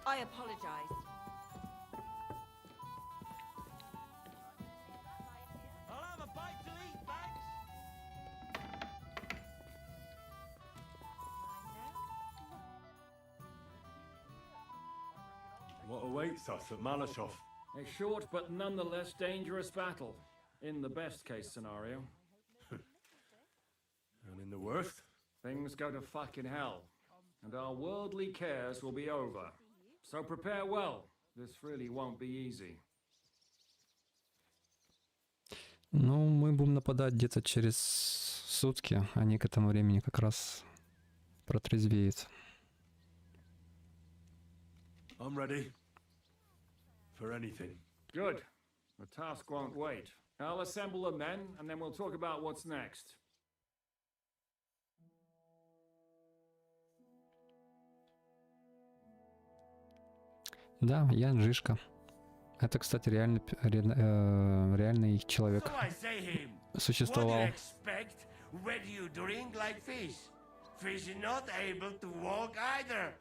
I apologize. I'll have a bite to eat, thanks. What awaits us at Malashov? A short but nonetheless dangerous battle, in the best case scenario. And in the worst? Things go to fucking hell, and our worldly cares will be over. So prepare well. This really won't be easy. Ну, мы будем нападать где-то через сутки, они к этому времени как раз протрезвеют. I'm ready. For anything. Good. The task won't wait. I'll assemble the men, and then we'll talk about what's next. Да, я Анжишка. Это, кстати, реальный человек. So I say him. Существовал. What do you expect? Where do you drink like fish? Fish is not able to walk either.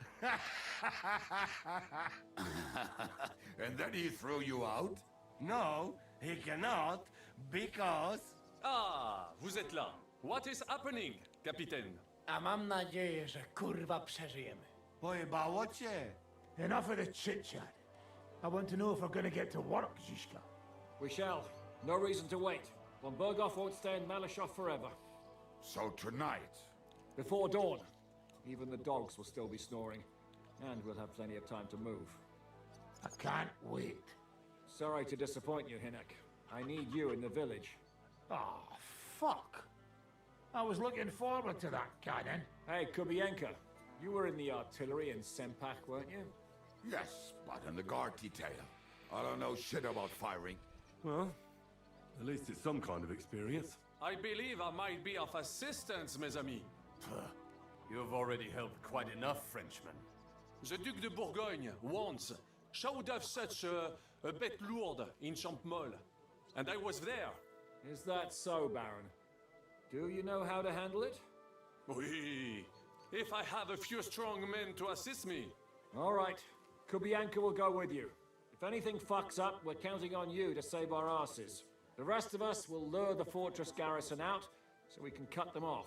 And then he threw you out? No, he cannot because... Ah, vous êtes là. What is happening, capitaine? A mam nadzieję, że kurwa przeżyjemy. Pojebało cię. Enough of the chit-chat. I want to know if we're gonna get to work, Zizka. We shall. No reason to wait. Von Berghoff won't stay in Malashov forever. So tonight. Before dawn. Even the dogs will still be snoring. And we'll have plenty of time to move. I can't wait. Sorry to disappoint you, Hinnock. I need you in the village. Oh, fuck. I was looking forward to that, cannon. Hey, Kubienka. You were in the artillery in Sempak, weren't you? Yes, but in the guard detail. I don't know shit about firing. Well, at least it's some kind of experience. I believe I might be of assistance, mes amis. You've already helped quite enough, Frenchmen. The Duc de Bourgogne, once, showed off such a bête lourde in Champmol. And I was there. Is that so, Baron? Do you know how to handle it? Oui. If I have a few strong men to assist me. All right. Kubianka will go with you. If anything fucks up, we're counting on you to save our asses. The rest of us will lure the fortress garrison out, so we can cut them off.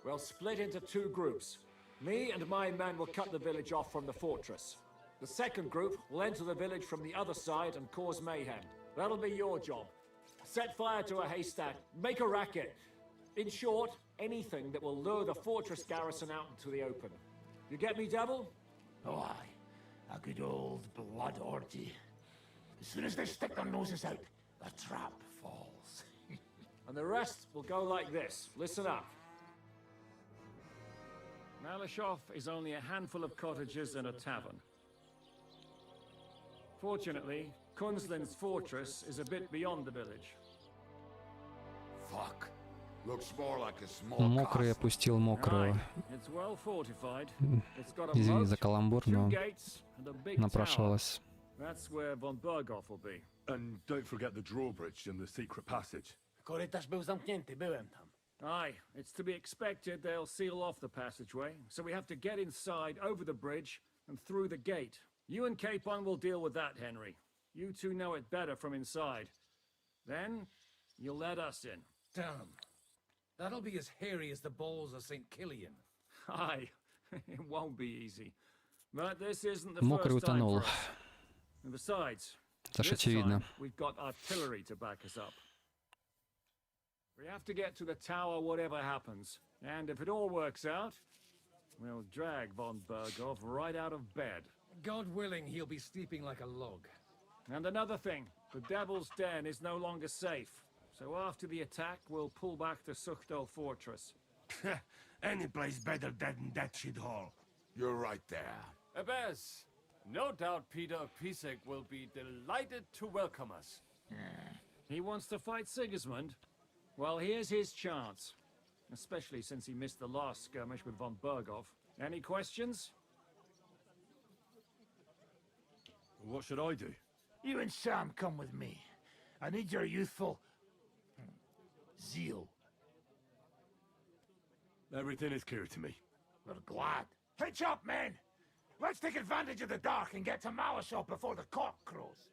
We'll split into two groups. Me and my men will cut the village off from the fortress. The second group will enter the village from the other side and cause mayhem. That'll be your job. Set fire to a haystack, make a racket. In short, anything that will lure the fortress garrison out into the open. You get me, Devil? Oh, aye. A good old blood orgy. As soon as they stick their noses out, the trap falls. And the rest will go like this. Listen up. Malashov is only a handful of cottages and a tavern. Fortunately, Kunzlin's fortress is a bit beyond the village. Fuck. Looks more like a small Мокрый castle. опустил мокрого. It's well fortified. It's got a Извини moat, за каламбур, two но gates, and a big tower. напрашивалось. That's where von Berghoff will be. And don't forget the drawbridge and the secret passage. Korytarz był zamknięty, byłem tam. Aye, it's to be expected they'll seal off the passageway, so we have to get inside, over the bridge, and through the gate. You and Capon will deal with that, Henry. You two know it better from inside. Then, you'll let us in. Damn. That'll be as hairy as the balls of St. Killian. Aye, it won't be easy. But this isn't the Мокрый first time утонул. for us. And besides, Это ж this очевидно. time we've got artillery to back us up. We have to get to the tower whatever happens. And if it all works out, we'll drag von Berghoff right out of bed. God willing, he'll be sleeping like a log. And another thing, the Devil's Den is no longer safe. So after the attack, we'll pull back to Suchtel Fortress. Any place better than that shithole. You're right there. Abbas, no doubt Peter Pisek will be delighted to welcome us. He wants to fight Sigismund? Well, here's his chance. Especially since he missed the last skirmish with von Berghoff. Any questions? What should I do? You and Sam come with me. I need your youthful zeal. Everything is clear to me. We're glad. Hitch up, men! Let's take advantage of the dark and get to Malashop before the cock crows.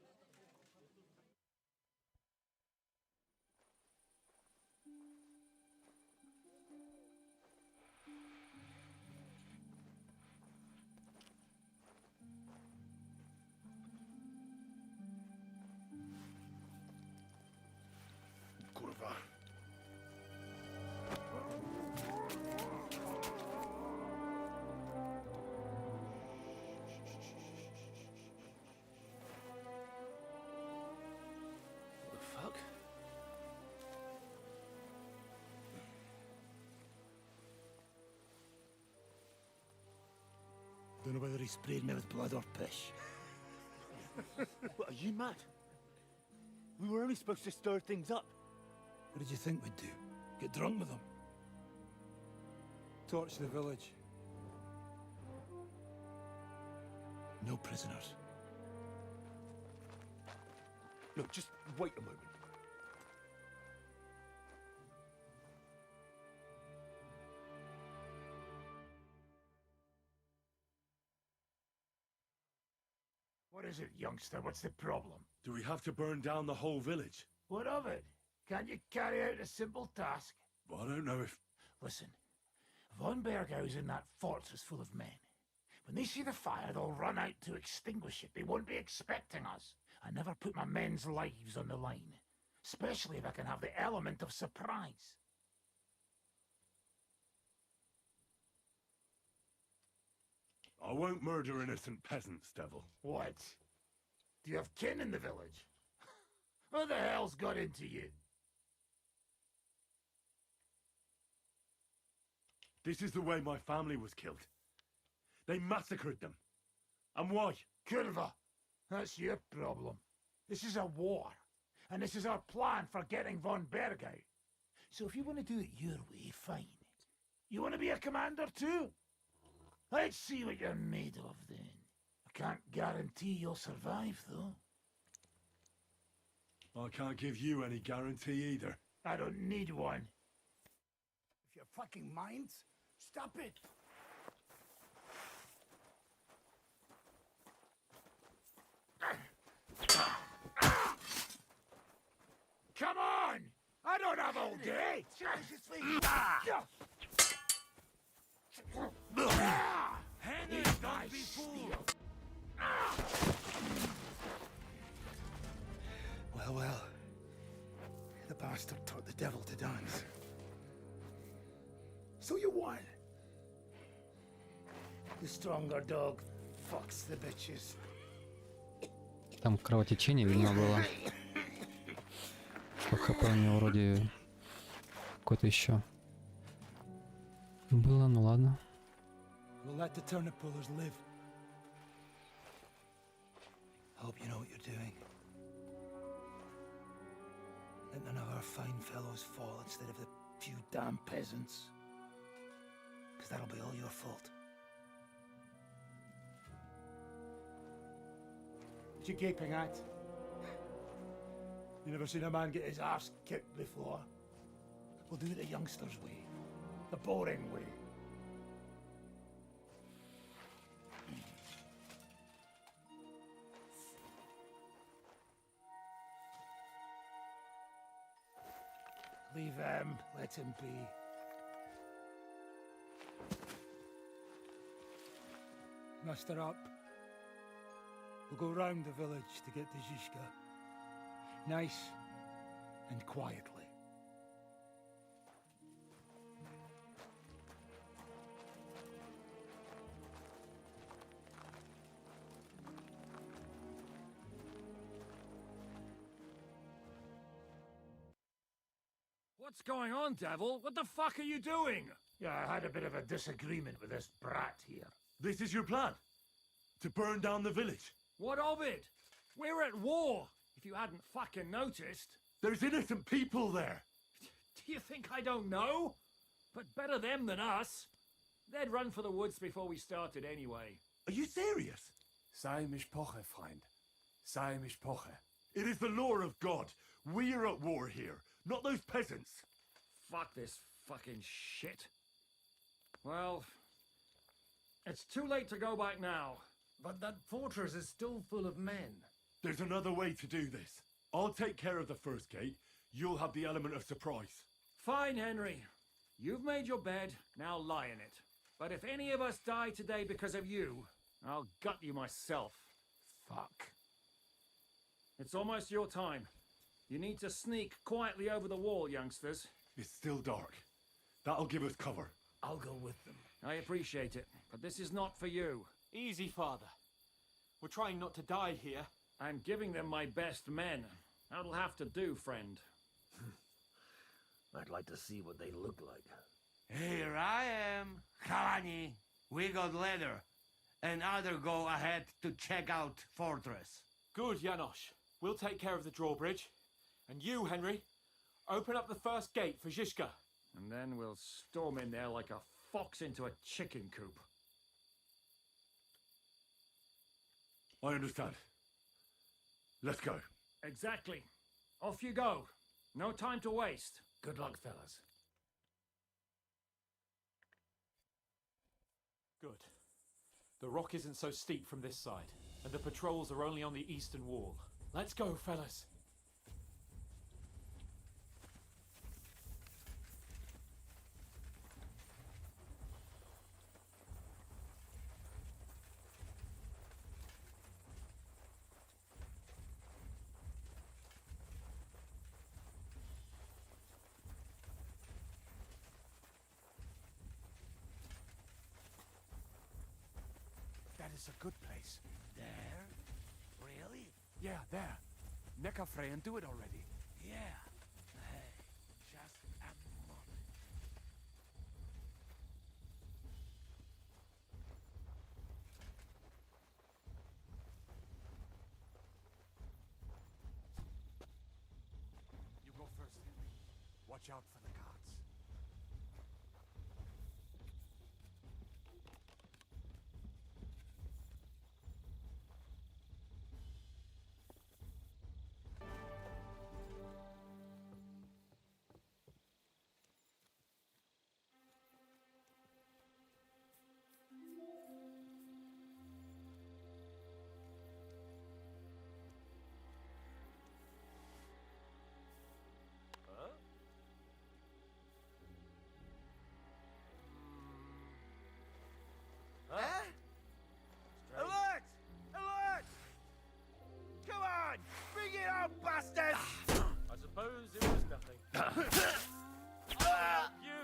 Kurwa. What the fuck? Don't know whether he sprayed me with blood or piss. What, are you mad? We were only supposed to stir things up. What did you think we'd do? Get drunk with them? Torch the village. No prisoners. Look, just wait a moment. What is it, youngster? What's the problem? Do we have to burn down the whole village? What of it? Can't you carry out a simple task? Well, I don't know if... Listen, Von Bergau's in that fortress full of men. When they see the fire, they'll run out to extinguish it. They won't be expecting us. I never put my men's lives on the line, especially if I can have the element of surprise. I won't murder innocent peasants, devil. What? Do you have kin in the village? Who the hell's got into you? This is the way my family was killed. They massacred them. And why? Kurva, that's your problem. This is a war, and this is our plan for getting von Bergau. So if you want to do it your way, fine. You want to be a commander too? Let's see what you're made of then. I can't guarantee you'll survive, though. I can't give you any guarantee either. I don't need one. If your fucking minds, stop it. Come on! I don't have all day! Henry, don't be fooled. Well, well. The bastard taught the devil to dance. So you won. The stronger dog fucks the bitches. Там кровотечение, видимо, было. Что хп у него вроде какое-то еще было, ну ладно. We'll let the turnip pullers live. Hope you know what you're doing. Let none of our fine fellows fall instead of the few damn peasants. Because that'll be all your fault. What you gaping at? You never seen a man get his arse kicked before? We'll do it the youngsters' way. The boring way. Leave him, let him be. Muster up. We'll go round the village to get to Zizka. Nice and quietly. What's going on, devil? What the fuck are you doing? Yeah, I had a bit of a disagreement with this brat here. This is your plan? To burn down the village? What of it? We're at war, if you hadn't fucking noticed. There's innocent people there. Do you think I don't know? But better them than us. They'd run for the woods before we started anyway. Are you serious? Sei mich poche, Freund. Sei mich poche. It is the law of God. We are at war here, not those peasants. Fuck this fucking shit. Well, It's too late to go back now. But that fortress is still full of men. There's another way to do this. I'll take care of the first gate. You'll have the element of surprise. Fine, Henry. You've made your bed, now lie in it. But if any of us die today because of you, I'll gut you myself. Fuck. It's almost your time. You need to sneak quietly over the wall, youngsters. It's still dark. That'll give us cover. I'll go with them. I appreciate it, but this is not for you. Easy, Father. We're trying not to die here. I'm giving them my best men. That'll have to do, friend. I'd like to see what they look like. Here I am, Kalani. We got leather. And other go ahead to check out fortress. Good, Janosch. We'll take care of the drawbridge. And you, Henry, open up the first gate for Zizka. And then we'll storm in there like a fox into a chicken coop. I understand. Let's go. Exactly. Off you go. No time to waste. Good luck, fellas. Good. The rock isn't so steep from this side, and the patrols are only on the eastern wall. Let's go, fellas. That is a good place. There? Really? Yeah, there. Neck of Frey and do it already. Yeah. Hey, just a moment. You go first, Henry. Watch out for the guards. Alert! Alert! Come on! Bring it on, bastards! I suppose it was nothing. You!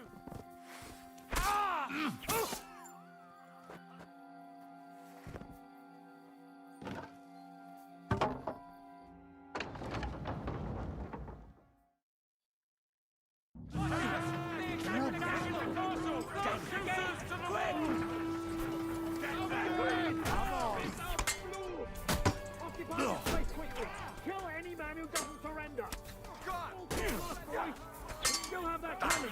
Kill any man who doesn't surrender! Still have that cannon!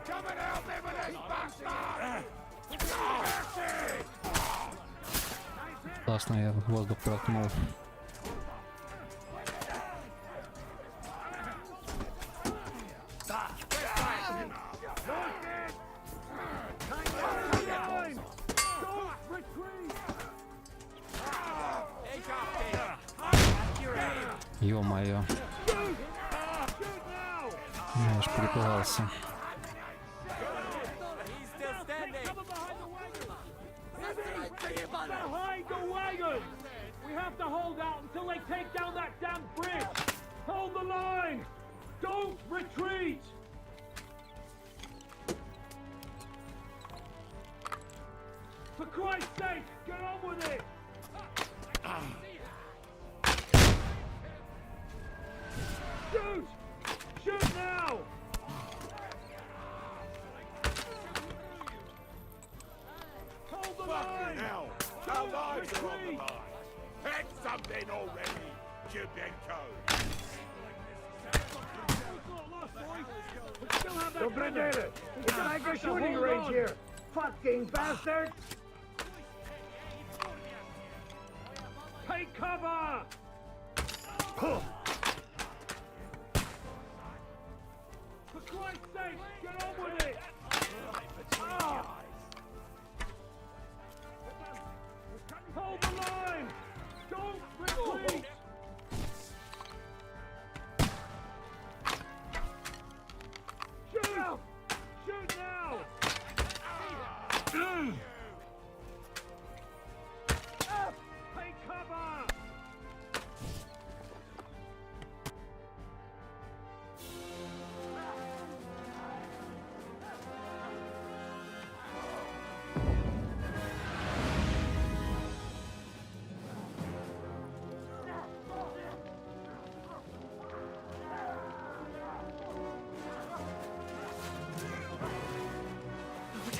Come and help me with this bastard! Классно, я воздух проткнул. Ё-моё. Я аж перепугался. Behind the wagon! We have to hold out until they take down that damn bridge! Hold the line! Don't retreat! For Christ's sake, get on with it! Shoot! Shoot now! Hold the line! Hell, our lives are on the line. Had something already, Jubenko. Don't prendere! It's like a shooting range here! Fucking bastard! Take cover! For Christ's sake, get on with it!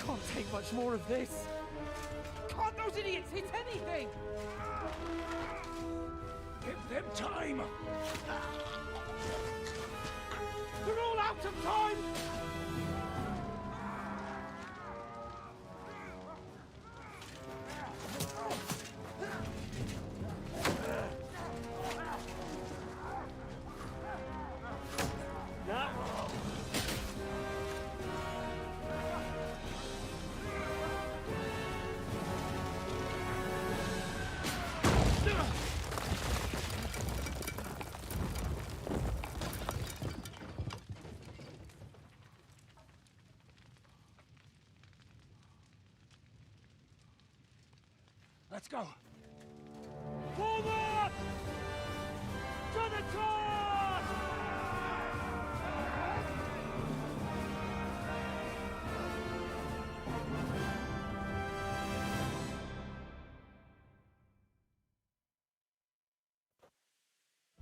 Can't take much more of this. Can't those idiots hit anything? Give them time! They're all out of time! Let's go. Forward! To the top!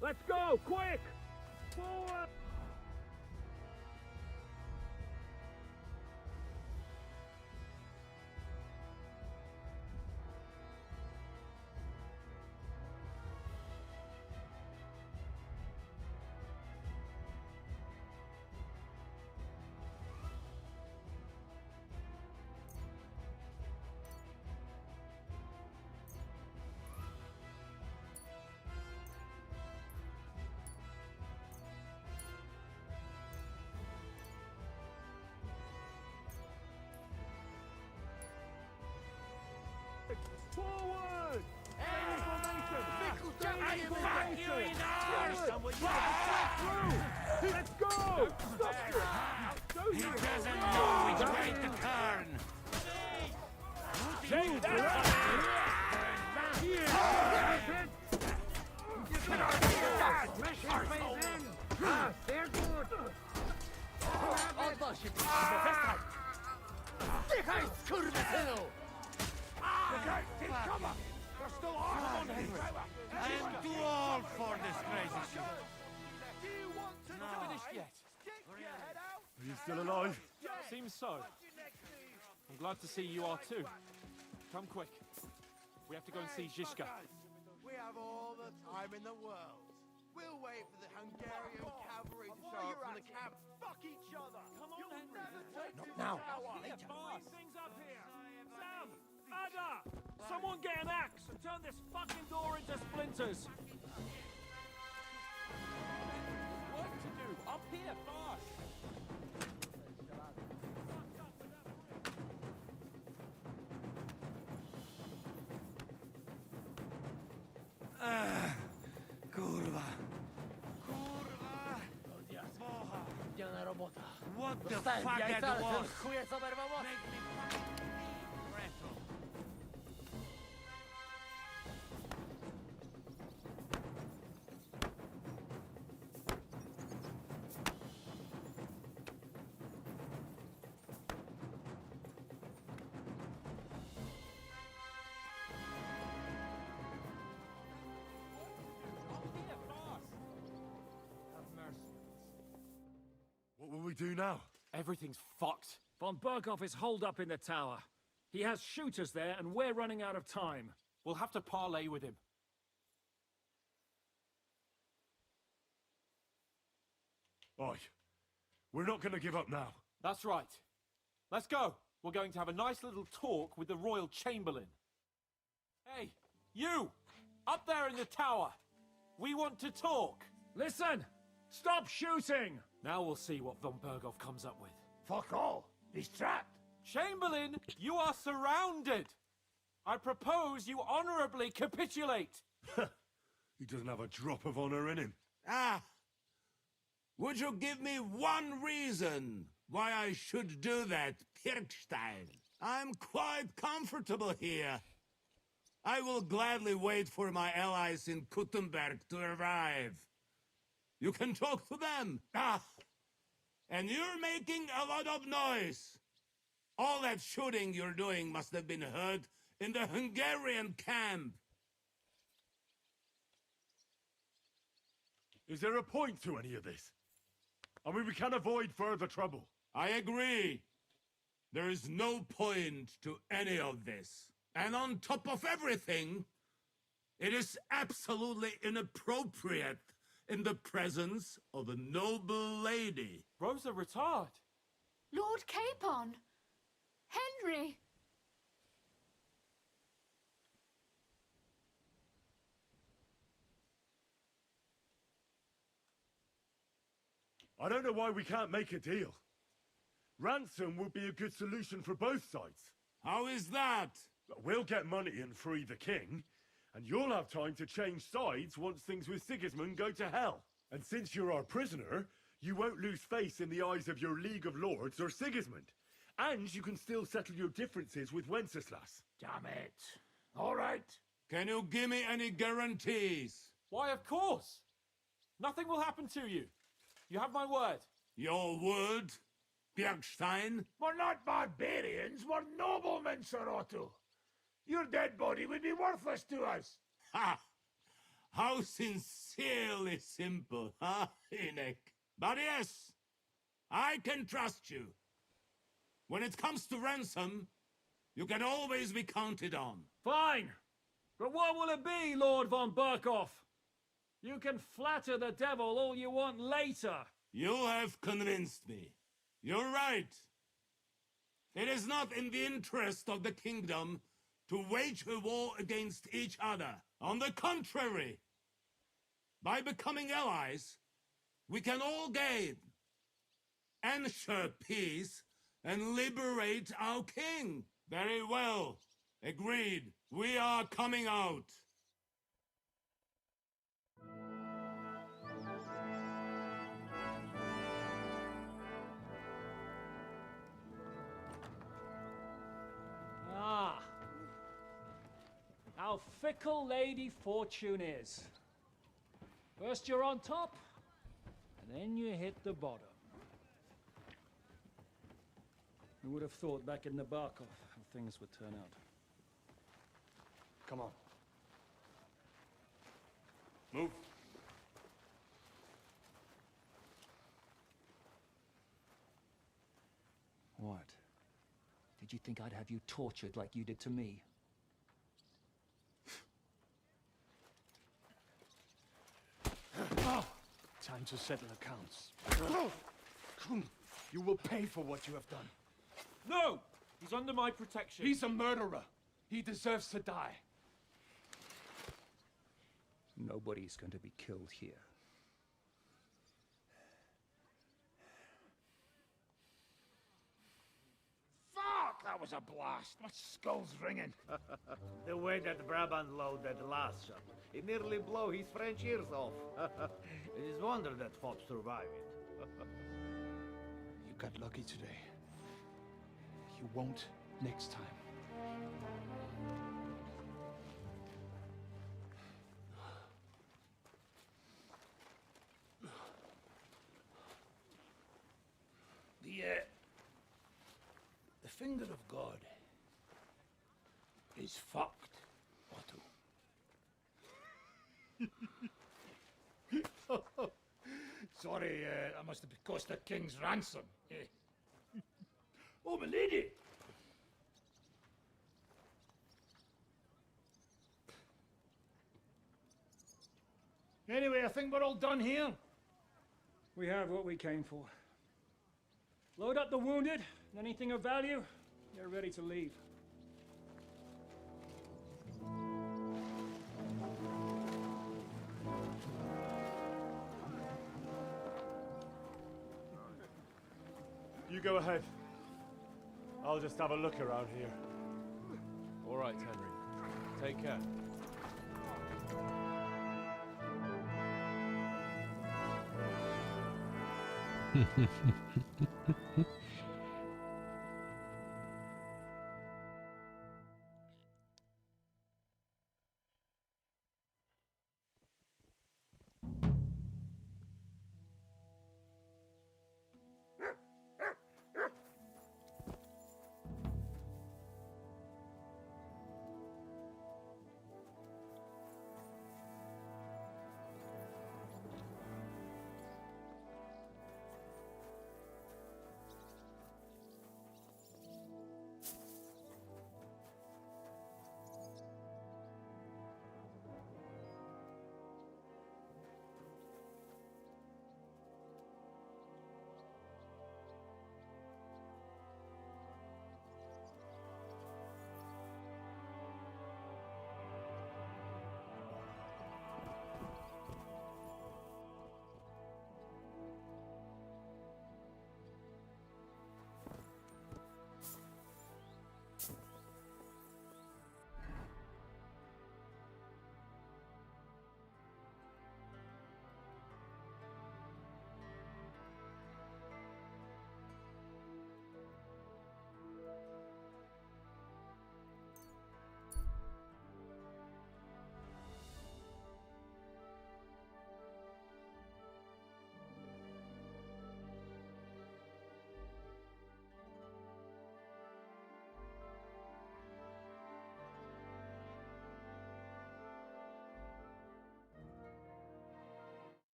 Let's go, quick! Forward! Forward! Let's go! He doesn't know which way to turn. Take that! They're good! Okay, take cover! There's still armor on him! I am too old for this crazy shit. Do you want to finish yet? Are you still alive? Seems so. I'm glad to see you are too. Come quick. We have to go and see Zizka. We have all the time in the world. We'll wait for the Hungarian cavalry to show up from the camp. Fuck each other! Come on, Not now. Things up here! Sam! Ada! Someone get an axe and turn this fucking door into splinters! Work to do. Up here, fast. Kurwa. What the fuck that was? Make me fucking retro. What will we do now? Everything's fucked. Von Berghoff is holed up in the tower. He has shooters there, and we're running out of time. We'll have to parley with him. Oi, we're not going to give up now. That's right. Let's go. We're going to have a nice little talk with the Royal Chamberlain. Hey, you! Up there in the tower! We want to talk! Listen! Stop shooting! Now we'll see what von Berghoff comes up with. Fuck all. He's trapped. Chamberlain, you are surrounded! I propose you honorably capitulate! He doesn't have a drop of honor in him. Ah! Would you give me one reason why I should do that, Pirkstein? I'm quite comfortable here. I will gladly wait for my allies in Kuttenberg to arrive. You can talk to them. Ah! And you're making a lot of noise. All that shooting you're doing must have been heard in the Hungarian camp. Is there a point to any of this? I mean, we can avoid further trouble. I agree. There is no point to any of this. And on top of everything, it is absolutely inappropriate in the presence of a noble lady. Rosa retard. Lord Capon! Henry! I don't know why we can't make a deal. Ransom would be a good solution for both sides. How is that? We'll get money and free the king, and you'll have time to change sides once things with Sigismund go to hell. And since you're our prisoner, you won't lose face in the eyes of your League of Lords or Sigismund. And you can still settle your differences with Wenceslas. Damn it. All right. Can you give me any guarantees? Why, of course. Nothing will happen to you. You have my word. Your word, Bjergstein? We're not barbarians, we're noblemen, Sir Otto. Your dead body would be worthless to us. Ha! How sincerely simple, huh, Enoch? But yes, I can trust you. When it comes to ransom, you can always be counted on. Fine. But what will it be, Lord von Burkhoff? You can flatter the devil all you want later. You have convinced me. You're right. It is not in the interest of the kingdom to wage a war against each other. On the contrary, by becoming allies, we can all gain, ensure peace, and liberate our king. Very well. Agreed. We are coming out. Ah. How fickle Lady Fortune is. First you're on top, and then you hit the bottom. Who would have thought back in the Barkov how things would turn out? Come on. Move. What? Did you think I'd have you tortured like you did to me? Time to settle accounts. You will pay for what you have done. No! He's under my protection. He's a murderer. He deserves to die. Nobody's going to be killed here. Fuck, that was a blast. My skull's ringing. The way that Brabant loaded last shot, it nearly blow his French ears off. It is wonder that Fops survived it. You got lucky today. You won't next time. The finger of God is fucked, Otto. Sorry, I must have cost the king's ransom. Oh, my lady! Anyway, I think we're all done here. We have what we came for. Load up the wounded, and anything of value, you're ready to leave. You go ahead. I'll just have a look around here. All right, Henry. Take care.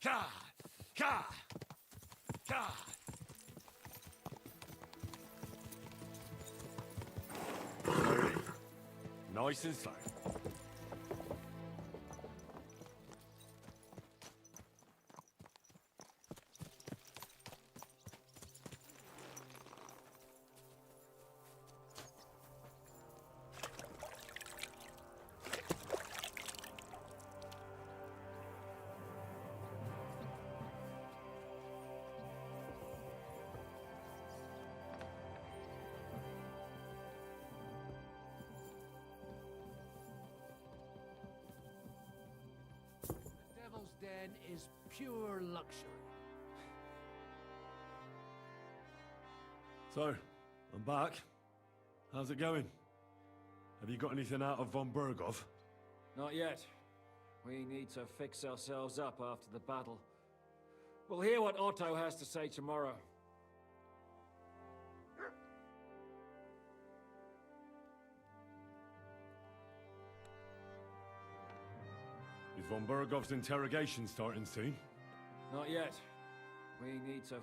Ka! Ka! Ka! Nice and slow. Devil's Den is pure luxury. So, I'm back. How's it going? Have you got anything out of von Bergov? Not yet. We need to fix ourselves up after the battle. We'll hear what Otto has to say tomorrow. Is von Bergov's interrogation starting soon? Not yet. We need to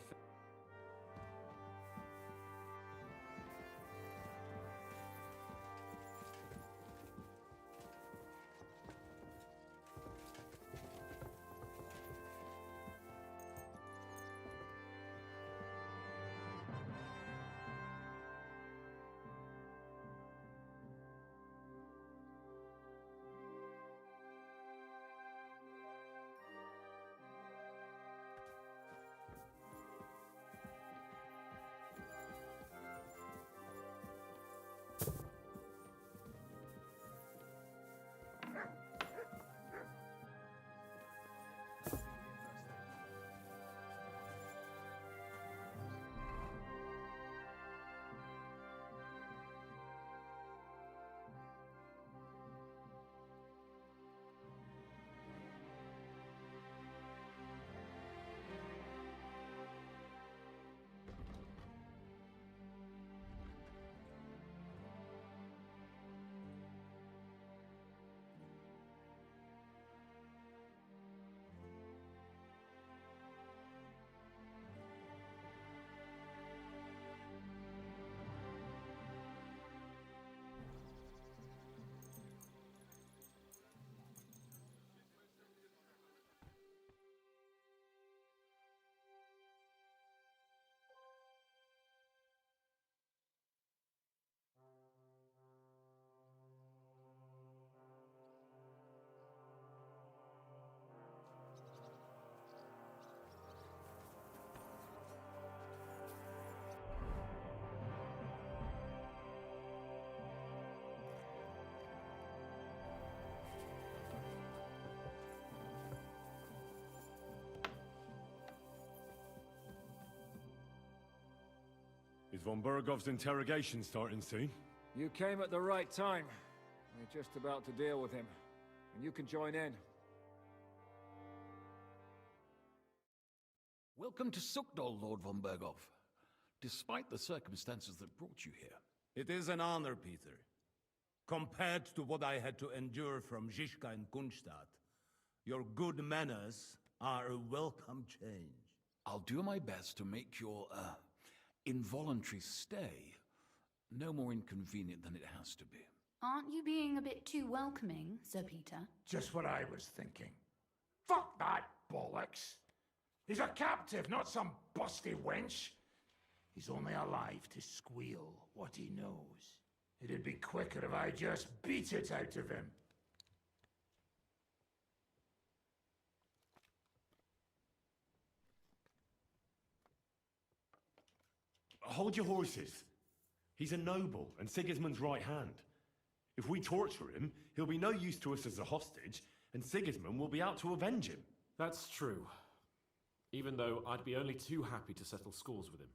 Is von Bergov's interrogation starting soon? You came at the right time. We're just about to deal with him. And you can join in. Welcome to Sukdal, Lord von Bergov. Despite the circumstances that brought you here. It is an honor, Peter. Compared to what I had to endure from Zizka and Kunstadt, your good manners are a welcome change. I'll do my best to make your, involuntary stay no more inconvenient than it has to be. Aren't you being a bit too welcoming, Sir Peter? Just what I was thinking. Fuck that bollocks. He's a captive, not some busty wench. He's only alive to squeal what he knows. It'd be quicker if I just beat it out of him. Hold your horses. He's a noble and Sigismund's right hand. If we torture him, he'll be no use to us as a hostage, and Sigismund will be out to avenge him. That's true. Even though I'd be only too happy to settle scores with him.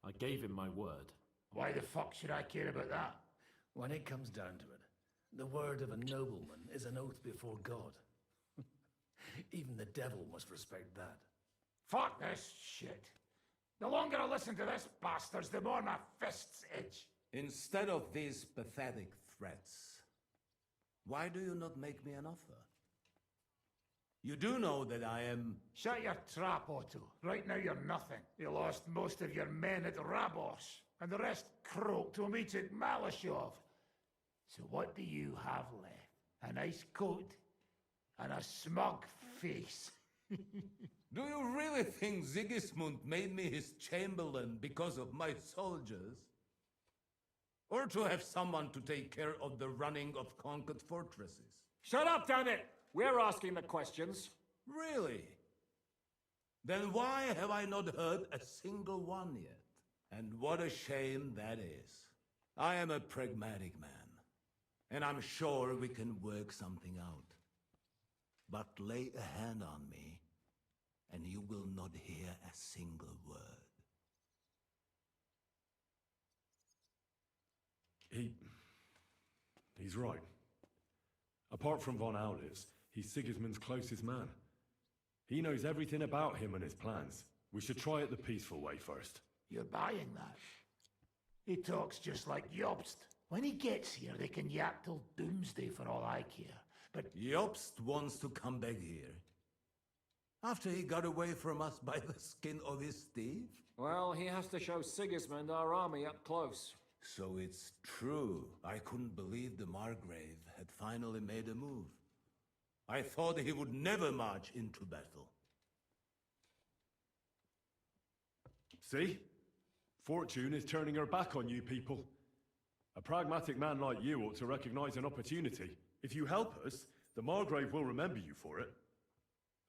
I gave him my word. Why the fuck should I care about that? When it comes down to it, the word of a nobleman is an oath before God. Even the devil must respect that. Fuck this shit. The longer I listen to this bastards, the more my fists itch. Instead of these pathetic threats, why do you not make me an offer? You do know that I am... Shut your trap, Otto. Right now you're nothing. You lost most of your men at Rabos, and the rest croaked to meet at Malashov. So what do you have left? A nice coat and a smug face. Do you really think Sigismund made me his chamberlain because of my soldiers? Or to have someone to take care of the running of conquered fortresses? Shut up, damn it! We're asking the questions. Really? Then why have I not heard a single one yet? And what a shame that is. I am a pragmatic man, and I'm sure we can work something out. But lay a hand on me, and you will not hear a single word. He's right. Apart from von Aulitz, he's Sigismund's closest man. He knows everything about him and his plans. We should try it the peaceful way first. You're buying that? He talks just like Jobst. When he gets here, they can yap till doomsday for all I care. But Jobst wants to come back here. After he got away from us by the skin of his teeth? Well, he has to show Sigismund our army up close. So it's true. I couldn't believe the Margrave had finally made a move. I thought he would never march into battle. See? Fortune is turning her back on you people. A pragmatic man like you ought to recognize an opportunity. If you help us, the Margrave will remember you for it.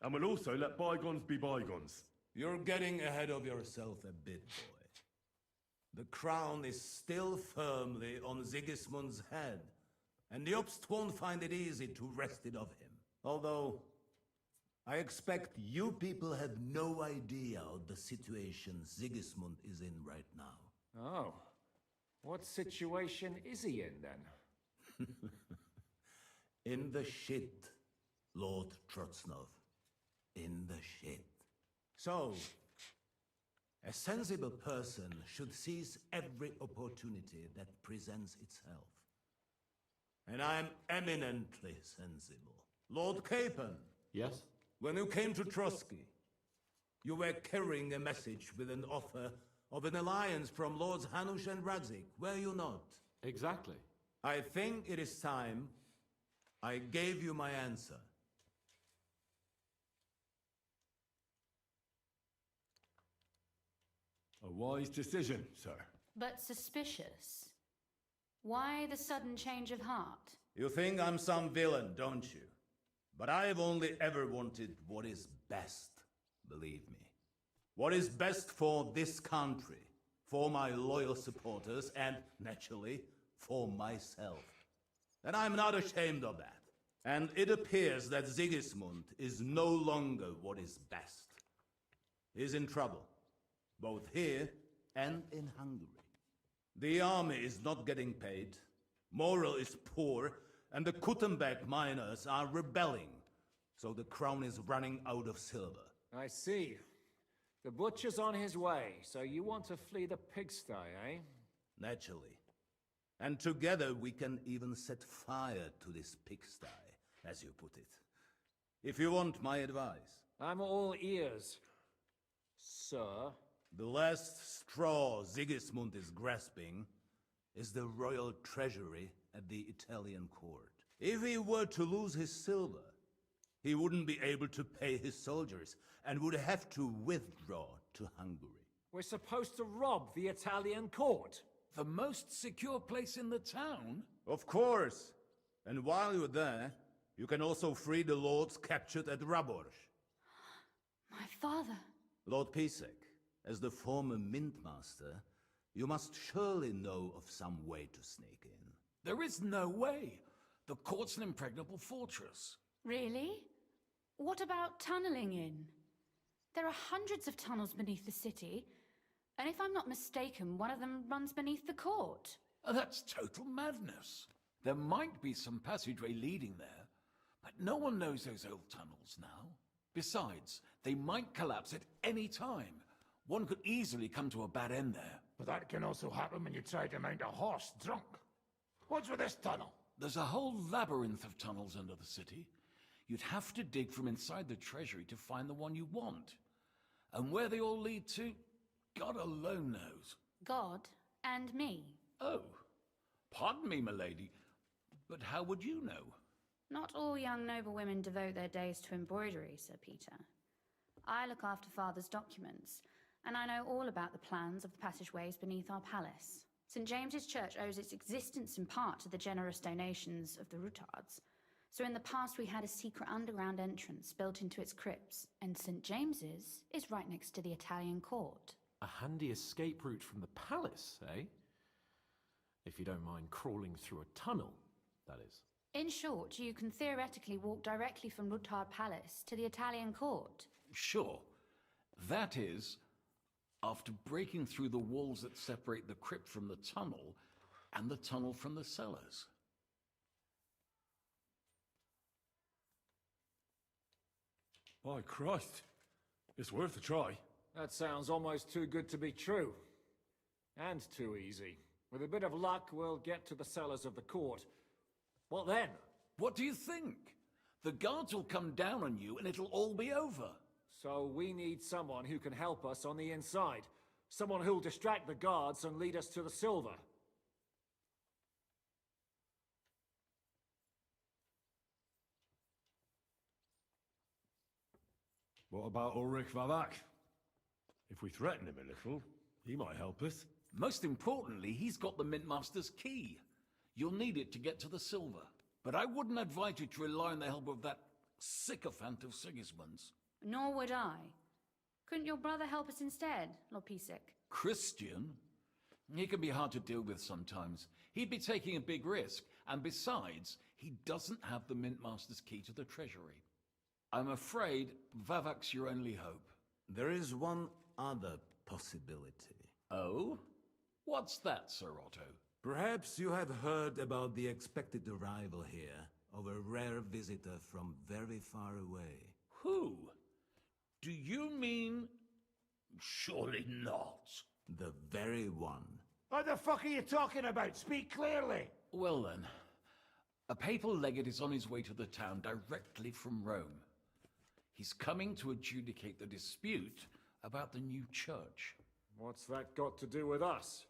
And will also let bygones be bygones. You're getting ahead of yourself a bit, boy. The crown is still firmly on Sigismund's head, and Jobst won't find it easy to wrest it of him. Although, I expect you people have no idea of the situation Sigismund is in right now. Oh. What situation is he in, then? In the shit, Lord Trotznov. In the shit. So, a sensible person should seize every opportunity that presents itself. And I'm eminently sensible. Lord Capon. Yes? When you came to Trotsky, you were carrying a message with an offer of an alliance from Lords Hanush and Radzik, were you not? Exactly. I think it is time I gave you my answer. A wise decision, sir. But suspicious. Why the sudden change of heart? You think I'm some villain, don't you? But I've only ever wanted what is best, believe me. What is best for this country, for my loyal supporters, and, naturally, for myself. And I'm not ashamed of that. And it appears that Sigismund is no longer what is best. He's in trouble, both here and in Hungary. The army is not getting paid, morale is poor, and the Kuttenberg miners are rebelling, so the crown is running out of silver. I see. The butcher's on his way, so you want to flee the pigsty, eh? Naturally. And together we can even set fire to this pigsty, as you put it. If you want my advice. I'm all ears, sir. The last straw Sigismund is grasping is the royal treasury at the Italian court. If he were to lose his silver, he wouldn't be able to pay his soldiers and would have to withdraw to Hungary. We're supposed to rob the Italian court. The most secure place in the town? Of course. And while you're there, you can also free the lords captured at Raborz. My father. Lord Pisek, as the former Mintmaster, you must surely know of some way to sneak in. There is no way. The court's an impregnable fortress. Really? What about tunneling in? There are hundreds of tunnels beneath the city, and if I'm not mistaken, one of them runs beneath the court. That's total madness. There might be some passageway leading there, but no one knows those old tunnels now. Besides, they might collapse at any time. One could easily come to a bad end there. But that can also happen when you try to mount a horse drunk. What's with this tunnel? There's a whole labyrinth of tunnels under the city. You'd have to dig from inside the treasury to find the one you want. And where they all lead to, God alone knows. God and me. Oh, pardon me, milady, but how would you know? Not all young noble women devote their days to embroidery, Sir Peter. I look after Father's documents, and I know all about the plans of the passageways beneath our palace. St. James's Church owes its existence in part to the generous donations of the Routards. So in the past we had a secret underground entrance built into its crypts, and St. James's is right next to the Italian court. A handy escape route from the palace, eh? If you don't mind crawling through a tunnel, that is. In short, you can theoretically walk directly from Routard Palace to the Italian court. Sure. That is, after breaking through the walls that separate the crypt from the tunnel, and the tunnel from the cellars. By Christ. It's worth a try. That sounds almost too good to be true. And too easy. With a bit of luck, we'll get to the cellars of the court. What then? What do you think? The guards will come down on you and it'll all be over. So we need someone who can help us on the inside. Someone who'll distract the guards and lead us to the silver. What about Ulrich Vavak? If we threaten him a little, he might help us. Most importantly, he's got the Mint Master's key. You'll need it to get to the silver. But I wouldn't advise you to rely on the help of that sycophant of Sigismund's. Nor would I. Couldn't your brother help us instead, Lord Pisak? Christian? He can be hard to deal with sometimes. He'd be taking a big risk, and besides, he doesn't have the Mint Master's key to the treasury. I'm afraid Vavak's your only hope. There is one other possibility. Oh? What's that, Sir Otto? Perhaps you have heard about the expected arrival here of a rare visitor from very far away. Who? Do you mean... Surely not. The very one. What the fuck are you talking about? Speak clearly. Well then, a papal legate is on his way to the town directly from Rome. He's coming to adjudicate the dispute about the new church. What's that got to do with us?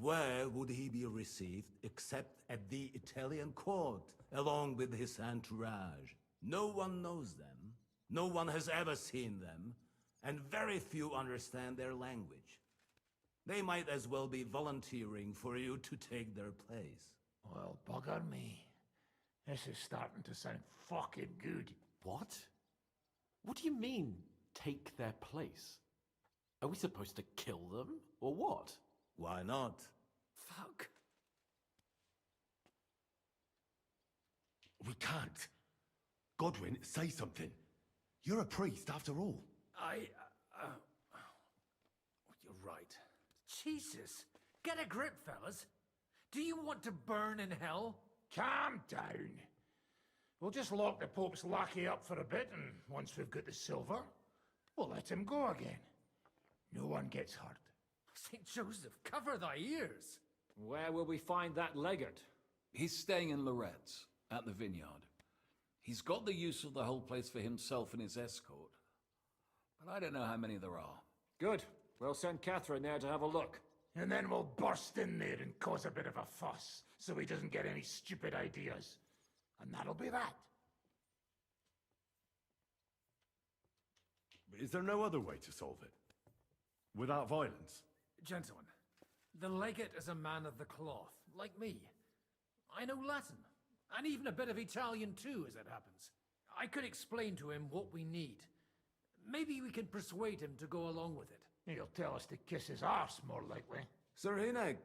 Where would he be received except at the Italian court, along with his entourage? No one knows them, no one has ever seen them, and very few understand their language. They might as well be volunteering for you to take their place. Well, bugger me. This is starting to sound fucking good. What? What do you mean, take their place? Are we supposed to kill them, or what? Why not? Fuck. We can't. Godwin, say something. You're a priest, after all. You're right. Jesus. Get a grip, fellas. Do you want to burn in hell? Calm down. We'll just lock the Pope's lackey up for a bit, and once we've got the silver, we'll let him go again. No one gets hurt. St. Joseph, cover thy ears. Where will we find that legate? He's staying in Loretz, at the vineyard. He's got the use of the whole place for himself and his escort. But I don't know how many there are. Good. We'll send Catherine there to have a look. And then we'll burst in there and cause a bit of a fuss, so he doesn't get any stupid ideas. And that'll be that. Is there no other way to solve it? Without violence? Gentlemen, the legate is a man of the cloth, like me. I know Latin, and even a bit of Italian too, as it happens. I could explain to him what we need. Maybe we can persuade him to go along with it. He'll tell us to kiss his arse, more likely. Sir Hinek,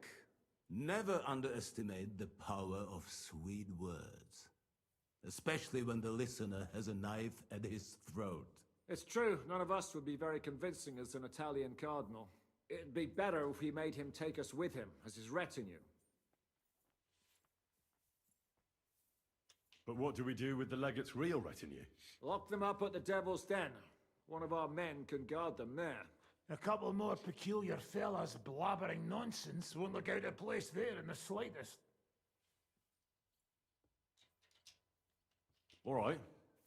never underestimate the power of sweet words. Especially when the listener has a knife at his throat. It's true, none of us would be very convincing as an Italian cardinal. It'd be better if we made him take us with him, as his retinue. But what do we do with the legate's real retinue? Lock them up at the Devil's Den. One of our men can guard them there. A couple more peculiar fellas blabbering nonsense won't look out of place there in the slightest. All right,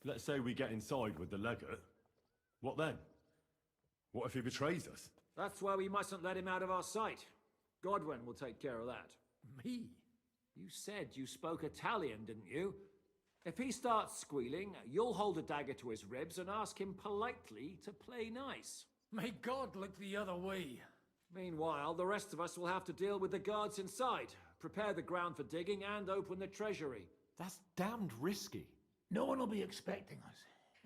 Let's say we get inside with the legate. What then? What if he betrays us? That's why we mustn't let him out of our sight. Godwin will take care of that. Me? You said you spoke Italian, didn't you? If he starts squealing, you'll hold a dagger to his ribs and ask him politely to play nice. May God look the other way. Meanwhile, the rest of us will have to deal with the guards inside, prepare the ground for digging, and open the treasury. That's damned risky. No one will be expecting us.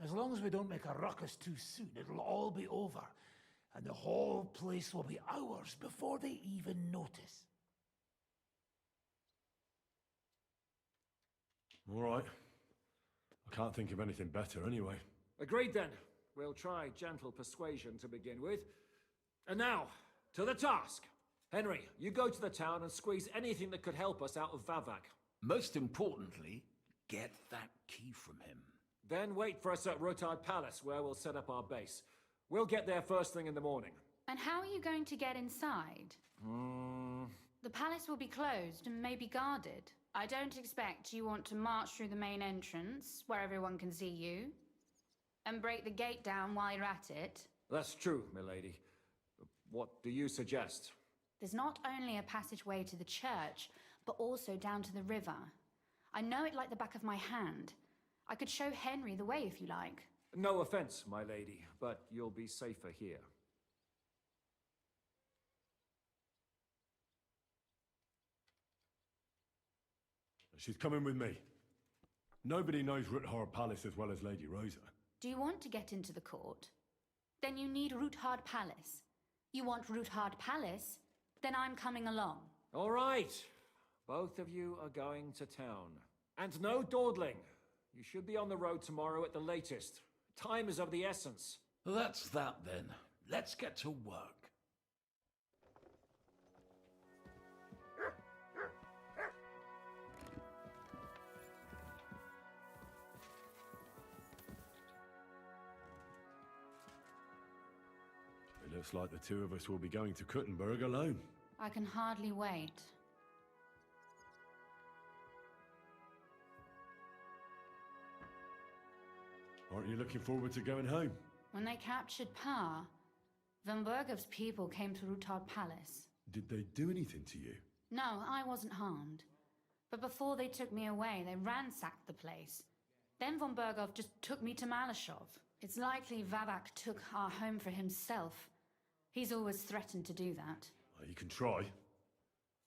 As long as we don't make a ruckus too soon, it'll all be over. And the whole place will be ours before they even notice. All right. I can't think of anything better anyway. Agreed then. We'll try gentle persuasion to begin with. And now, to the task. Henry, you go to the town and squeeze anything that could help us out of Vavak. Most importantly, get that key from him. Then wait for us at Rotard Palace, where we'll set up our base. We'll get there first thing in the morning. And how are you going to get inside? The palace will be closed and maybe guarded. I don't expect you want to march through the main entrance, where everyone can see you, and break the gate down while you're at it. That's true, milady. What do you suggest? There's not only a passageway to the church, but also down to the river. I know it like the back of my hand. I could show Henry the way if you like. No offense, my lady, but you'll be safer here. She's coming with me. Nobody knows Ruthard Palace as well as Lady Rosa. Do you want to get into the court? Then you need Ruthard Palace. You want Ruthard Palace? Then I'm coming along. All right. Both of you are going to town. And no dawdling. You should be on the road tomorrow at the latest. Time is of the essence. That's that then. Let's get to work. It looks like the two of us will be going to Kuttenberg alone. I can hardly wait. Aren't you looking forward to going home? When they captured Pa, Van Bergov's people came to Ruthard Palace. Did they do anything to you? No, I wasn't harmed. But before they took me away, they ransacked the place. Then Von Bergov just took me to Malashov. It's likely Vavak took our home for himself. He's always threatened to do that. Well, you can try.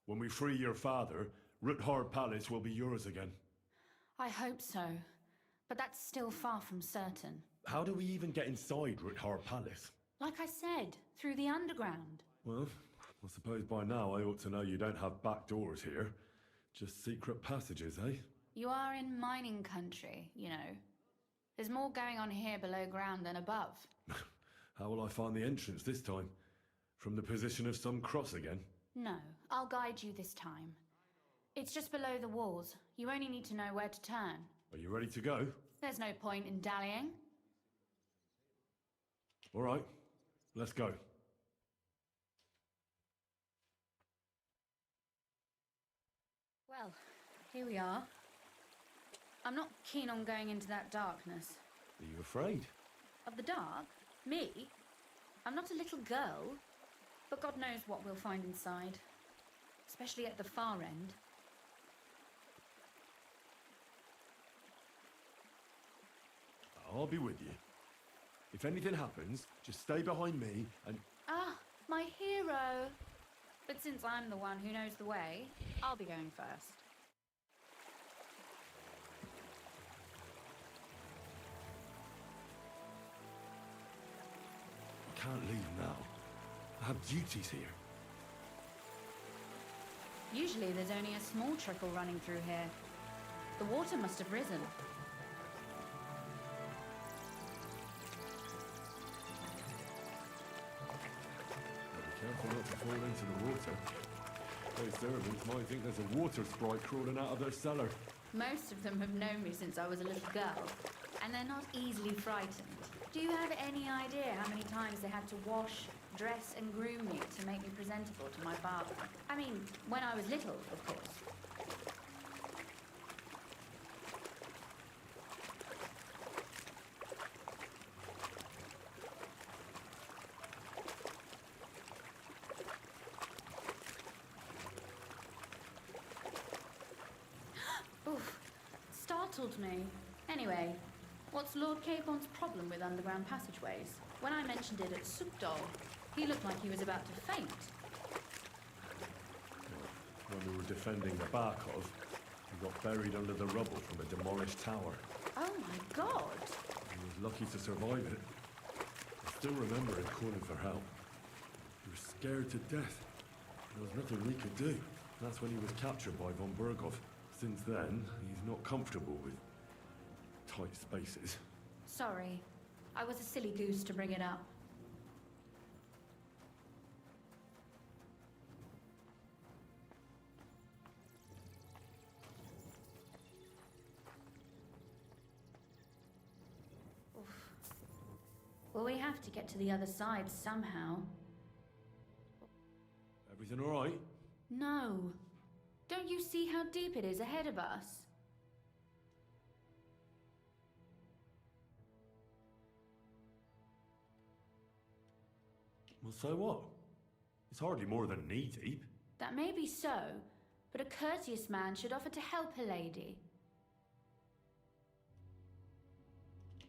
When we free your father, Ruthard Palace will be yours again. I hope so. But that's still far from certain. How do we even get inside Ruthard Palace? Like I said, through the underground. Well, I suppose by now I ought to know you don't have back doors here. Just secret passages, eh? You are in mining country, you know. There's more going on here below ground than above. How will I find the entrance this time? From the position of some cross again? No, I'll guide you this time. It's just below the walls. You only need to know where to turn. Are you ready to go? There's no point in dallying. All right, let's go. Well, here we are. I'm not keen on going into that darkness. Are you afraid? Of the dark? Me? I'm not a little girl. But God knows what we'll find inside. Especially at the far end. I'll be with you. If anything happens, just stay behind me and... Ah, my hero! But since I'm the one who knows the way, I'll be going first. I can't leave now. I have duties here. Usually there's only a small trickle running through here. The water must have risen. Careful not to fall into the water. Those servants might think there's a water sprite crawling out of their cellar. Most of them have known me since I was a little girl, and they're not easily frightened. Do you have any idea how many times they had to wash, dress, and groom me to make me presentable to my father? I mean, when I was little, of course. puzzled me. Anyway, what's Lord Capon's problem with underground passageways? When I mentioned it at Ustal, he looked like he was about to faint. When we were defending the Barkov, he got buried under the rubble from a demolished tower. Oh my god! He was lucky to survive it. I still remember him calling for help. He was scared to death. There was nothing we could do. That's when he was captured by von Berghoff. Since then, he's not comfortable with tight spaces. Sorry. I was a silly goose to bring it up. Oof. Well, we have to get to the other side somehow. Everything all right? No. Don't you see how deep it is ahead of us? Well, so what? It's hardly more than knee deep. That may be so, but a courteous man should offer to help a lady.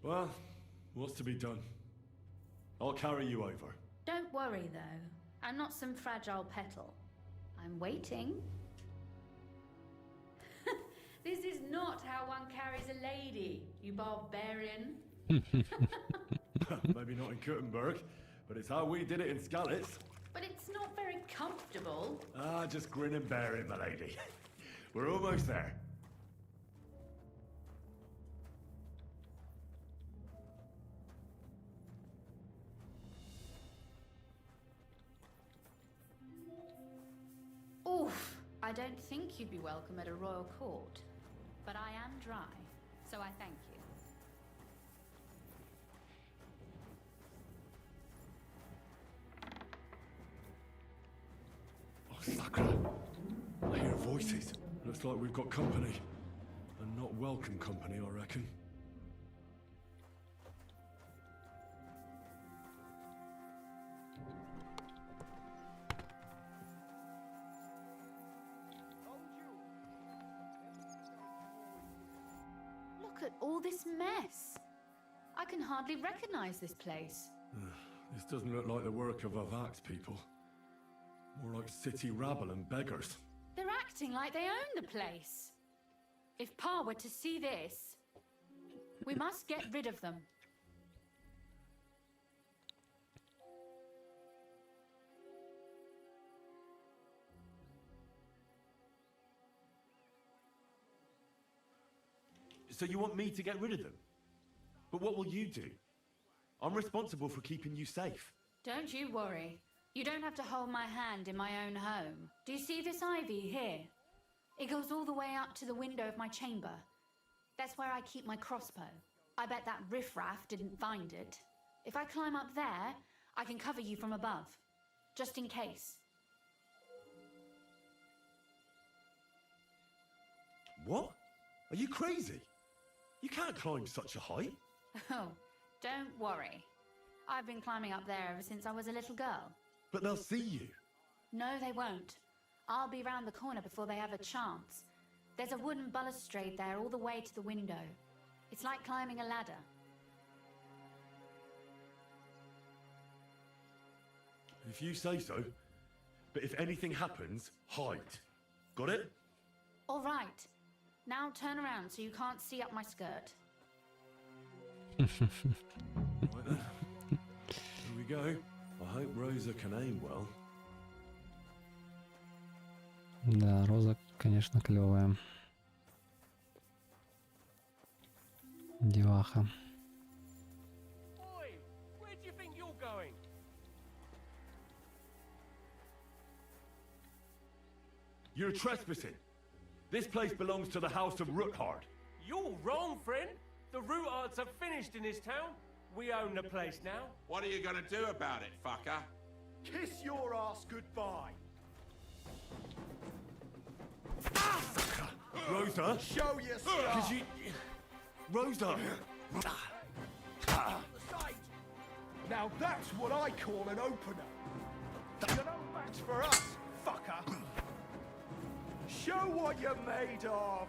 Well, what's to be done? I'll carry you over. Don't worry, though. I'm not some fragile petal. I'm waiting. This is not how one carries a lady, you barbarian. Maybe not in Kuttenberg, but it's how we did it in Skalitz. But it's not very comfortable. Ah, just grin and bear it, my lady. We're almost there. Oof, I don't think you'd be welcome at a royal court. But I am dry, so I thank you. Oh, Sakura. I hear voices. Looks like we've got company. And not welcome company, I reckon. Look at all this mess. I can hardly recognize this place. This doesn't look like the work of Avak's people. More like city rabble and beggars. They're acting like they own the place. If Pa were to see this, we must get rid of them. So you want me to get rid of them? But what will you do? I'm responsible for keeping you safe. Don't you worry. You don't have to hold my hand in my own home. Do you see this ivy here? It goes all the way up to the window of my chamber. That's where I keep my crossbow. I bet that riffraff didn't find it. If I climb up there, I can cover you from above. Just in case. What? Are you crazy? You can't climb such a height. Oh, don't worry. I've been climbing up there ever since I was a little girl. But they'll see you. No, they won't. I'll be round the corner before they have a chance. There's a wooden balustrade there all the way to the window. It's like climbing a ladder. If you say so. But if anything happens, hide. Got it? All right. Now turn around so you can't see up my skirt. Right then. Here we go. I hope Rosa can aim well. Да, Роза, конечно, клевая. Деваха. Oi, where do you think you're going? You're trespassing. This place belongs to the House of Rookhard. You're wrong, friend. The Rootards are finished in this town. We own the place now. What are you gonna do about it, fucker? Kiss your ass goodbye. Rosa? Show yourself. Could you... Rosa! Now that's what I call an opener. You're no match for us, fucker. Show what you're made of.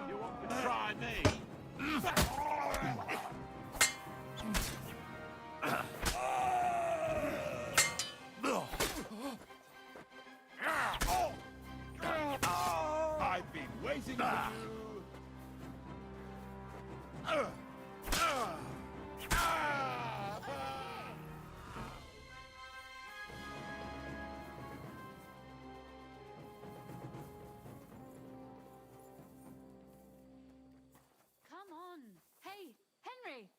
You want to try me? I've been waiting for you. Come on. Hey, Henry!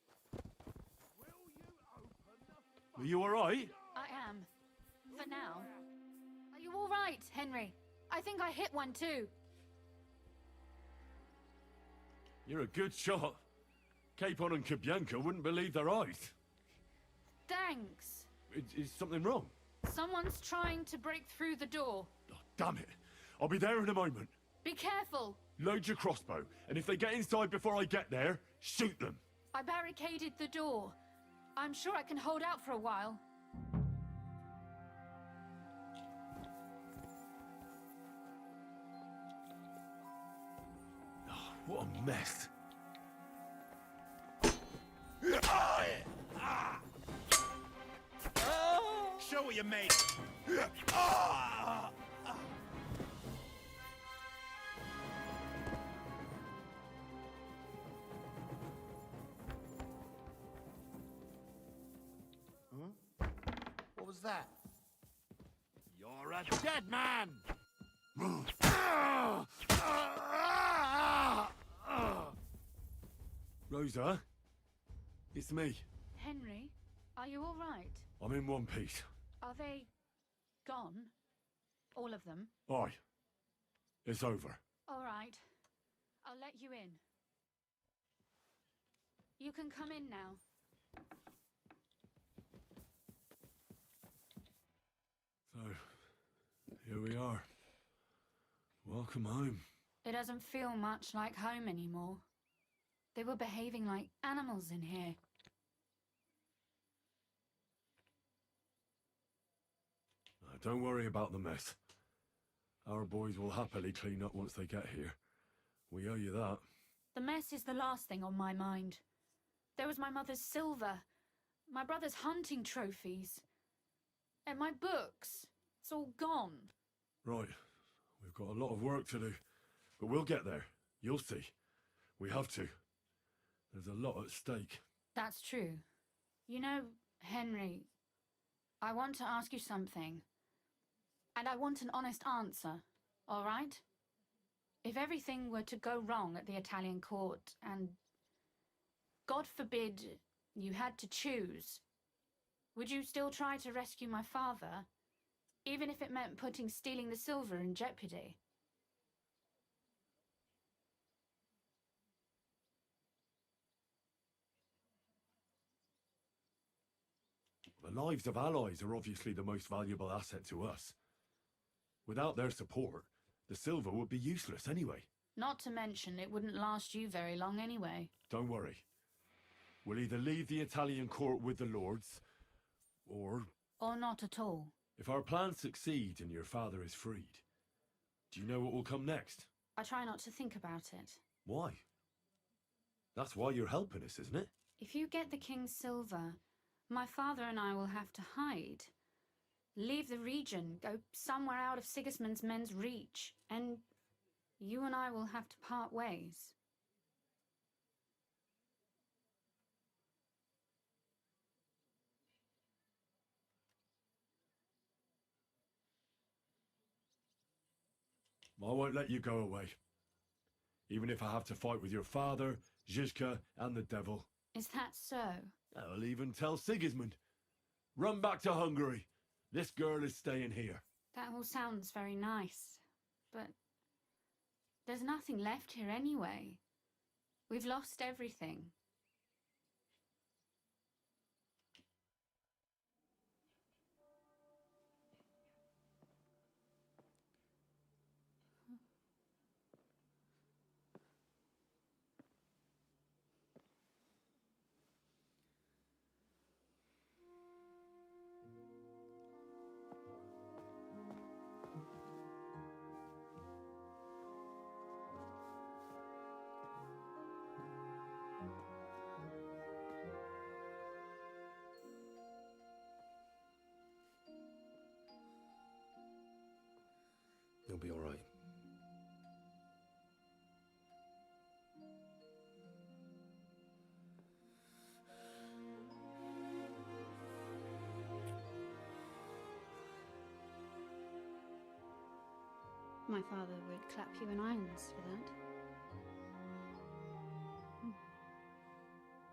Are you alright? I am. For now. Are you all right, Henry? I think I hit one too. You're a good shot. Capon and Kabianka wouldn't believe their eyes. Thanks. Is something wrong? Someone's trying to break through the door. Oh, damn it. I'll be there in a moment. Be careful. Load your crossbow, and if they get inside before I get there, shoot them. I barricaded the door. I'm sure I can hold out for a while. Oh, what a mess. Show what you made. What was that? You're a dead man. Rosa, it's me. Henry, are you all right? I'm in one piece. Are they gone? All of them? Aye. It's over. All right. I'll let you in. You can come in now. So, here we are. Welcome home. It doesn't feel much like home anymore. They were behaving like animals in here. Don't worry about the mess. Our boys will happily clean up once they get here. We owe you that. The mess is the last thing on my mind. There was my mother's silver, my brother's hunting trophies, and my books. It's all gone. Right. We've got a lot of work to do. But we'll get there. You'll see. We have to. There's a lot at stake. That's true. You know, Henry, I want to ask you something. And I want an honest answer, all right? If everything were to go wrong at the Italian court and, God forbid, you had to choose, would you still try to rescue my father, even if it meant putting stealing the silver in jeopardy? The lives of allies are obviously the most valuable asset to us. Without their support, the silver would be useless anyway. Not to mention, it wouldn't last you very long anyway. Don't worry. We'll either leave the Italian court with the lords, or... Or not at all. If our plans succeed and your father is freed, do you know what will come next? I try not to think about it. Why? That's why you're helping us, isn't it? If you get the king's silver, my father and I will have to hide. Leave the region, go somewhere out of Sigismund's men's reach, and you and I will have to part ways. I won't let you go away. Even if I have to fight with your father, Zizka, and the devil. Is that so? I'll even tell Sigismund. Run back to Hungary. This girl is staying here. That all sounds very nice, but there's nothing left here anyway. We've lost everything. be all right. My father would clap you in irons for that.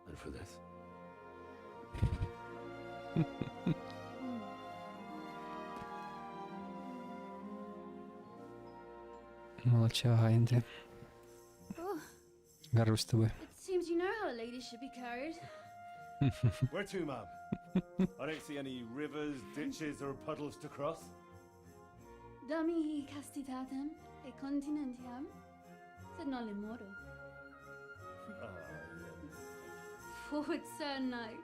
And for this. Молодчага, Андрей. Oh, Горжусь тобой. it seems you know how a lady should be carried. Where to, ma'am? I don't see any rivers, ditches, or puddles to cross. Dami castitatem e continentiam, sed non limoro. Forward, Sir Knight.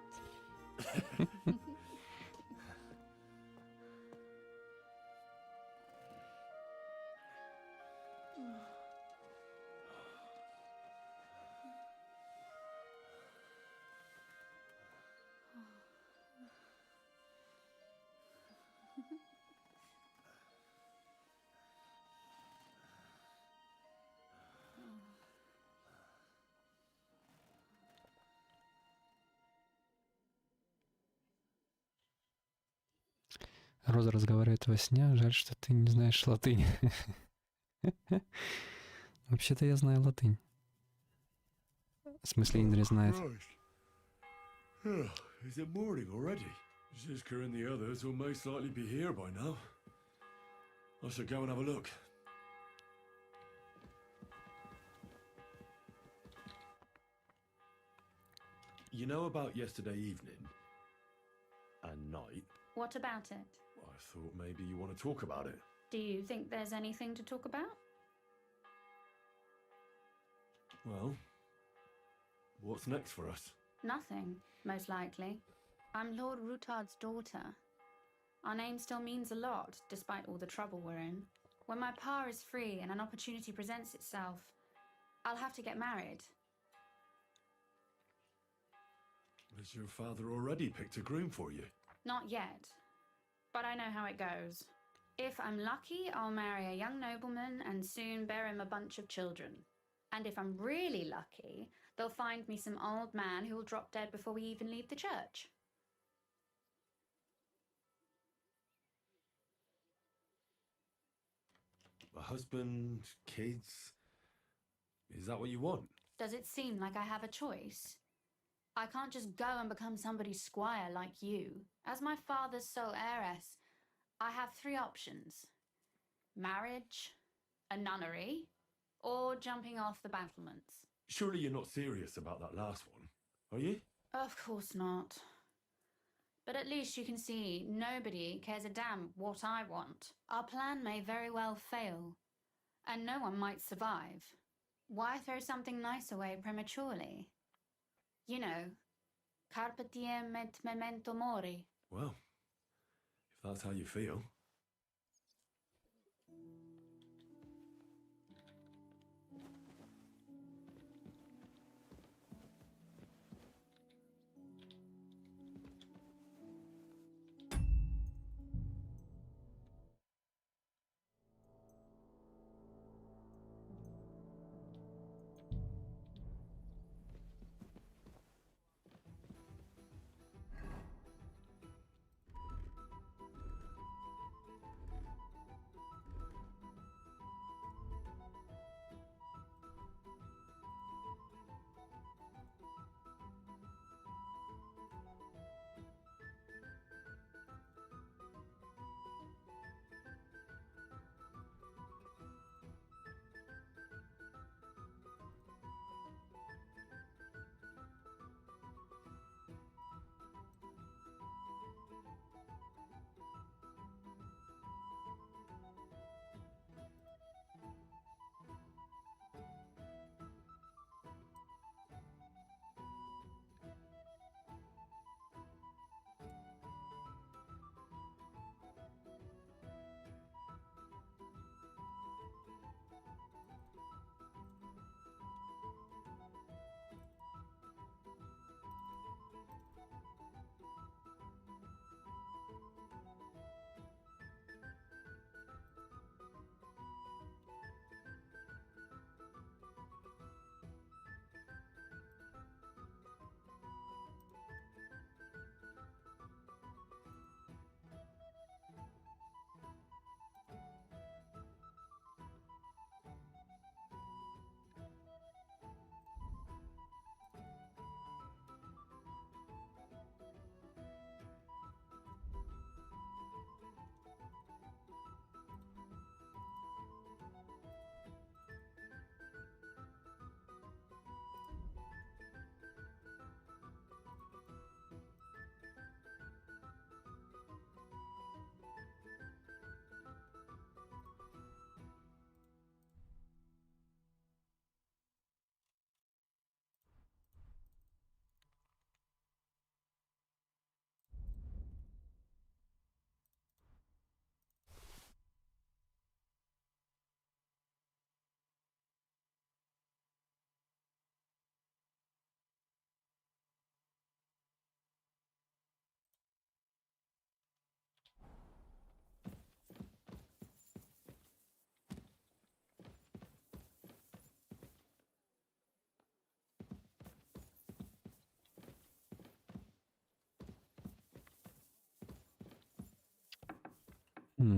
Роза разговаривает во сне. Жаль, что ты не знаешь латынь. Вообще-то я знаю латынь. В смысле, Андрей знает. Is it morning already? Zizka and the others will most likely be here by now. I should go and have a look. You know about yesterday evening and night? What about it? I thought maybe you want to talk about it. Do you think there's anything to talk about? Well, what's next for us? Nothing, most likely. I'm Lord Rutard's daughter. Our name still means a lot, despite all the trouble we're in. When my power is free and an opportunity presents itself, I'll have to get married. Has your father already picked a groom for you? Not yet, but I know how it goes. If I'm lucky, I'll marry a young nobleman and soon bear him a bunch of children. And if I'm really lucky, they'll find me some old man who will drop dead before we even leave the church. A husband, kids? Is that what you want? Does it seem like I have a choice? I can't just go and become somebody's squire like you. As my father's sole heiress, I have three options. Marriage, a nunnery, or jumping off the battlements. Surely you're not serious about that last one, are you? Of course not. But at least you can see nobody cares a damn what I want. Our plan may very well fail, and no one might survive. Why throw something nice away prematurely? You know, carpe diem et memento mori. Well, if that's how you feel.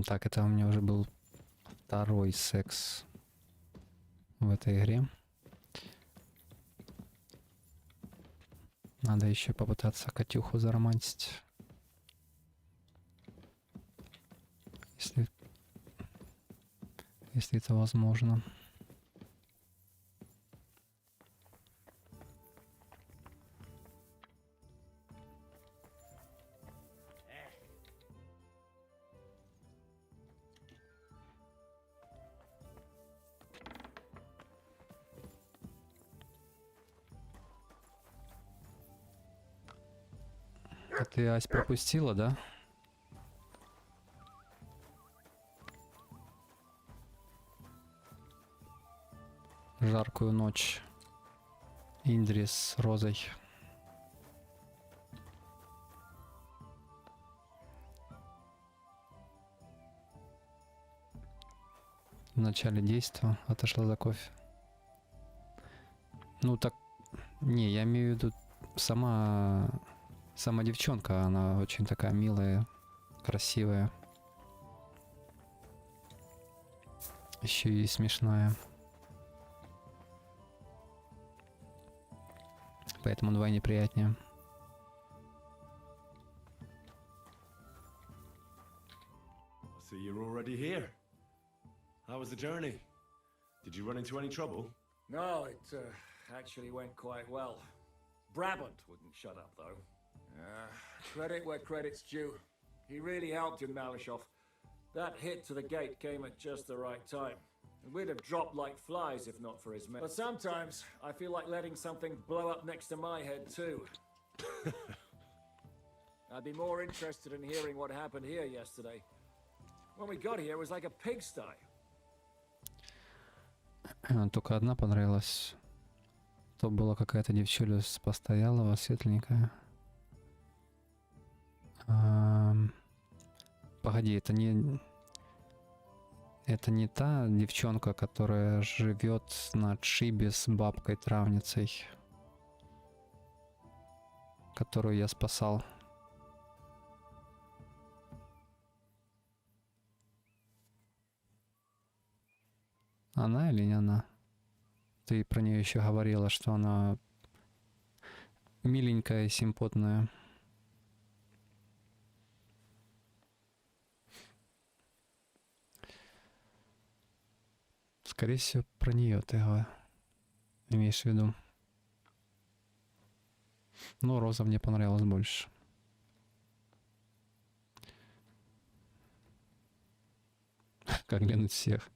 Так, это у меня уже был второй секс в этой игре. Надо еще попытаться Катюху заромантить. Если это возможно. А ты, Ась, пропустила, да? Жаркую ночь. Индри с Розой. В начале действия отошла за кофе. Ну так, не, я имею в виду сама девчонка, она очень такая милая, красивая. Еще и смешная. Поэтому вдвойне приятнее. So you're already here. How was the journey? Did you run into any trouble? No, it actually went quite well. Brabant wouldn't shut up, though. Credit where credit's due. He really helped in Malishov. That hit to the gate came at just the right time. We'd have dropped like flies if not for his men. But sometimes I feel like letting something blow up next to my head too. I'd be more interested in hearing what happened here yesterday. When we got here, it was like a pigsty. Только одна понравилась. То была какая-то девчуля с постоялого, светленькая. Погоди, это не та девчонка, которая живет на отшибе с бабкой-травницей, которую я спасал. Она или не она? Ты про нее еще говорила, что она миленькая и симпотная. Скорее всего, про нее ты имеешь в виду. Но Роза мне понравилась больше. Как глянуть всех.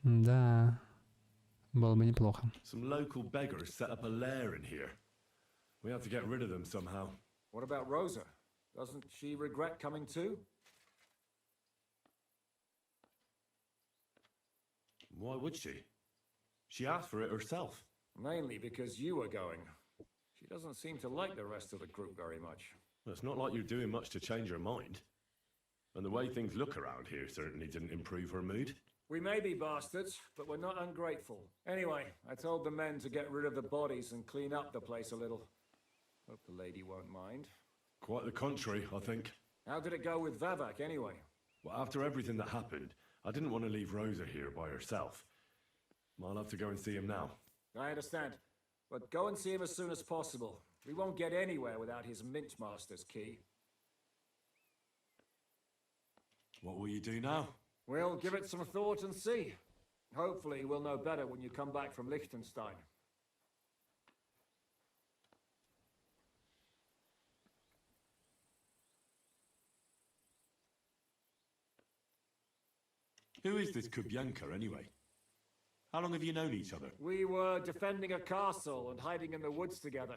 Да, было бы неплохо. Some local beggars set up a lair in here. We have to get rid of them somehow. What about Rosa? Doesn't she regret coming too? Why would she? She asked for it herself. Mainly because you were going. She doesn't seem to like the rest of the group very much. Well, it's not like you're doing much to change her mind. And the way things look around here certainly didn't improve her mood. We may be bastards, but we're not ungrateful. Anyway, I told the men to get rid of the bodies and clean up the place a little. Hope the lady won't mind. Quite the contrary, I think. How did it go with Vavak, anyway? Well, after everything that happened, I didn't want to leave Rosa here by herself. I'll have to go and see him now. I understand. But go and see him as soon as possible. We won't get anywhere without his Mint Master's key. What will you do now? We'll give it some thought and see. Hopefully we'll know better when you come back from Liechtenstein. Who is this Kubyanka, anyway? How long have you known each other? We were defending a castle and hiding in the woods together.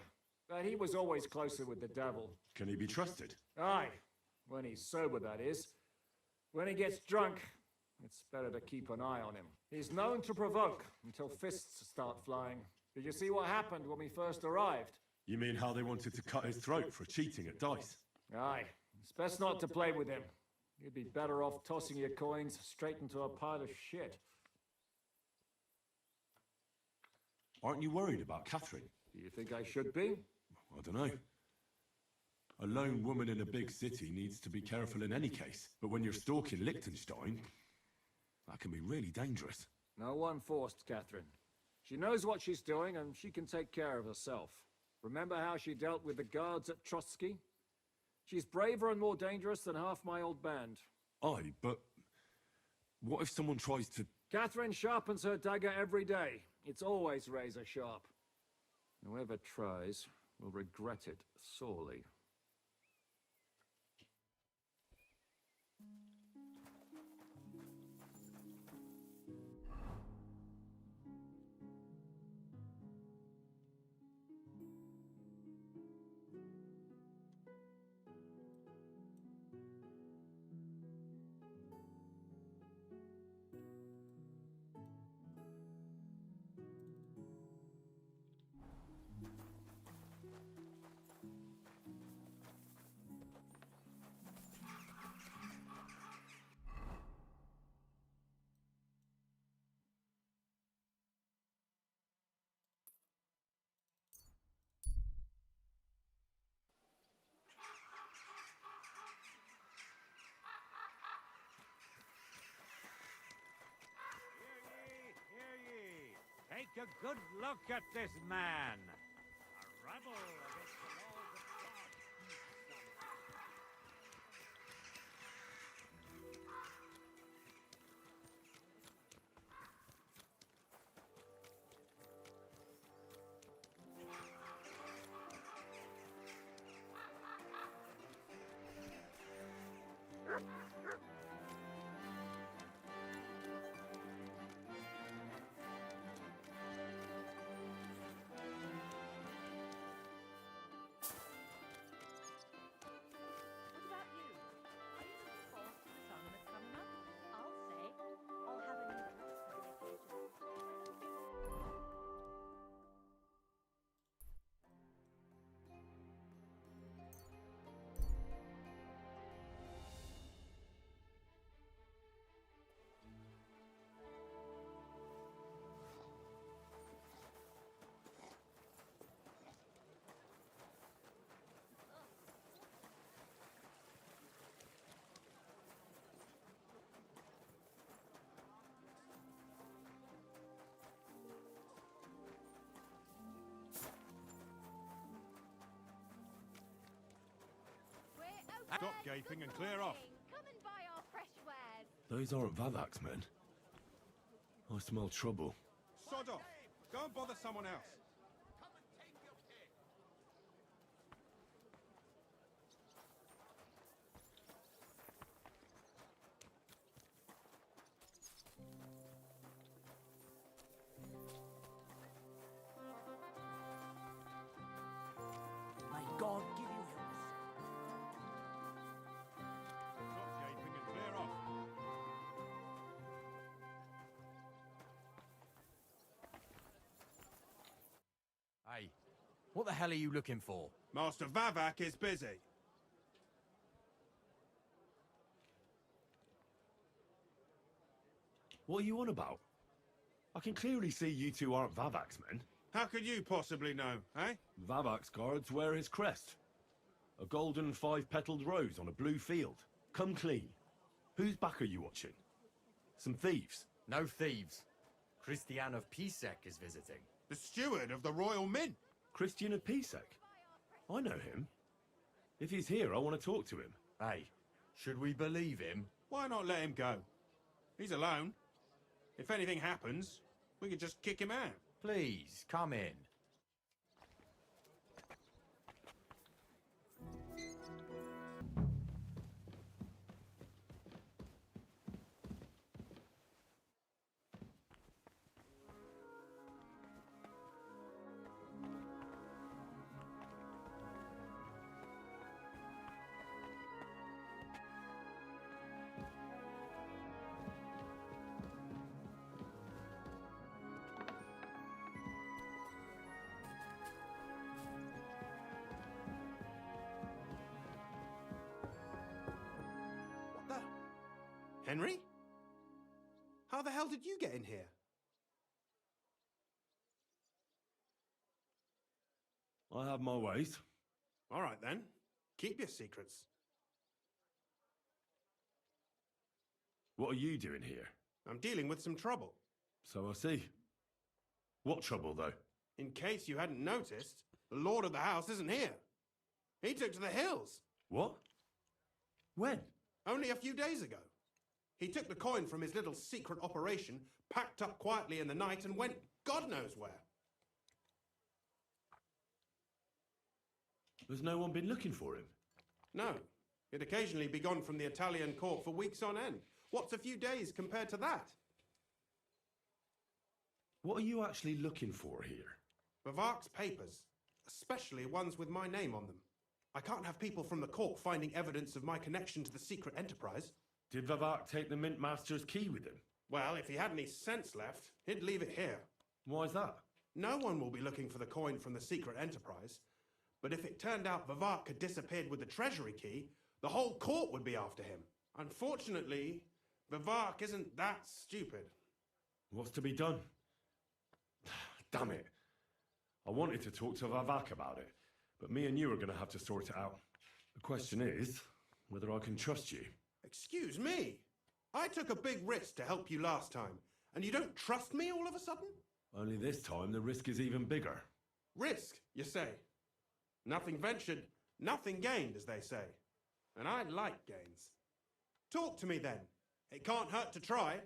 But he was always closer with the devil. Can he be trusted? Aye. When he's sober, that is. When he gets drunk, it's better to keep an eye on him. He's known to provoke until fists start flying. Did you see what happened when we first arrived? You mean how they wanted to cut his throat for cheating at dice? Aye. It's best not to play with him. You'd be better off tossing your coins straight into a pile of shit. Aren't you worried about Catherine? Do you think I should be? I don't know. A lone woman in a big city needs to be careful in any case. But when you're stalking Liechtenstein, that can be really dangerous. No one forced Catherine. She knows what she's doing, and she can take care of herself. Remember how she dealt with the guards at Trotsky? She's braver and more dangerous than half my old band. Aye, but what if someone tries to... Catherine sharpens her dagger every day. It's always razor sharp. Whoever tries will regret it sorely. Take a good look at this man. A rebel against the laws of God. Stop gaping and clear off. Come and buy our fresh wares. Those aren't Vavak's men. I smell trouble. Sod off. Go and bother someone else. May God give you health. Stop gaping and clear off. Hey, what the hell are you looking for? Master Vavak is busy. What are you on about? I can clearly see you two aren't Vavak's men. How could you possibly know, eh? Vavak's guards wear his crest. A golden five-petaled rose on a blue field. Come clean. Whose back are you watching? Some thieves? No thieves. Christian of Pisek is visiting. The steward of the Royal Mint. Christian of Pisek? I know him. If he's here, I want to talk to him. Hey, should we believe him? Why not let him go? He's alone. If anything happens, we could just kick him out. Please, come in. Henry? How the hell did you get in here? I have my ways. All right, then. Keep your secrets. What are you doing here? I'm dealing with some trouble. So I see. What trouble, though? In case you hadn't noticed, the lord of the house isn't here. He took to the hills. What? When? Only a few days ago. He took the coin from his little secret operation, packed up quietly in the night, and went God knows where. Has no one been looking for him? No. He'd occasionally be gone from the Italian court for weeks on end. What's a few days compared to that? What are you actually looking for here? Vivac's papers, especially ones with my name on them. I can't have people from the court finding evidence of my connection to the secret enterprise. Did Vivac take the Mint Master's key with him? Well, if he had any sense left, he'd leave it here. Why is that? No one will be looking for the coin from the secret enterprise. But if it turned out Vivac had disappeared with the treasury key, the whole court would be after him. Unfortunately, Vivac isn't that stupid. What's to be done? Damn it. I wanted to talk to Vivac about it, but me and you are going to have to sort it out. The question is whether I can trust you. Excuse me? I took a big risk to help you last time, and you don't trust me all of a sudden? Only this time the risk is even bigger. Risk, you say? Nothing ventured, nothing gained, as they say. And I like gains. Talk to me then. It can't hurt to try.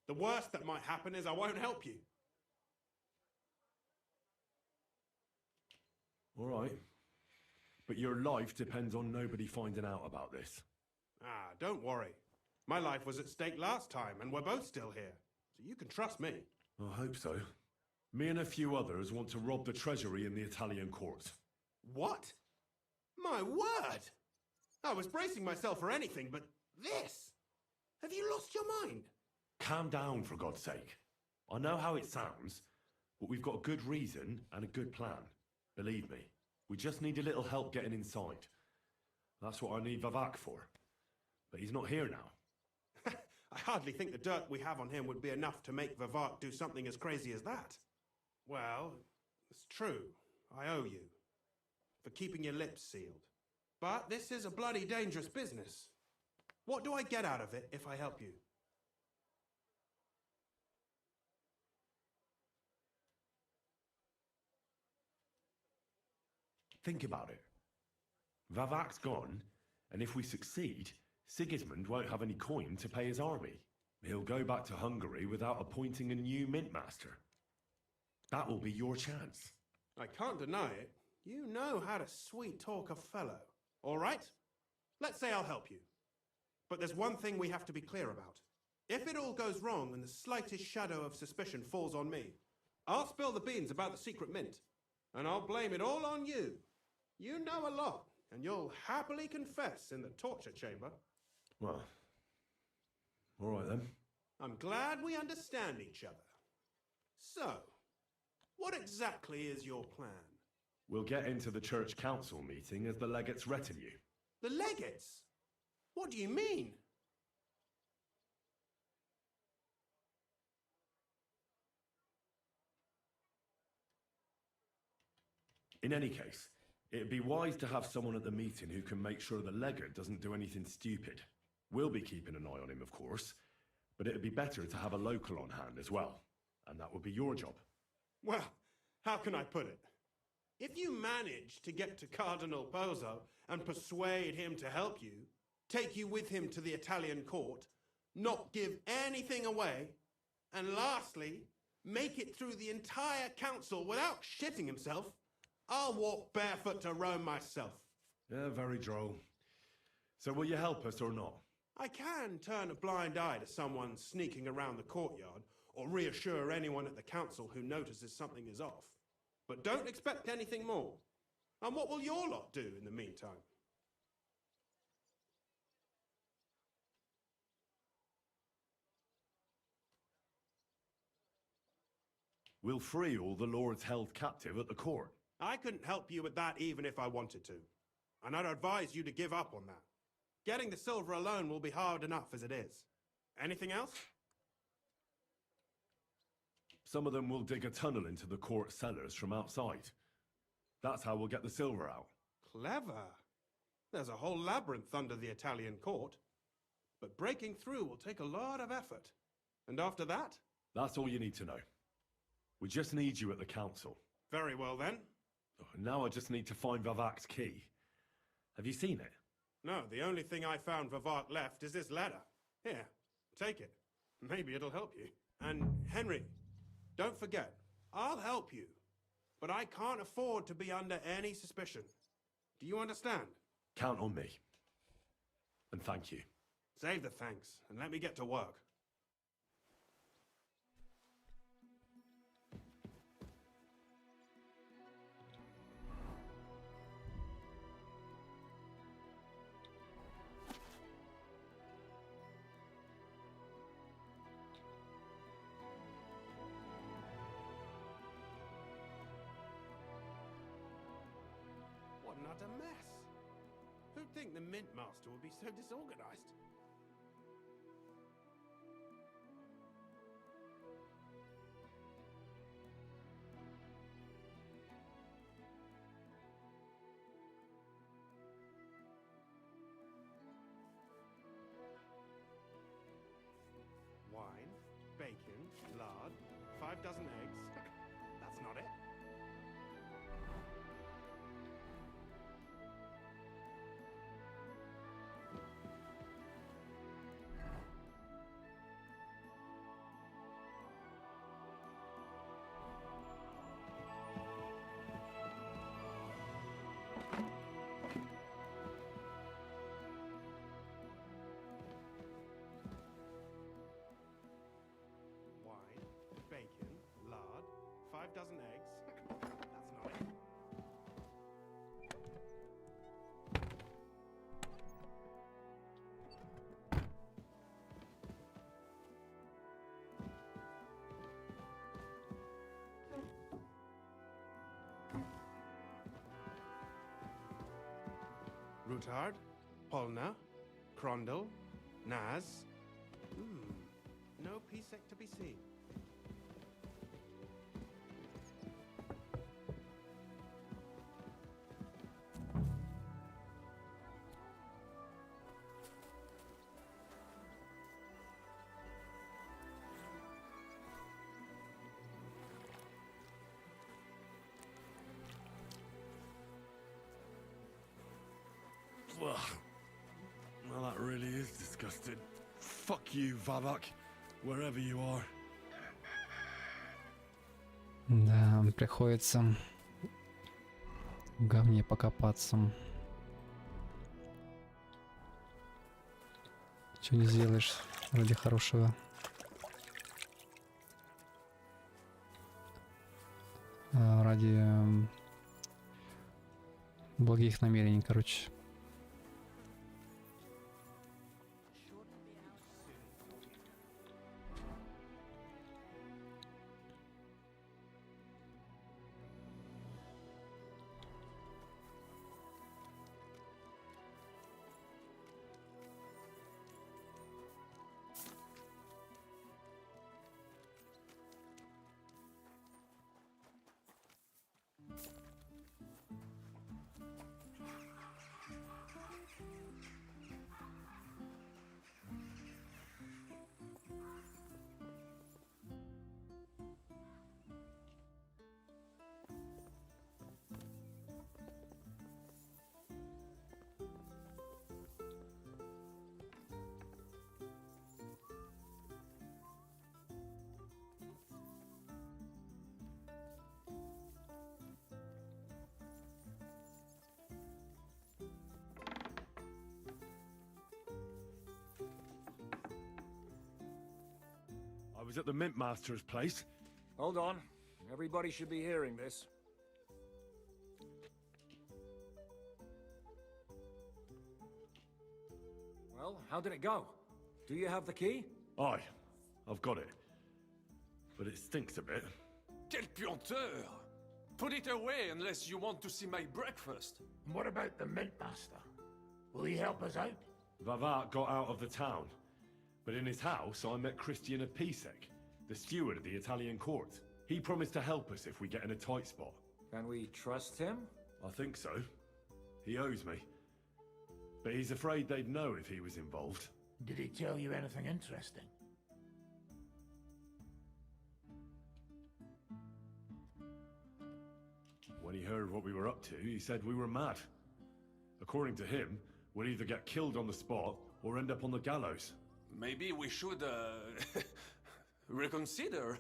The worst that might happen is I won't help you. All right. But your life depends on nobody finding out about this. Ah, don't worry. My life was at stake last time, and we're both still here. So you can trust me. I hope so. Me and a few others want to rob the treasury in the Italian court. What? My word! I was bracing myself for anything, but this? Have you lost your mind? Calm down, for God's sake. I know how it sounds, but we've got a good reason and a good plan. Believe me, we just need a little help getting inside. That's what I need Vivac for. But he's not here now. I hardly think the dirt we have on him would be enough to make Vivac do something as crazy as that. Well, it's true. I owe you. For keeping your lips sealed. But this is a bloody dangerous business. What do I get out of it if I help you? Think about it. Vavac's gone, and if we succeed, Sigismund won't have any coin to pay his army. He'll go back to Hungary without appointing a new mint master. That will be your chance. I can't deny it. You know how to sweet-talk a fellow. All right? Let's say I'll help you. But there's one thing we have to be clear about. If it all goes wrong and the slightest shadow of suspicion falls on me, I'll spill the beans about the secret mint. And I'll blame it all on you. You know a lot, and you'll happily confess in the torture chamber. Well, all right then. I'm glad we understand each other. So, what exactly is your plan? We'll get into the church council meeting as the legate's retinue. The legates? What do you mean? In any case, it'd be wise to have someone at the meeting who can make sure the legate doesn't do anything stupid. We'll be keeping an eye on him, of course, but it'd be better to have a local on hand as well, and that would be your job. Well, how can I put it? If you manage to get to Cardinal Pozzo and persuade him to help you, take you with him to the Italian court, not give anything away, and lastly, make it through the entire council without shitting himself, I'll walk barefoot to Rome myself. Yeah, very droll. So will you help us or not? I can turn a blind eye to someone sneaking around the courtyard, or reassure anyone at the council who notices something is off. But don't expect anything more. And what will your lot do in the meantime? We'll free all the lords held captive at the court. I couldn't help you with that even if I wanted to. And I'd advise you to give up on that. Getting the silver alone will be hard enough as it is. Anything else? Some of them will dig a tunnel into the court cellars from outside. That's how we'll get the silver out. Clever. There's a whole labyrinth under the Italian court. But breaking through will take a lot of effort. And after that? That's all you need to know. We just need you at the council. Very well then. Now I just need to find Vavak's key. Have you seen it? No, the only thing I found Vavak left is this letter. Here, take it. Maybe it'll help you. And Henry, don't forget, I'll help you. But I can't afford to be under any suspicion. Do you understand? Count on me. And thank you. Save the thanks, and let me get to work. What not a mess. Who'd think the Mint Master would be so disorganized? Wine, bacon, lard, 5 dozen eggs. That's not it. Wine, bacon, lard, 5 dozen eggs. That's not it. Routard, Polna, Crondel, Naz. No Pisek to be seen. Well, that really is disgusting. Fuck you, Vavak, wherever you are. Да, приходится в говне покопаться. Чего не сделаешь ради хорошего. Ради благих намерений, короче. I was at the Mint Master's place. Hold on. Everybody should be hearing this. Well, how did it go? Do you have the key? Aye, I've got it. But it stinks a bit. Quel puanteur! Put it away unless you want to see my breakfast. And what about the Mint Master? Will he help us out? Vavak got out of the town. But in his house, I met Christian of Pisek, the steward of the Italian court. He promised to help us if we get in a tight spot. Can we trust him? I think so. He owes me. But he's afraid they'd know if he was involved. Did he tell you anything interesting? When he heard what we were up to, he said we were mad. According to him, we'll either get killed on the spot or end up on the gallows. Maybe we should, reconsider.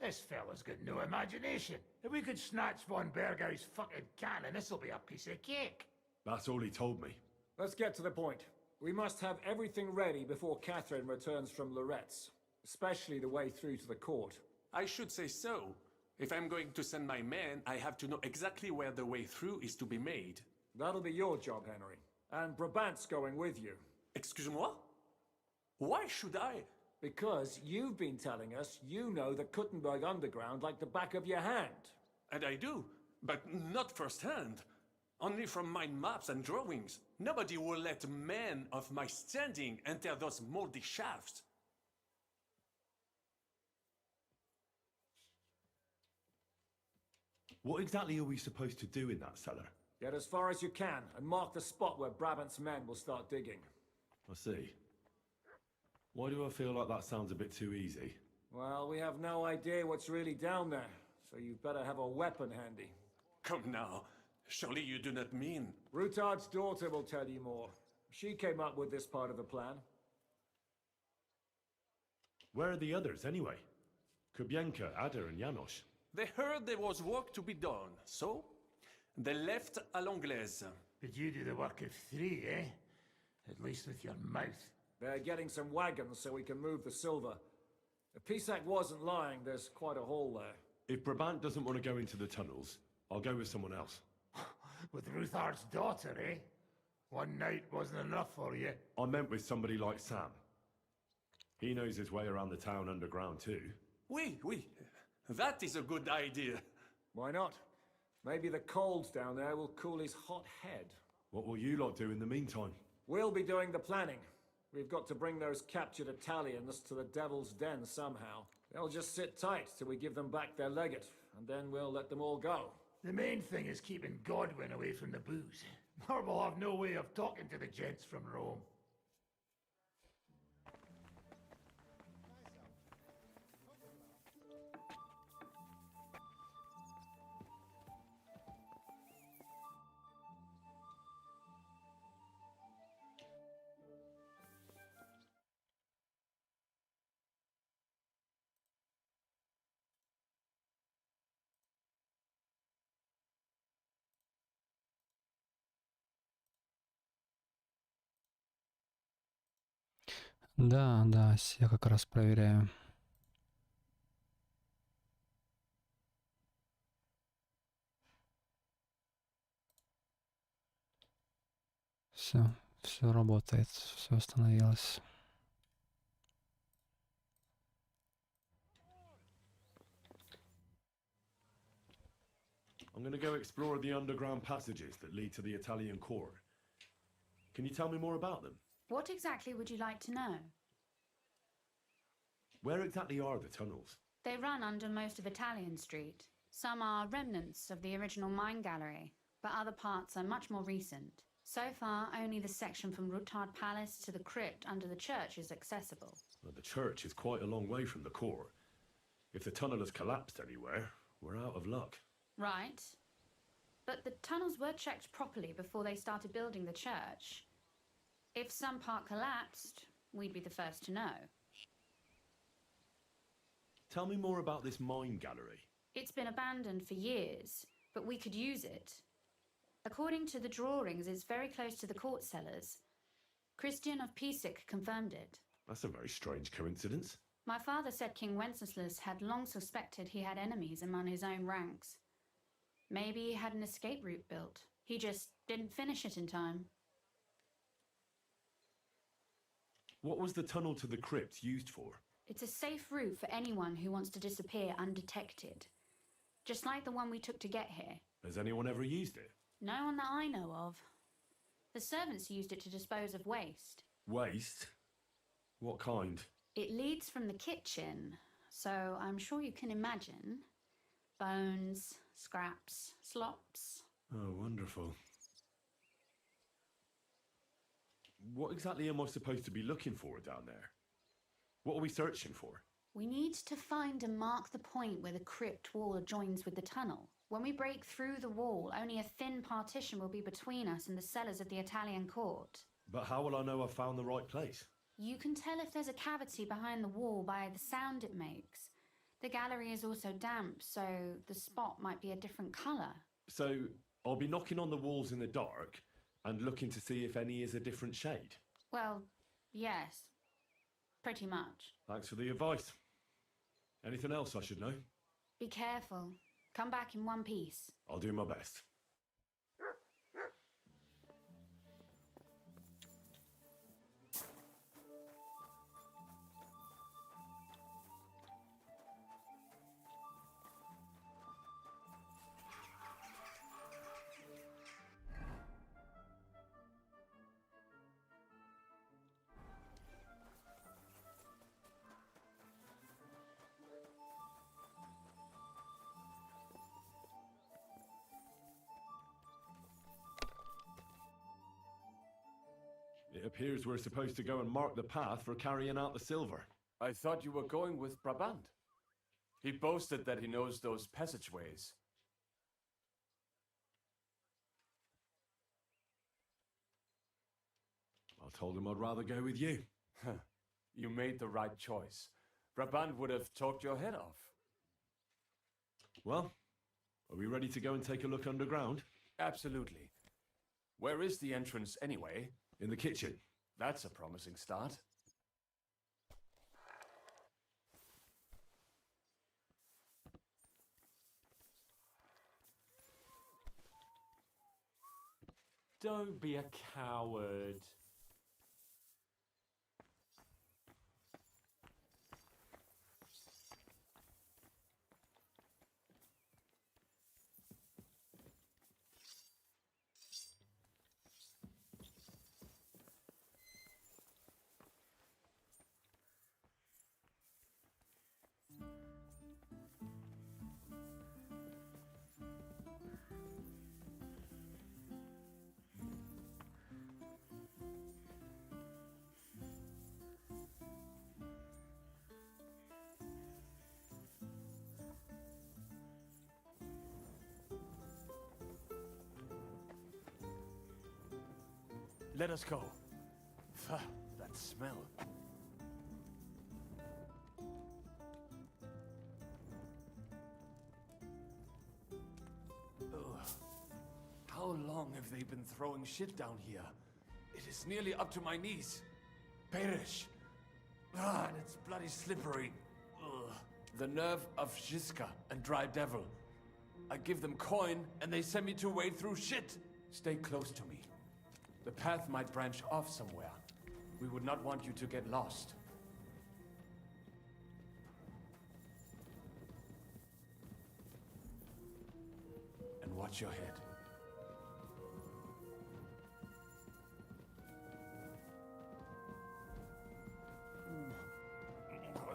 This fella's got no imagination. If we could snatch von Bergau's fucking cannon, this'll be a piece of cake. That's all he told me. Let's get to the point. We must have everything ready before Catherine returns from Loretz, especially the way through to the court. I should say so. If I'm going to send my men, I have to know exactly where the way through is to be made. That'll be your job, Henry. And Brabant's going with you. Excuse-moi? Why should I? Because you've been telling us you know the Kuttenberg underground like the back of your hand. And I do, but not firsthand. Only from mind maps and drawings. Nobody will let men of my standing enter those moldy shafts. What exactly are we supposed to do in that cellar? Get as far as you can and mark the spot where Brabant's men will start digging. I see. Why do I feel like that sounds a bit too easy? Well, we have no idea what's really down there, so you better have a weapon handy. Come now. Surely you do not mean... Rutard's daughter will tell you more. She came up with this part of the plan. Where are the others, anyway? Kubienka, Ada, and Janos. They heard there was work to be done, so they left à l'anglaise. But you do the work of 3, eh? At least with your mouth. They're getting some wagons so we can move the silver. If Pisak wasn't lying, there's quite a hole there. If Brabant doesn't want to go into the tunnels, I'll go with someone else. With Ruthard's daughter, eh? One night wasn't enough for you. I meant with somebody like Sam. He knows his way around the town underground too. Oui. That is a good idea. Why not? Maybe the cold down there will cool his hot head. What will you lot do in the meantime? We'll be doing the planning. We've got to bring those captured Italians to the Devil's Den somehow. They'll just sit tight till we give them back their legate, and then we'll let them all go. The main thing is keeping Godwin away from the booze. Or we'll have no way of talking to the gents from Rome. Да, я как раз проверяю. Все работает, все остановилось. I'm going to go explore the underground passages that lead to the Italian court. Can you tell me more about them? What exactly would you like to know? Where exactly are the tunnels? They run under most of Italian Street. Some are remnants of the original mine gallery, but other parts are much more recent. So far, only the section from Rutard Palace to the crypt under the church is accessible. Well, the church is quite a long way from the court. If the tunnel has collapsed anywhere, we're out of luck. Right. But the tunnels were checked properly before they started building the church. If some part collapsed, we'd be the first to know. Tell me more about this mine gallery. It's been abandoned for years, but we could use it. According to the drawings, it's very close to the court cellars. Christian of Pisak confirmed it. That's a very strange coincidence. My father said King Wenceslas had long suspected he had enemies among his own ranks. Maybe he had an escape route built. He just didn't finish it in time. What was the tunnel to the crypt used for? It's a safe route for anyone who wants to disappear undetected. Just like the one we took to get here. Has anyone ever used it? No one that I know of. The servants used it to dispose of waste. Waste? What kind? It leads from the kitchen, so I'm sure you can imagine. Bones, scraps, slops. Oh, wonderful. what exactly am I supposed to be looking for down there? What are we searching for? We need to find and mark the point where the crypt wall joins with the tunnel. When we break through the wall, only a thin partition will be between us and the cellars of the Italian court. But how will I know I've found the right place? You can tell if there's a cavity behind the wall by the sound it makes. The gallery is also damp, so the spot might be a different colour. So, I'll be knocking on the walls in the dark and looking to see if any is a different shade. Well, yes. Pretty much. Thanks for the advice. Anything else I should know? Be careful. Come back in one piece. I'll do my best. It appears we're supposed to go and mark the path for carrying out the silver. I thought you were going with Brabant. He boasted that he knows those passageways. I told him I'd rather go with you. You made the right choice. Brabant would have talked your head off. Well, are we ready to go and take a look underground? Absolutely. Where is the entrance anyway? In the kitchen. That's a promising start. Don't be a coward. Let us go. Pah, that smell. Ugh. How long have they been throwing shit down here? It is nearly up to my knees. Perish. Ah, and it's bloody slippery. Ugh. The nerve of Jiska and Dry Devil. I give them coin, and they send me to wade through shit. Stay close to me. The path might branch off somewhere. We would not want you to get lost. And watch your head.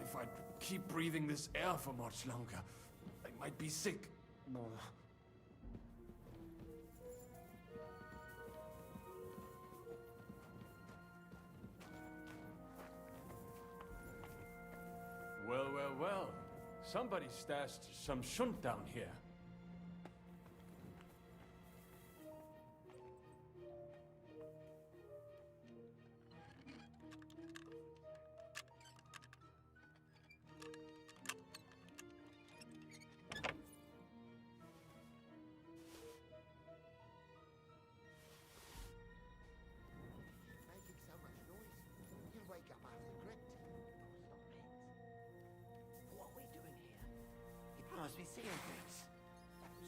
If I keep breathing this air for much longer, I might be sick. Well, well, well. Somebody stashed some shunt down here. Making so much noise, you'll wake up out of the crypt. What are we doing here? You promised me seeing things.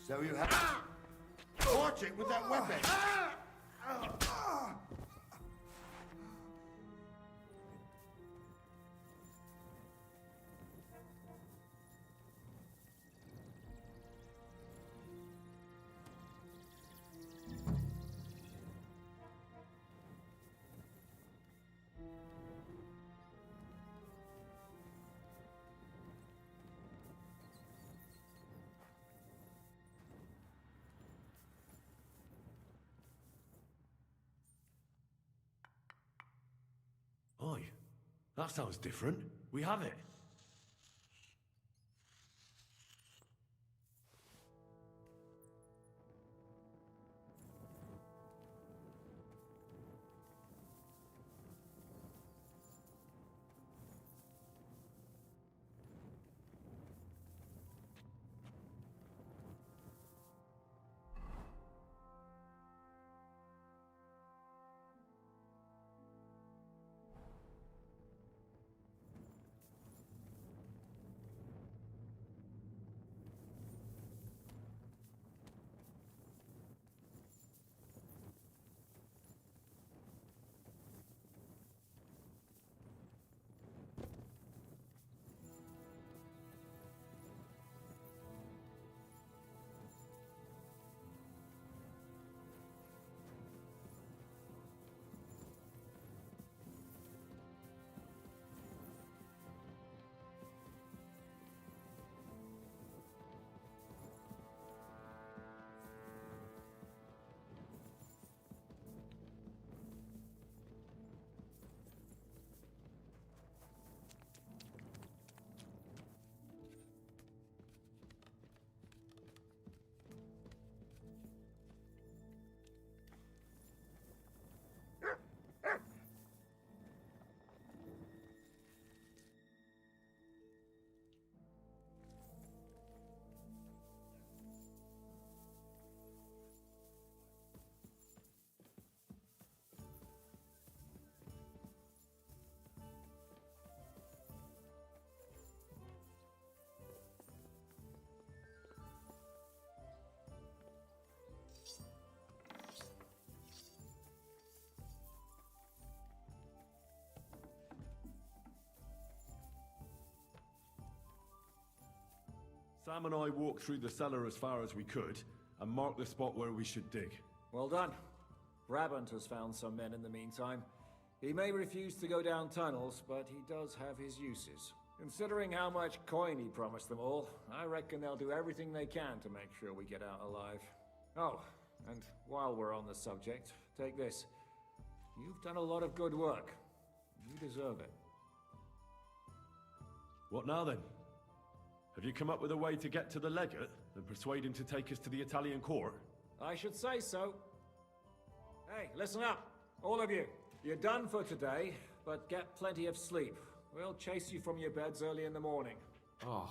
So you have... Watch it with that weapon! That sounds different. We have it. Sam and I walked through the cellar as far as we could, and marked the spot where we should dig. Well done. Brabant has found some men in the meantime. He may refuse to go down tunnels, but he does have his uses. Considering how much coin he promised them all, I reckon they'll do everything they can to make sure we get out alive. Oh, and while we're on the subject, take this. You've done a lot of good work. You deserve it. What now then? Have you come up with a way to get to the legate and persuade him to take us to the Italian court? I should say so. Hey, listen up, all of you. You're done for today, but get plenty of sleep. We'll chase you from your beds early in the morning. Oh,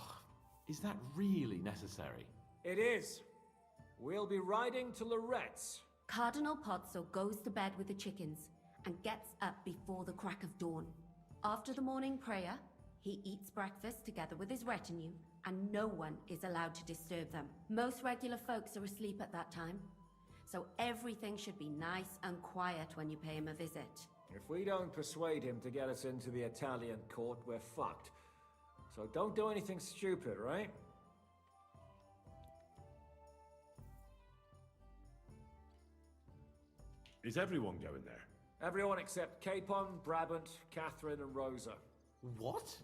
is that really necessary? It is. We'll be riding to Lorette's. Cardinal Pozzo goes to bed with the chickens and gets up before the crack of dawn. After the morning prayer, he eats breakfast together with his retinue, and no one is allowed to disturb them. Most regular folks are asleep at that time, so everything should be nice and quiet when you pay him a visit. If we don't persuade him to get us into the Italian court, we're fucked. So don't do anything stupid, right? Is everyone going there? Everyone except Capon, Brabant, Catherine, and Rosa. What?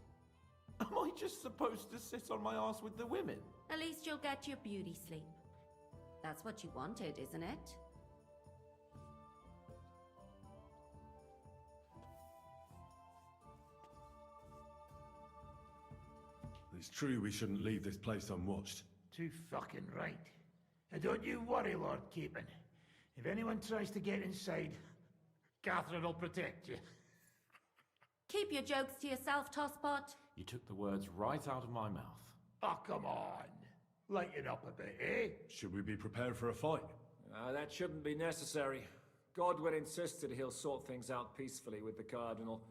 Am I just supposed to sit on my ass with the women? At least you'll get your beauty sleep. That's what you wanted, isn't it? It's true we shouldn't leave this place unwatched. Too fucking right. And don't you worry, Lord Capon. If anyone tries to get inside, Catherine will protect you. Keep your jokes to yourself, Tosspot. You took the words right out of my mouth. Oh, come on. Lighten up a bit, eh? Should we be prepared for a fight? That shouldn't be necessary. Godwin insisted he'll sort things out peacefully with the Cardinal.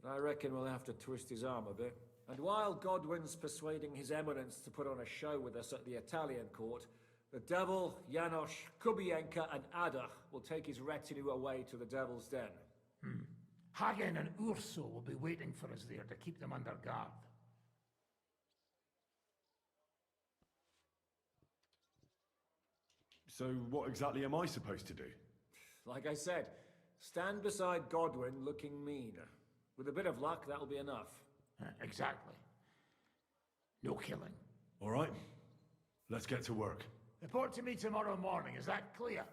But I reckon we'll have to twist his arm a bit. And while Godwin's persuading His Eminence to put on a show with us at the Italian court, the Devil, Janosch, Kubienka, and Ada will take his retinue away to the Devil's Den. Hagen and Urso will be waiting for us there to keep them under guard. So what exactly am I supposed to do? Like I said, stand beside Godwin looking mean. With a bit of luck, that'll be enough. Exactly. No killing. All right. Let's get to work. Report to me tomorrow morning, is that clear?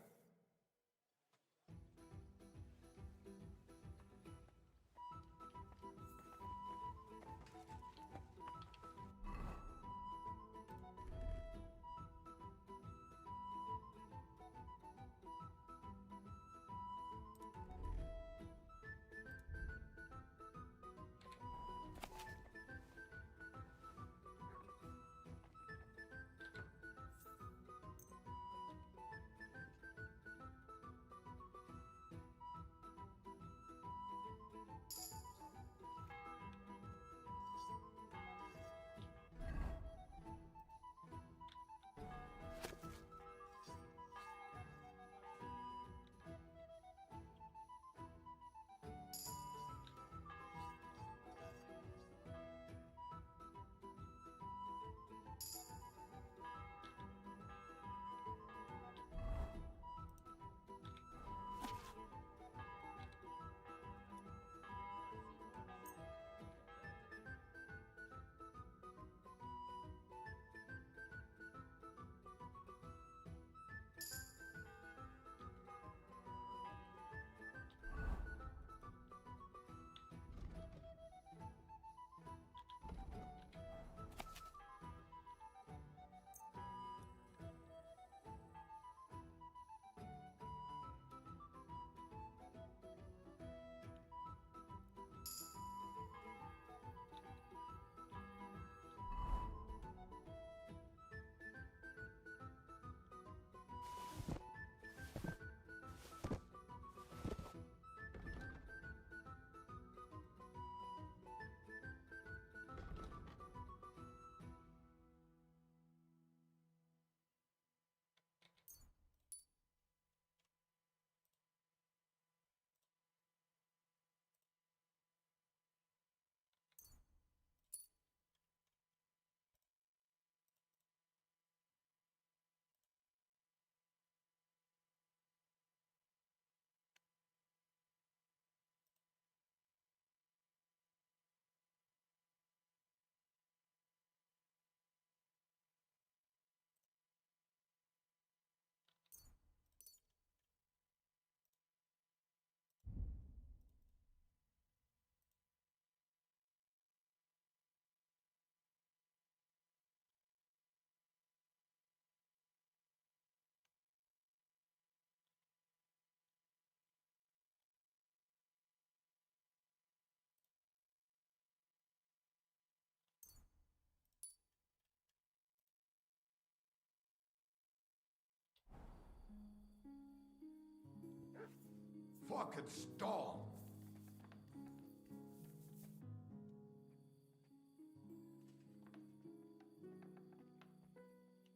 fucking storm.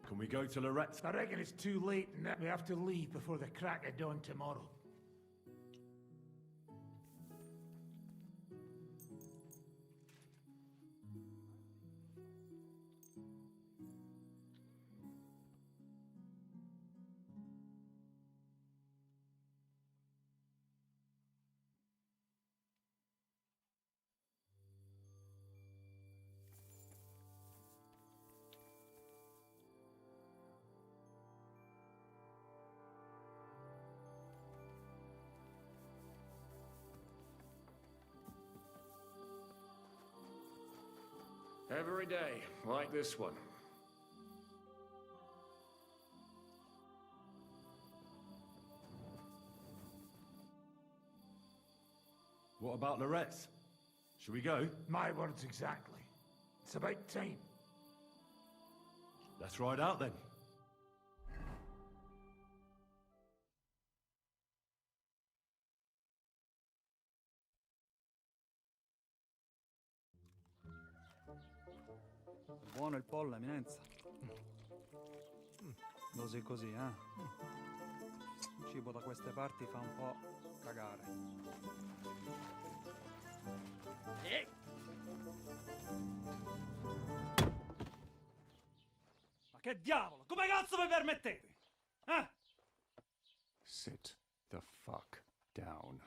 Can we go to Lorette's? I reckon it's too late and that we have to leave before the crack of dawn tomorrow. Every day, like this one. What about Lorette's? Should we go? My words exactly. It's about time. Let's ride out then. Buono il pollo, eminenza. Così così, eh? Il cibo da queste parti fa un po' cagare. Ma che diavolo? Come cazzo vi permettete? Eh? Sit the fuck down.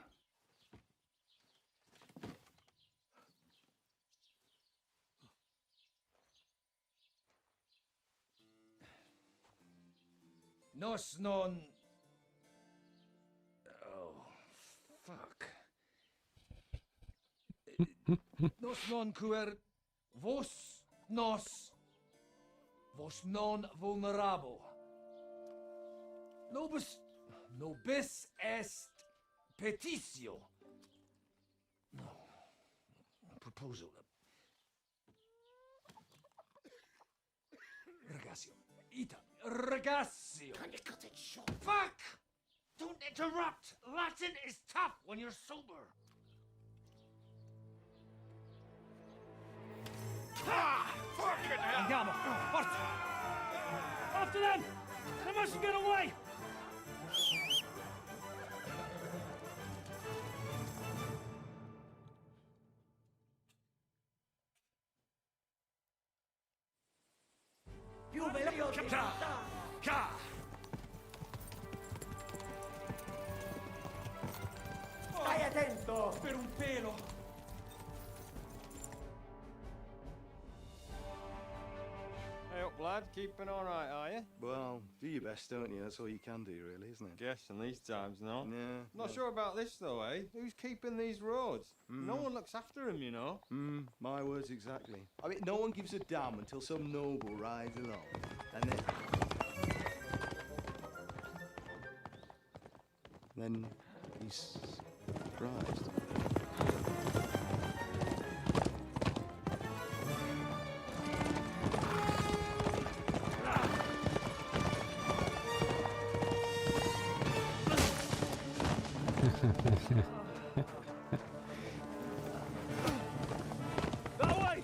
Nos non... Oh, fuck. Nos non quer... Vos nos... Vos non vulnerabo. Nobis est petitio. No. Proposal. Ragazzi. Ita. Ragazzi. Can you cut it short? Fuck! Don't interrupt! Latin is tough when you're sober. Ah! Fucking hell! Andiamo! Forza! After them! They must get away! Più veloce! Stai attento! Per un pelo! Hey up, lad. Keeping all right, are you? Well, do your best, don't you? That's all you can do, really, isn't it? Guess in these times, no. Yeah. Not sure about this, though, eh? Who's keeping these roads? No one looks after them, you know. My words exactly. I mean, no one gives a damn until some noble rides along, and then he's surprised. That way!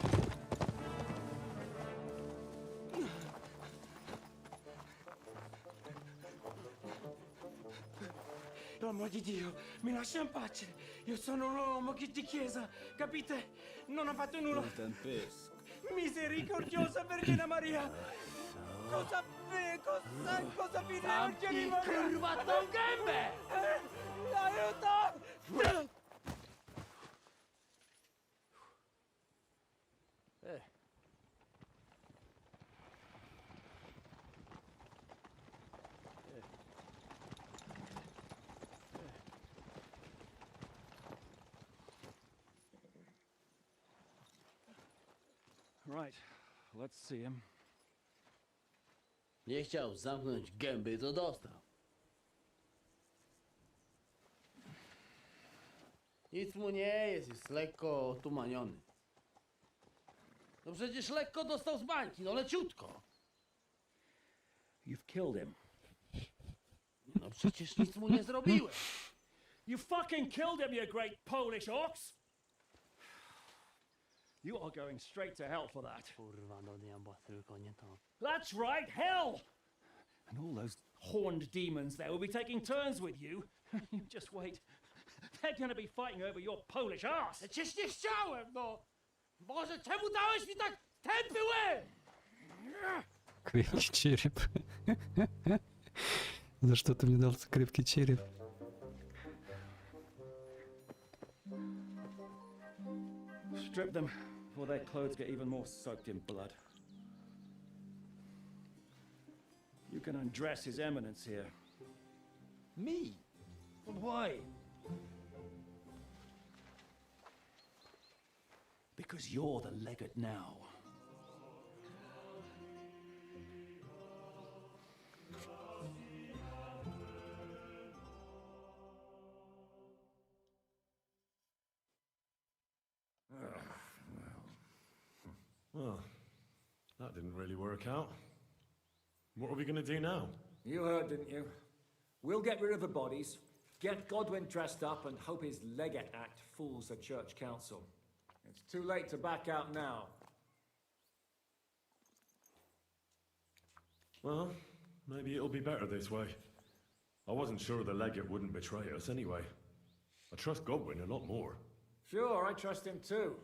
L'uomo di Dio, mi lascia in pace. Io sono un uomo di chiesa, capite? Non ho fatto nulla. Non tempesco. Misericordiosa Vergine Maria. Cosa vi Vergine Maria? Curvato un gambe! Aiuto! Right, let's see him. Nie chciał zamknąć gęby, to dostał. Nic mu nie jest lekko otumaniony. No przecież lekko dostał z bańki, no leciutko. You've killed him. No przecież nic mu nie zrobiłem. You fucking killed him, you great Polish ox! You are going straight to hell for that. That's right, hell! And all those horned demons there will be taking turns with you. You just wait. They're going to be fighting over your Polish ass. Przecież nie chciałem, no! Boże, czemu dałeś mi tak tępy łeb? Крепкий череп. За что ты мне дал крепкий череп? Strip them before their clothes get even more soaked in blood. You can undress His Eminence here. Me? But why? Because you're the legate now. Well, that didn't really work out. What are we going to do now? You heard, didn't you? We'll get rid of the bodies, get Godwin dressed up, and hope his Legate Act fools the Church Council. It's too late to back out now. Well, maybe it'll be better this way. I wasn't sure the legate wouldn't betray us anyway. I trust Godwin a lot more. Sure, I trust him too,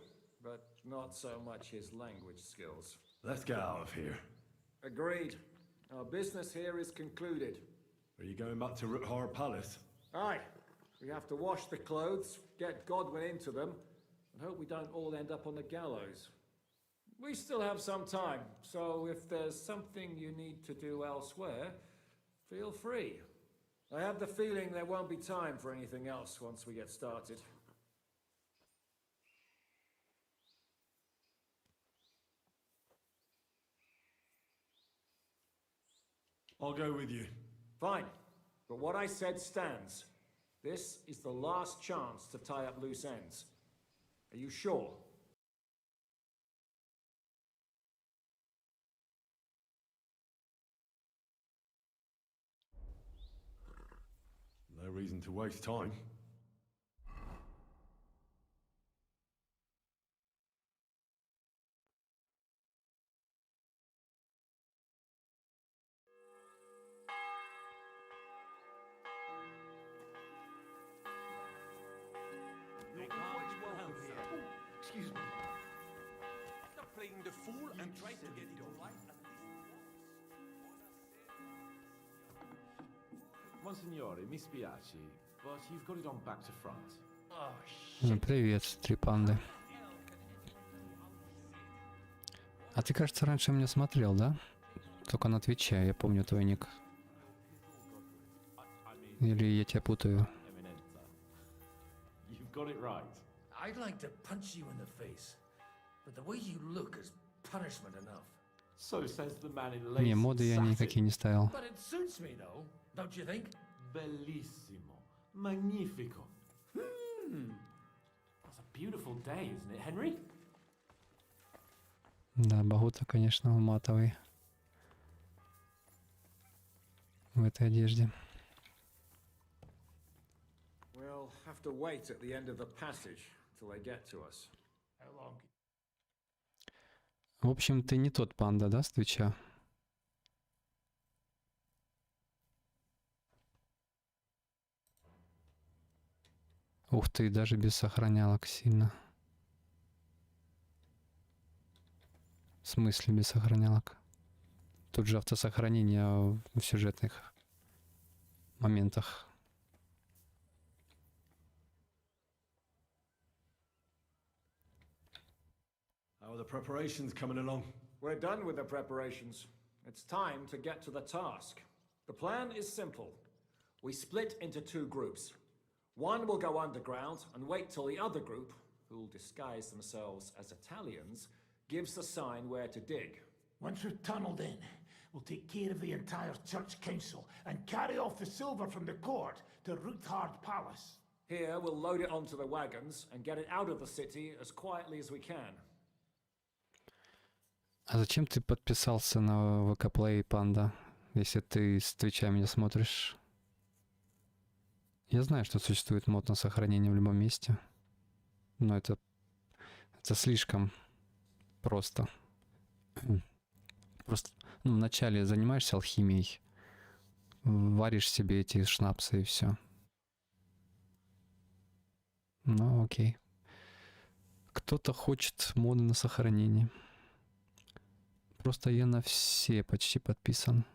but not so much his language skills. Let's get out of here. Agreed. Our business here is concluded. Are you going back to Ruthar Palace? Aye. We have to wash the clothes, get Godwin into them, and hope we don't all end up on the gallows. We still have some time, so if there's something you need to do elsewhere, feel free. I have the feeling there won't be time for anything else once we get started. I'll go with you. Fine, but what I said stands. This is the last chance to tie up loose ends. Are you sure? No reason to waste time. Excuse me. Stop playing the fool and try to get it right at this once. Monsignore, mi spiace, but you've got it on back to front. Oh, Привет, три панды. А ты, кажется, раньше меня смотрел, да? Только на Твиче, я помню твой ник. Или я тебя путаю? You've got it right. I'd like to punch you in the face, but the way you look is punishment enough. So says the man in lace. Не, моды я никакие не ставил. But it suits me though, don't you think? Bellissimo. Magnifico. That's a beautiful day, isn't it, Henry? Да, Багута, конечно, матовый. В этой одежде. We'll have to wait at the end of the passage till they get to us. How long? В общем, ты не тот панда, да, с Твича? Ух ты, даже без сохранялок сильно. В смысле без сохранялок? Тут же автосохранение в сюжетных моментах. How are the preparations coming along? We're done with the preparations. It's time to get to the task. The plan is simple. We split into two groups. One will go underground and wait till the other group, who'll disguise themselves as Italians, gives the sign where to dig. Once we've tunneled in, we'll take care of the entire church council and carry off the silver from the court to Ruthard Palace. Here, we'll load it onto the wagons and get it out of the city as quietly as we can. А зачем ты подписался на ВК Play, панда, если ты с Твича меня смотришь? Я знаю, что существует мод на сохранение в любом месте, но это слишком просто. Просто вначале занимаешься алхимией, варишь себе эти шнапсы и все. Ну окей. Кто-то хочет моды на сохранение. Просто я на все почти подписан.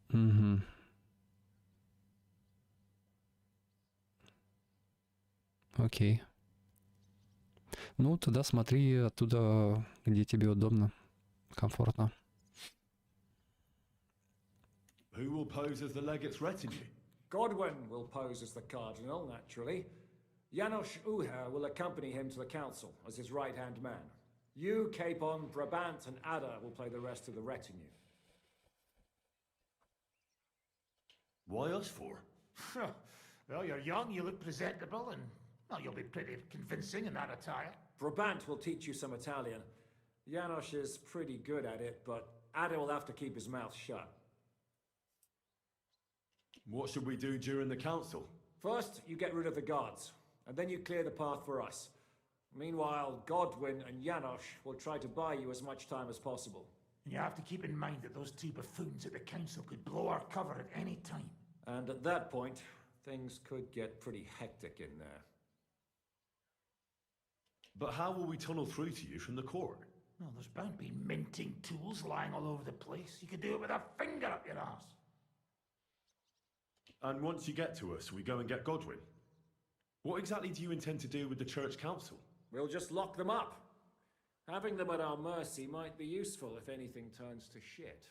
Угу. Окей. Ну, тогда смотри оттуда, где тебе удобно, комфортно. Who will pose as the legate's retinue? Godwin will pose as the cardinal, naturally. Janos Uher will accompany him to the council as his right-hand man. You, Capon, Brabant, and Ada will play the rest of the retinue. Why us for? Well, you're young, you look presentable, and well, you'll be pretty convincing in that attire. Brabant will teach you some Italian. Janos is pretty good at it, but Ada will have to keep his mouth shut. What should we do during the council? First, you get rid of the guards, and then you clear the path for us. Meanwhile, Godwin and Janos will try to buy you as much time as possible. And you have to keep in mind that those two buffoons at the council could blow our cover at any time. And at that point, things could get pretty hectic in there. But how will we tunnel through to you from the court? Well, there's bound to be minting tools lying all over the place. You could do it with a finger up your ass. And once you get to us, we go and get Godwin. What exactly do you intend to do with the church council? We'll just lock them up. Having them at our mercy might be useful if anything turns to shit.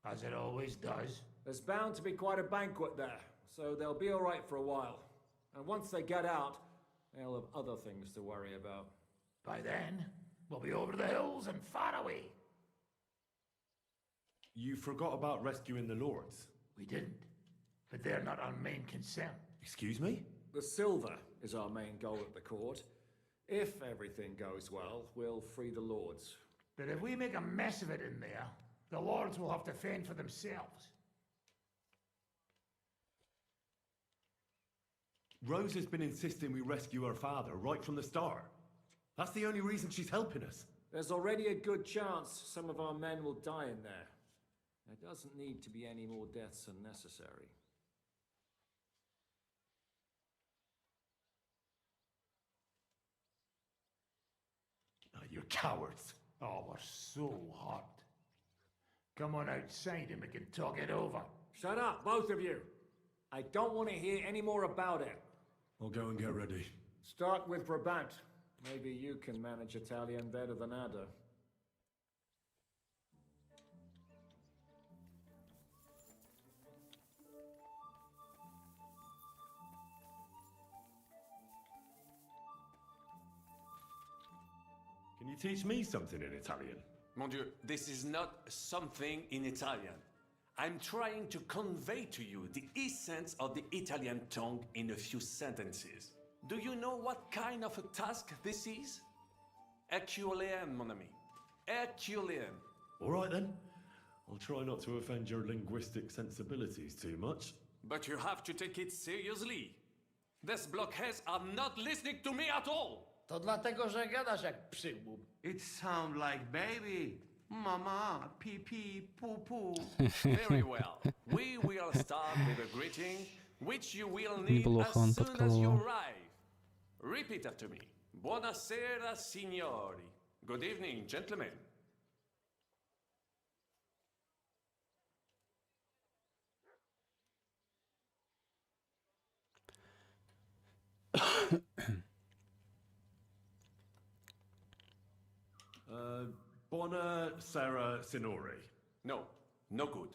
As it always does. There's bound to be quite a banquet there, so they'll be all right for a while. And once they get out, they'll have other things to worry about. By then, we'll be over the hills and far away. You forgot about rescuing the lords. We didn't. But they're not our main concern. Excuse me? The silver is our main goal at the court. If everything goes well, we'll free the lords. But if we make a mess of it in there, the lords will have to fend for themselves. Rose has been insisting we rescue her father right from the start. That's the only reason she's helping us. There's already a good chance some of our men will die in there. There doesn't need to be any more deaths unnecessary. You cowards. Oh, we're so hot. Come on outside and we can talk it over. Shut up, both of you. I don't want to hear any more about it. I'll go and get ready. Start with Brabant. Maybe you can manage Italian better than Ada. Can you teach me something in Italian? Mon Dieu, this is not something in Italian. I'm trying to convey to you the essence of the Italian tongue in a few sentences. Do you know what kind of a task this is? Herculean, mon ami. Herculean. All right then. I'll try not to offend your linguistic sensibilities too much. But you have to take it seriously. These blockheads are not listening to me at all. To dlatego, że gadasz jak przygłup. It sounds like baby. Mama, pee pee, poo poo. Very well. We will start with a greeting, which you will need Неплохо он as soon as you подколол. arrive. Repeat after me. Buonasera, signori. Good evening, gentlemen. Buonasera, signori. No, no good.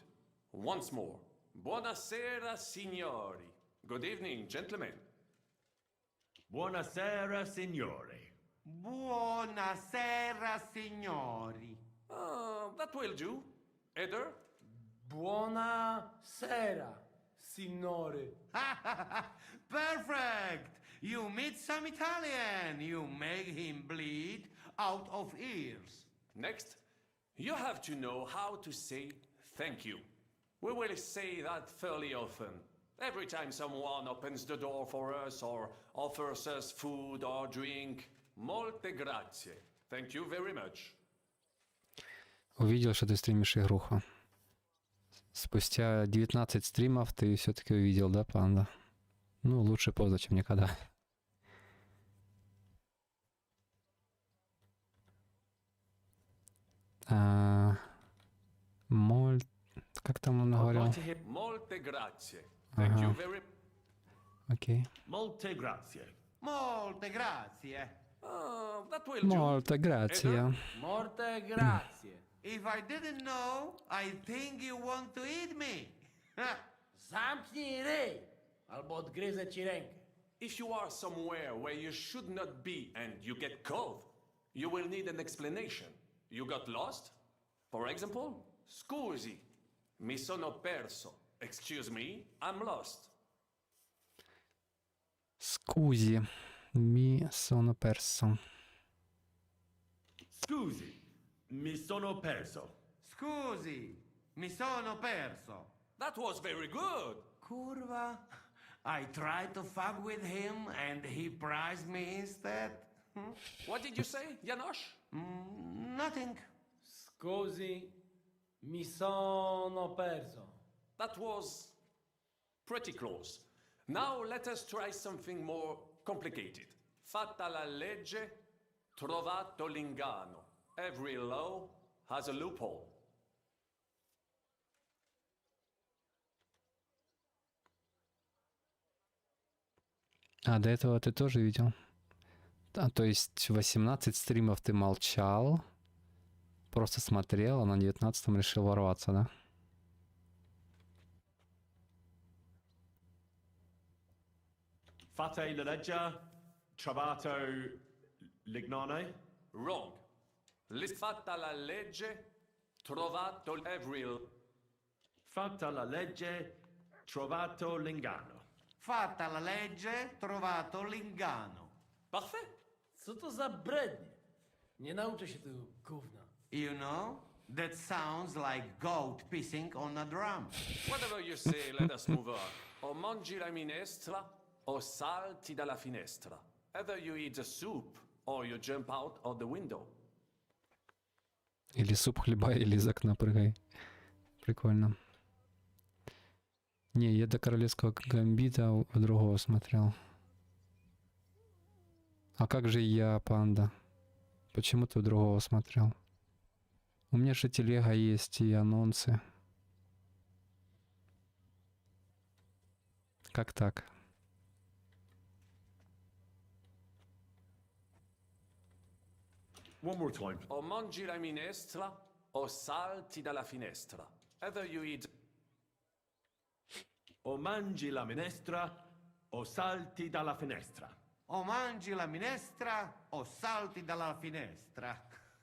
Once more. Buonasera, signori. Good evening, gentlemen. Buonasera, signori. Buonasera, signori. That will do. Eder? Buonasera, signore. Perfect! You meet some Italian. You make him bleed out of ears. Next, you have to know how to say thank you. We will say that fairly often. Every time someone opens the door for us or offers us food or drink. Molte grazie. Thank you very much. Увидел, что ты стримишь игруху. Спустя 19 стримов ты все-таки увидел, да, панда? Ну, лучше поздно, чем никогда. Как там он говорил? Molte grazie. Thank you very... Окей. Molte grazie. Molte grazie. That will do. Molte grazie. Molte grazie. If I didn't know, I think you want to eat me. Zamknij ryj, albo odgryzę ci rękę. If you are somewhere where you should not be and you get cold, you will need an explanation. You got lost? For example, scusi, mi sono perso. Excuse me, I'm lost. Scusi, mi sono perso. Scusi, mi sono perso. Scusi, mi sono perso. That was very good. Curva. I tried to fuck with him and he prized me instead. What did you say, Janosch? Nothing. Scusi, mi sono perso. That was pretty close. Now let us try something more complicated. Fatta la legge, trovato l'inganno. Every law has a loophole. А, до этого ты тоже видел? Да, то есть 18 стримов ты молчал, просто смотрел, а на 19-м решил ворваться, да? Fate la legge, trovato l'inganno. Wrong. Fatta la legge, trovato every... Fatta la legge, trovato l'inganno. Fatta la legge, trovato l'inganno. Parfait. Co to za brednie? Nie nauczę się tego gówna. You know, that sounds like goat pissing on a drum. Whatever you say, let us move on. O mangi la minestra, o salti dalla finestra. Either you eat the soup, or you jump out of the window. Или суп хлеба, или из окна прыгай. Прикольно. Не, я до королевского гамбита у другого смотрел. А как же я, панда? Почему ты у другого смотрел? У меня же телега есть и анонсы. Как так? One more time. O mangi la minestra, o salti dalla finestra. Either you eat... O mangi la minestra, o salti dalla finestra. O mangi la minestra, o salti dalla finestra.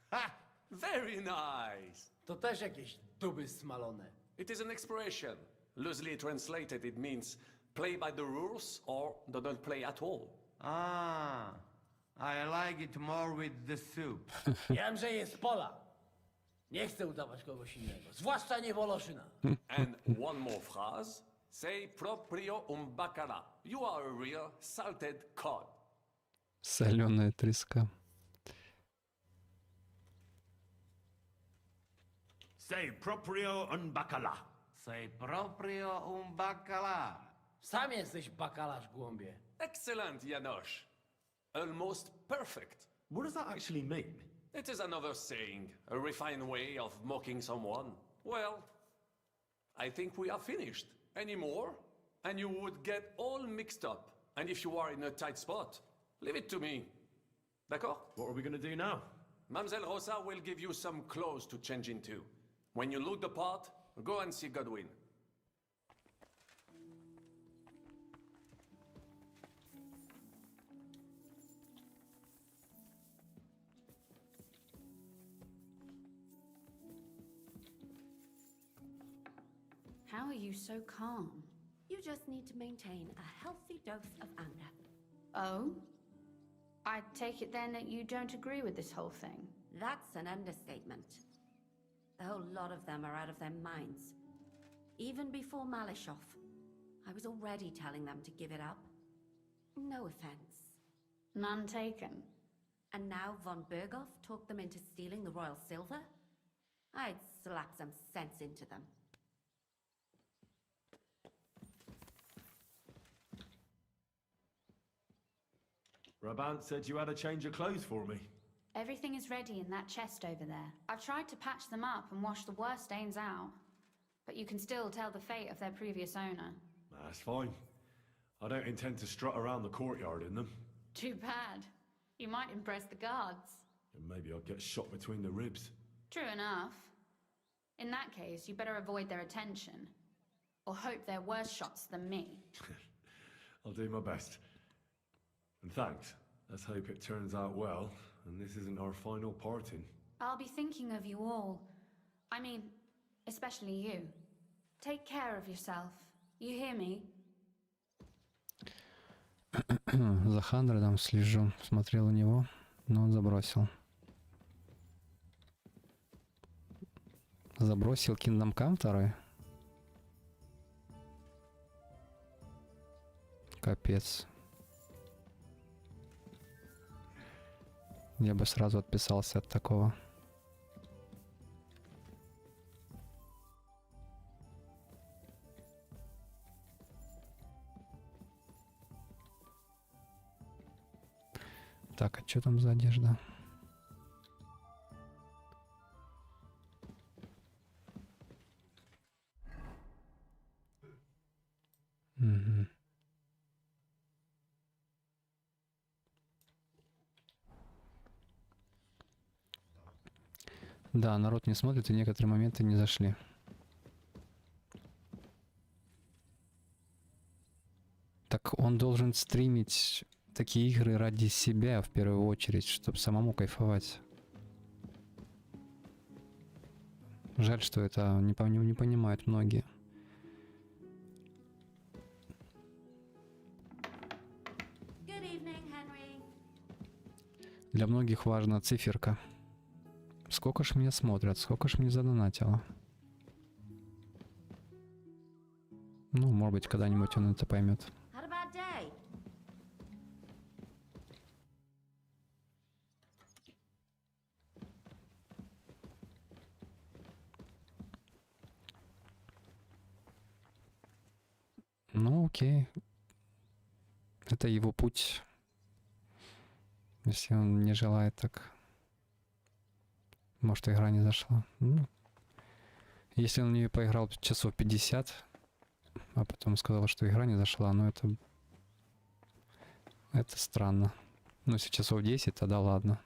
Ha! Very nice. To też jakieś duby smalone. It is an expression. Loosely translated, it means play by the rules or don't play at all. Ah, I like it more with the soup. Wiem, że jest Pola. Nie chcę udawać kogoś innego, zwłaszcza nie Woloszyna. And one more phrase. Sei proprio un bacala. You are a real salted cod. Соленая треска. Sei proprio un bacala. Sei proprio un baccalà. Sam jesteś bakalarz, głąbie. Excellent, Janosch. Almost perfect. What does that actually mean? It is another saying, a refined way of mocking someone. Well, I think we are finished. Any more? And you would get all mixed up. And if you are in a tight spot, leave it to me. D'accord? What are we going to do now? Mamselle Rosa will give you some clothes to change into. When you look the part, go and see Godwin. How are you so calm? You just need to maintain a healthy dose of anger. Oh? I take it then that you don't agree with this whole thing? That's an understatement. A whole lot of them are out of their minds. Even before Malishov, I was already telling them to give it up. No offense. None taken. And now von Berghoff talked them into stealing the royal silver? I'd slap some sense into them. Brabant said you had a change of clothes for me. Everything is ready in that chest over there. I've tried to patch them up and wash the worst stains out, but you can still tell the fate of their previous owner. That's fine. I don't intend to strut around the courtyard in them. Too bad. You might impress the guards. And maybe I'll get shot between the ribs. True enough. In that case, you better avoid their attention. Or hope they're worse shots than me. I'll do my best. And thanks. Let's hope it turns out well, and this isn't our final parting. I'll be thinking of you all. I mean, especially you. Take care of yourself. You hear me? За Хандридом слежу. Смотрел у него, но он забросил. Забросил Kingdom Come 2? Капец. Я бы сразу отписался от такого. Так, а что там за одежда? Угу. Да, народ не смотрит, и некоторые моменты не зашли. Так он должен стримить такие игры ради себя в первую очередь, чтобы самому кайфовать. Жаль, что это не понимают многие. Good evening, Henry. Для многих важна циферка. Сколько ж меня смотрят, сколько ж мне задонатило. Ну, может быть, когда-нибудь он это поймет. Had a bad day. Ну, окей. Это его путь. Если он не желает так. Может, игра не зашла. Ну, если он в нее поиграл часов 50, а потом сказал, что игра не зашла, ну это странно. Ну, если часов 10, тогда ладно.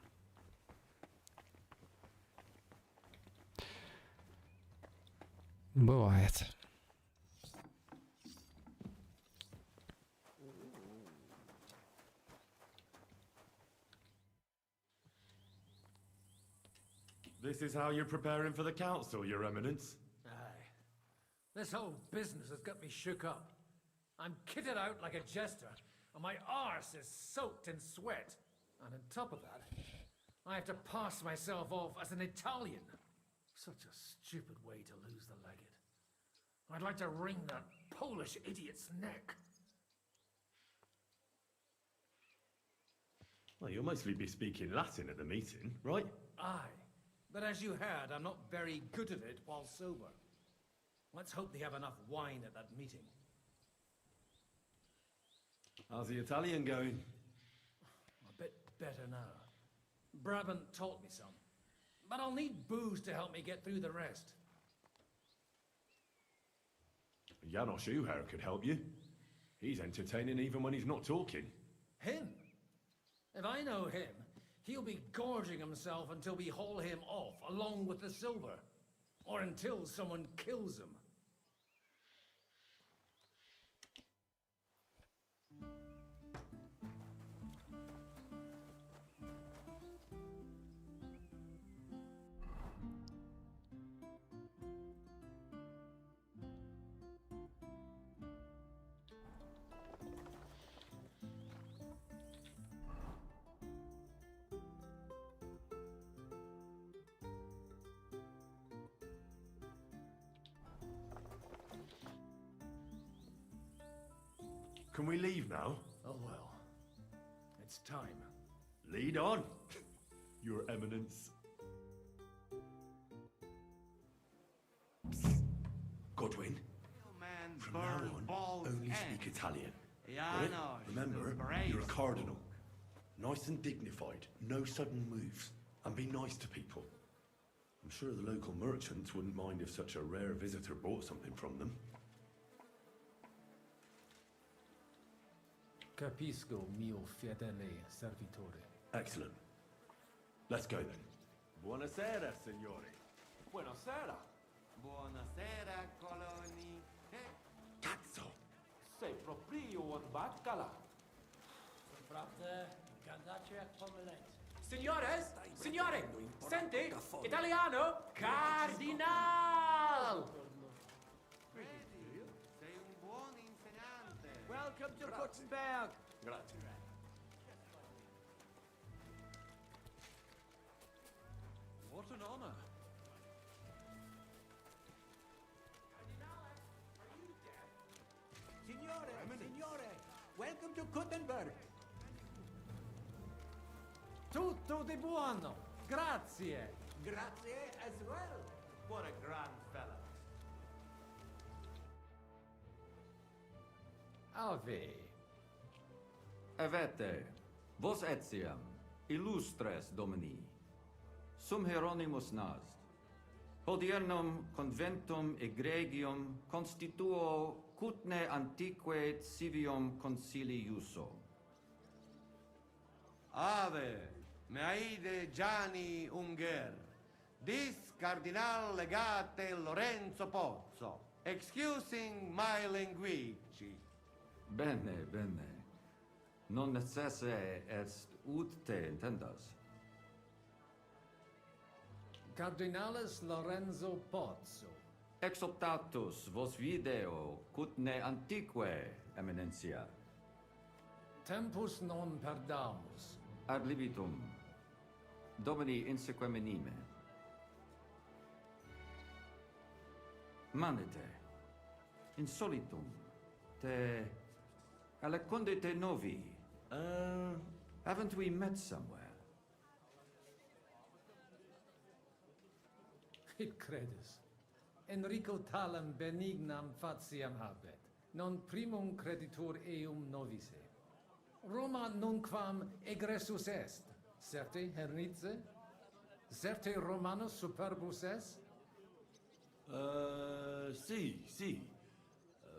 Бывает. This is how you're preparing for the council, Your Eminence? Aye. This whole business has got me shook up. I'm kitted out like a jester, and my arse is soaked in sweat. And on top of that, I have to pass myself off as an Italian. Such a stupid way to lose the legate. I'd like to wring that Polish idiot's neck. Well, you'll mostly be speaking Latin at the meeting, right? Aye. But as you heard, I'm not very good at it while sober. Let's hope they have enough wine at that meeting. How's the Italian going? A bit better now. Brabant taught me some. But I'll need booze to help me get through the rest. Janos Uher could help you. He's entertaining even when he's not talking. Him? If I know him, he'll be gorging himself until we haul him off, along with the silver. Or until someone kills him. Can we leave now? Oh well. It's time. Lead on, Your Eminence. Godwin, from now on, only speak Italian. Got it? Remember, you're a cardinal. Nice and dignified, no sudden moves, and be nice to people. I'm sure the local merchants wouldn't mind if such a rare visitor bought something from them. Capisco, mio fedele servitore. Excellent. Let's go then. Buonasera, signori. Buonasera. Buonasera, coloni. Cazzo! Sei proprio un baccala. Frate, candace a pomelet. Signores, signore, senti, italiano, cardinal! Sei un buon insegnante. Welcome to Kutzenberg. Grazie. What an honor. Signore, welcome to Kutzenberg. Tutto di buono. Grazie. Grazie as well. What a grand fellow. Ave. Avete, vos etiam, illustres domini, sum Hieronymus nast, hodiernum conventum egregium constituo cutne antique civium concili iuso. Ave, meaide Gianni Unger, dis Cardinal Legate Lorenzo Pozzo, excusing my linguici. Bene, bene. Non necesse est ut te intendas. Cardinales Lorenzo Pozzo. Exoptatus vos video cutne antique eminentia. Tempus non perdamus. Ad libitum. Domini inseque menime. Manete. Insolitum. Te alecunde te novi. Haven't we met somewhere? Hic credus. Enrico talam benignam faciam habet, non primum creditur eum novice. Roma nunquam egressus est, certe hernice? Certe Romanus superbus est? Sì.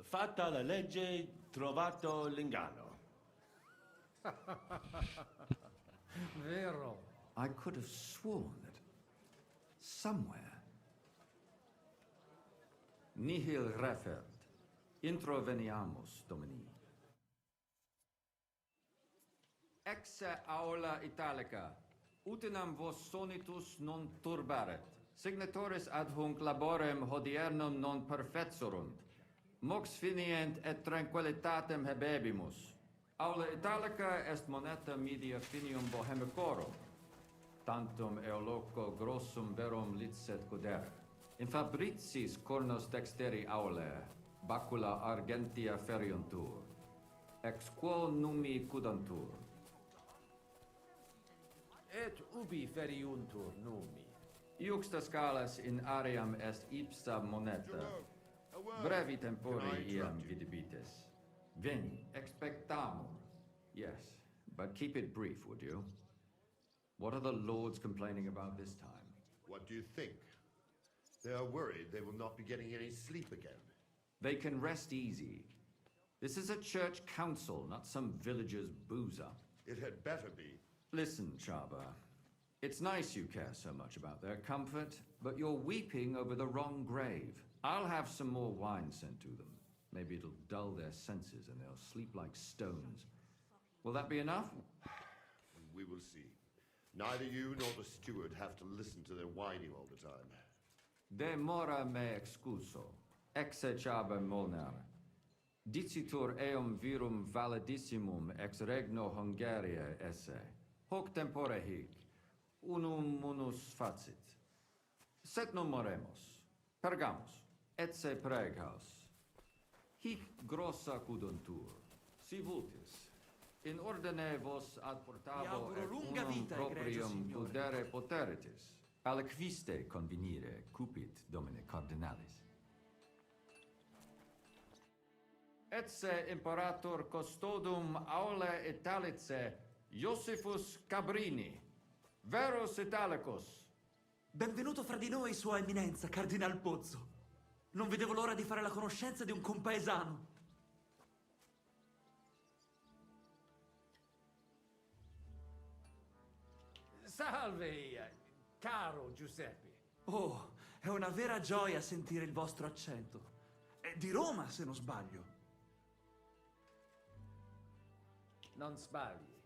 Fatta la legge, trovato l'inganno. Vero. I could have sworn that somewhere. Nihil refert. Introveniamus, Domini. Exe aula italica. Utinam vos sonitus non turbaret. Signatoris adhunc laborem hodiernum non perfetsurunt. Mox finient et tranquillitatem habebimus. Aula italica est moneta media finium bohemicorum. Tantum eoloco grossum verum licet godere. In fabricis cornos dexteri aule, bacula argentia feriuntur. Ex quo numi cudantur. Et ubi feriuntur numi? Iuxta scalas in aream est ipsa moneta. Brevi tempori iam vidibitis. Veni, expectamur. Yes, but keep it brief, would you? What are the lords complaining about this time? What do you think? They are worried they will not be getting any sleep again. They can rest easy. This is a church council, not some villager's boozer. It had better be. Listen, Chaba. It's nice you care so much about their comfort, but you're weeping over the wrong grave. I'll have some more wine sent to them. Maybe it'll dull their senses and they'll sleep like stones. Will that be enough? We will see. Neither you nor the steward have to listen to their whining all the time. De mora me excuso, exe Chaba molnar. Dicitur eum virum validissimum ex regno Hungaria esse. Hoc tempore hic, unum munus facit. Set non moremus, pergamus, etse preghaus. Hic grossa cuduntur, Si vultis. In ordine vos ad portavo auguro lunga unum vita, egregio proprium signore. pudere poteritis, aliquiste convenire cupit domine cardinalis. Etse imperator custodum aule Italice Iosifus Cabrini, veros Italicus. Benvenuto fra di noi, Sua Eminenza, Cardinal Pozzo. Non vedevo l'ora di fare la conoscenza di un compaesano. Salve, caro Giuseppe. Oh, è una vera gioia sentire il vostro accento. È di Roma, se non sbaglio. Non sbagli.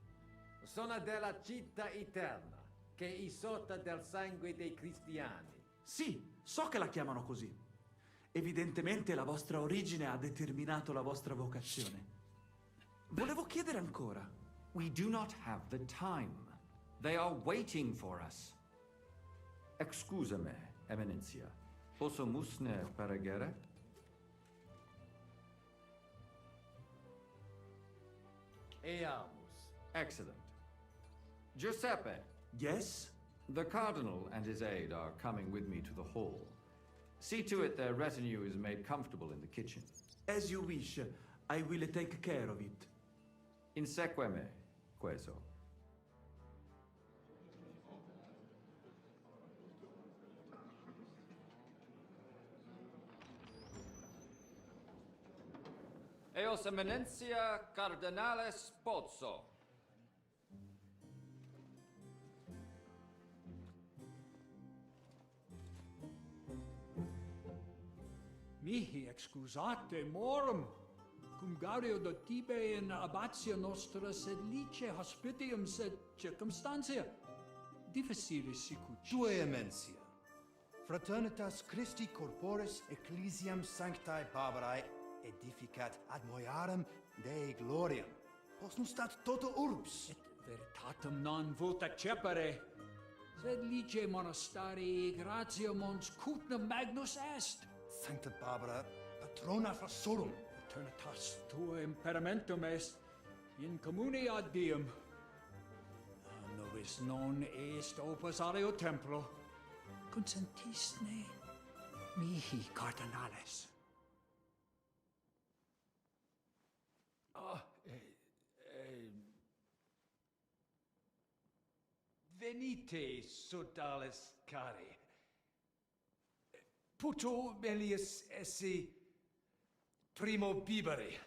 Sono della città eterna, che è isotta del sangue dei cristiani. Sì, so che la chiamano così. Evidentemente la vostra origine ha determinato la vostra vocazione. Volevo chiedere ancora. We do not have the time. They are waiting for us. Excusame, Eminentia. Posso musne peregere? Eamus. Excellent. Giuseppe. Yes? The Cardinal and his aide are coming with me to the hall. See to it their retinue is made comfortable in the kitchen. As you wish. I will take care of it. Inseque me, queso. Eos Eminentia Cardinales Pozzo. Mihi excusate morum, cum gaudio do tibe in abatia nostra sed lice hospitium sed circumstantia difficilis sicut. Tue emensia. Fraternitas Christi corporis ecclesiam sanctae Barbarae edificat ad moiarem Dei gloriam. Postum stat toto urbs. Et veritatem non vult accepere, sed lice monastarii gratiam ons cutnam magnus est. Sancta Barbara, patrona frassorum. Eternitas tua imperamentum est in commune ad diem. Novis non est opus aleo templo. Consentisne mihi cardinales. Venite, sodales cari. Puto melius esse primo bibere.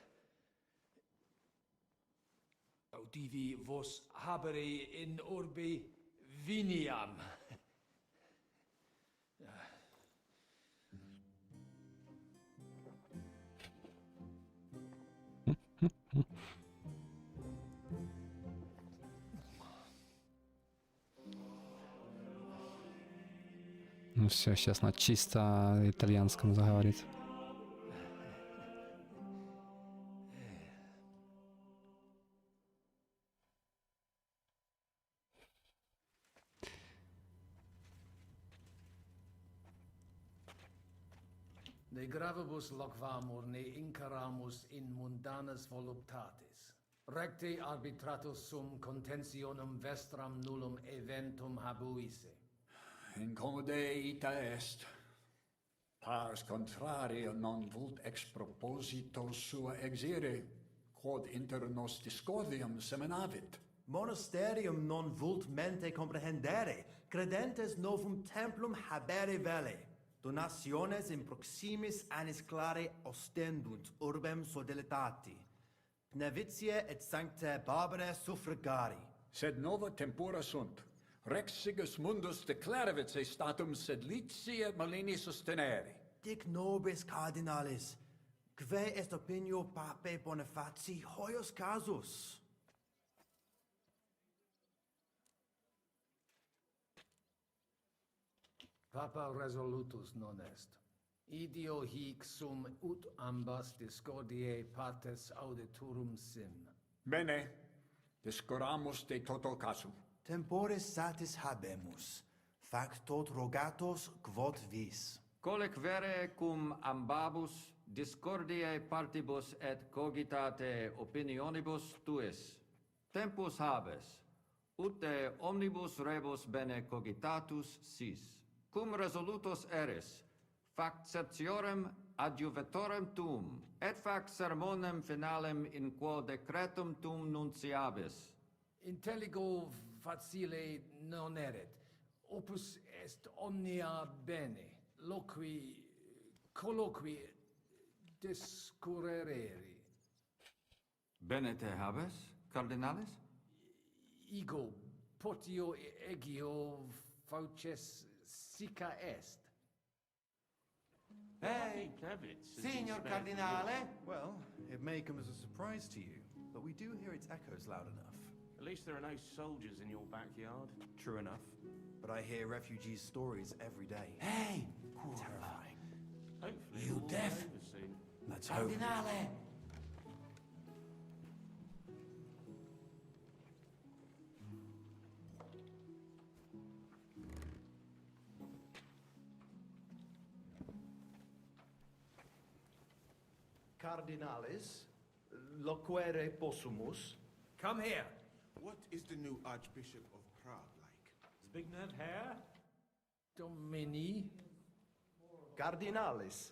Audivi vos habere in urbe viniam. Ну все, сейчас на чисто итальянском заговорит. De gravibus loquamur ne incaramus in mundanas voluptatis. Recte arbitratus sum contentionum vestram nullum eventum habuisse. Incommode ita est. Pars contrario non vult ex proposito sua exire, quod inter nos discordium seminavit. Monasterium non vult mente comprehendere, credentes novum templum habere vele. Donationes in proximis annis clare ostendunt urbem sodelitati. Pnevitiae et sanctae Barbarae suffragari. Sed nova tempora sunt. Rex sigus mundus declaravit se statum sed litia malini sostenere. Dic nobis cardinalis, quae est opinio pape Bonifati hoius casus? Papa resolutus non est. Idio hic sum ut ambas discordiae partes auditorum sim. Bene, discoramus de toto casu. Temporis satis habemus, fac tot rogatos quod vis. Colec vere cum ambabus discordiae partibus et cogitate opinionibus tuis. Tempus habes, ut de omnibus rebus bene cogitatus sis. Cum resolutos eris, factiorem adjuvatorem tum, et fac sermonem finalem in quo decretum tum nunciabis. Intelligo facile non erit. Opus est omnia bene. Loqui, colloqui, discurrere. Bene te habes, cardinalis? Ego, potio egio fauces sica est. Hey, Signor Cardinale! Well, it may come as a surprise to you, but we do hear its echoes loud enough. At least there are no soldiers in your backyard. True enough, but I hear refugees' stories every day. Hey! Terrifying. Hopefully You it'll all deaf? be over soon. Let's hope. Cardinale! Cardinalis, loquere possumus. Come here. What is the new Archbishop of Prague like? Does Big Ned hair? Domini. Cardinalis,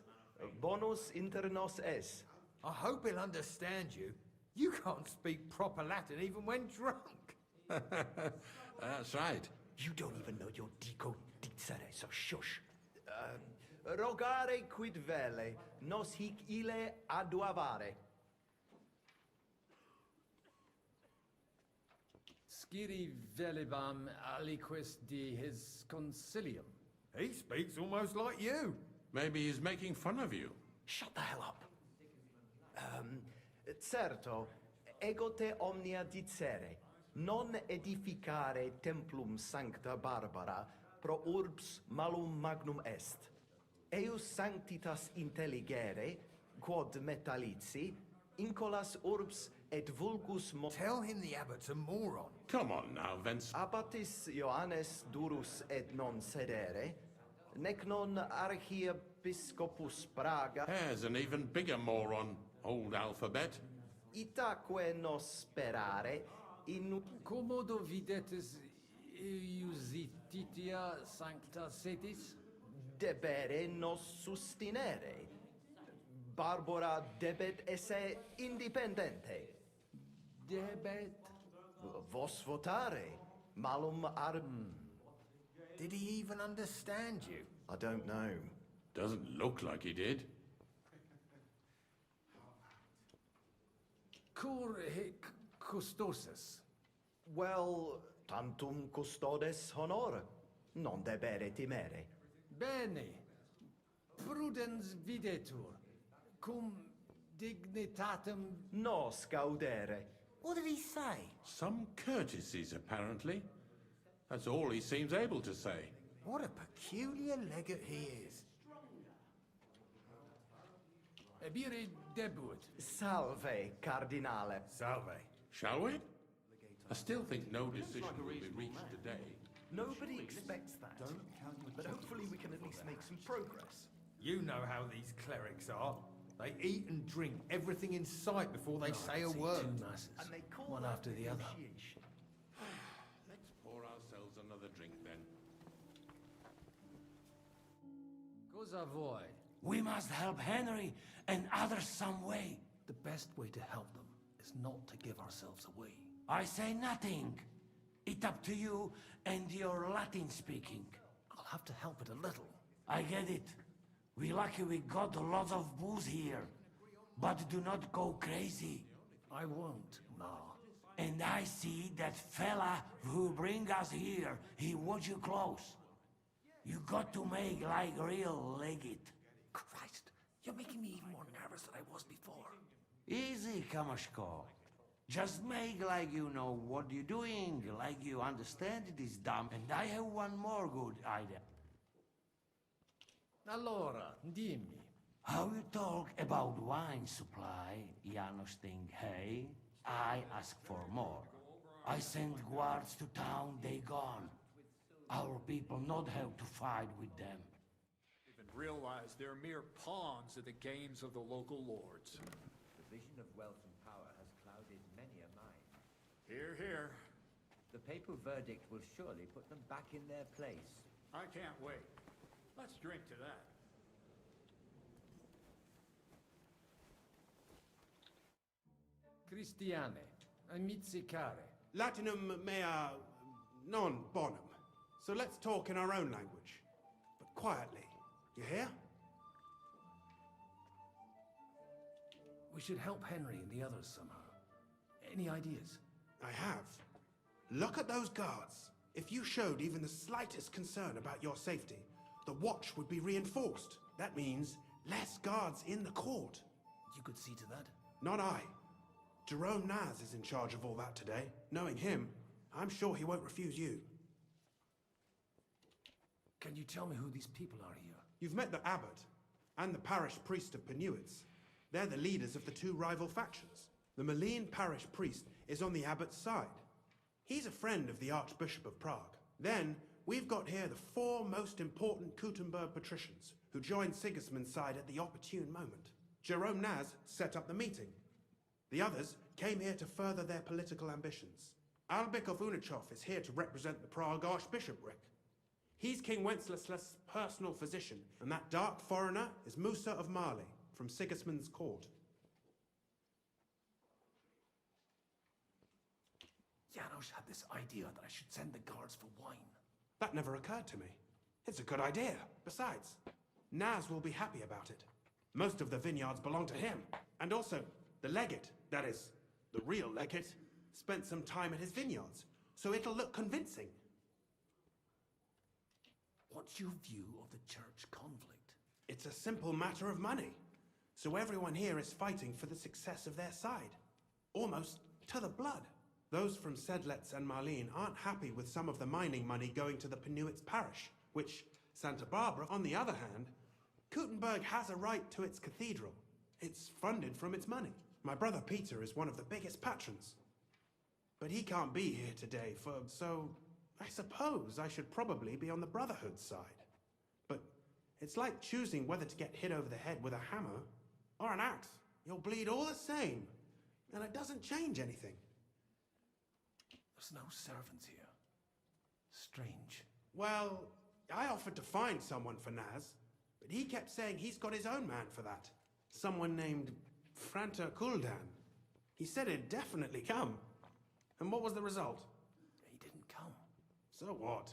bonus inter nos es. I hope he'll understand you. You can't speak proper Latin even when drunk. That's right. You don't even know your dico dicere, so shush. Rogare quid vele, nos hic ille aduavare. Sciri velibam aliquis di his concilium. He speaks almost like you. Maybe he's making fun of you. Shut the hell up. Certo, ego te omnia dicere, non edificare templum sancta Barbara pro urbs malum magnum est. Eius sanctitas intelligere, quod metallici, incolas urbs et vulgus Tell him the abbot's a moron. Come on now, Vence. Abbatis Ioannes durus et non sedere, nec non archiepiscopus Praga. There's an even bigger moron, old alphabet. Itaque nos sperare in Commodo videtis iusititia sancta sedis? debere nos sustinere. Barbara debet esse independente. Debet? Vos votare. Malum Did he even understand you? I don't know. Doesn't look like he did. Cur hic custosus? Well, tantum custodes honor, non debere timere. Bene. Prudens videtur. Cum dignitatem. Nos gaudere. What did he say? Some courtesies, apparently. That's all he seems able to say. What a peculiar legate he is. Ebire debuit. Salve, cardinale. Salve. Shall we? I still think no decision will be reached today. Nobody expects that. But hopefully we can at least make some progress. You know how these clerics are. They eat and drink everything in sight before they say a word. And they call One that after the other. negotiation. Let's pour ourselves another drink then. Cosa voi? We must help Henry and others some way. The best way to help them is not to give ourselves away. I say nothing. It's up to you and your Latin speaking. I'll have to help it a little. I get it. We lucky we got a lot of booze here. But do not go crazy. I won't, Ma. And I see that fella who bring us here. He watch you close. You got to make like real legate. Christ, you're making me even more nervous than I was before. Easy, Kamashko. Just make like you know what you're doing, like you understand it is dumb. And I have one more good idea. Allora, dimmi. How you talk about wine supply, Janos think, hey? I ask for more. I send guards to town, they gone. Our people not have to fight with them. realize they're mere pawns at the games of the local lords. The vision of wealth and power has clouded many a mind. Hear, hear. The papal verdict will surely put them back in their place. I can't wait. Let's drink to that. Christiane, amici care. Latinum mea non bonum. So let's talk in our own language. But quietly. You hear? We should help Henry and the others somehow. Any ideas? I have. Look at those guards. If you showed even the slightest concern about your safety, the watch would be reinforced. That means less guards in the court. You could see to that? Not I. Jerome Naz is in charge of all that today. Knowing him, I'm sure he won't refuse you. Can you tell me who these people are here? You've met the abbot and the parish priest of Penuitz. They're the leaders of the two rival factions. The Malene parish priest is on the abbot's side. He's a friend of the Archbishop of Prague. Then, we've got here the four most important Kuttenberg patricians who joined Sigismund's side at the opportune moment. Jerome Naz set up the meeting. The others came here to further their political ambitions. Albik of Unichov is here to represent the Prague Archbishopric. He's King Wenceslas's personal physician, and that dark foreigner is Musa of Mali, from Sigismund's court. Janos had this idea that I should send the guards for wine. That never occurred to me. It's a good idea. Besides, Naz will be happy about it. Most of the vineyards belong to him. And also, the legate, that is, the real legate, spent some time at his vineyards, so it'll look convincing. What's your view of the church conflict? It's a simple matter of money. So everyone here is fighting for the success of their side. Almost to the blood. Those from Sedlets and Marlene aren't happy with some of the mining money going to the Penuitz parish, which, Santa Barbara, on the other hand, Kuttenberg has a right to its cathedral. It's funded from its money. My brother Peter is one of the biggest patrons. But he can't be here today, so I suppose I should probably be on the Brotherhood's side. But it's like choosing whether to get hit over the head with a hammer or an axe. You'll bleed all the same, and it doesn't change anything. There's no servants here. Strange. Well, I offered to find someone for Naz, but he kept saying he's got his own man for that. Someone named Franta Kuldan. He said he'd definitely come. And what was the result? He didn't come. So what?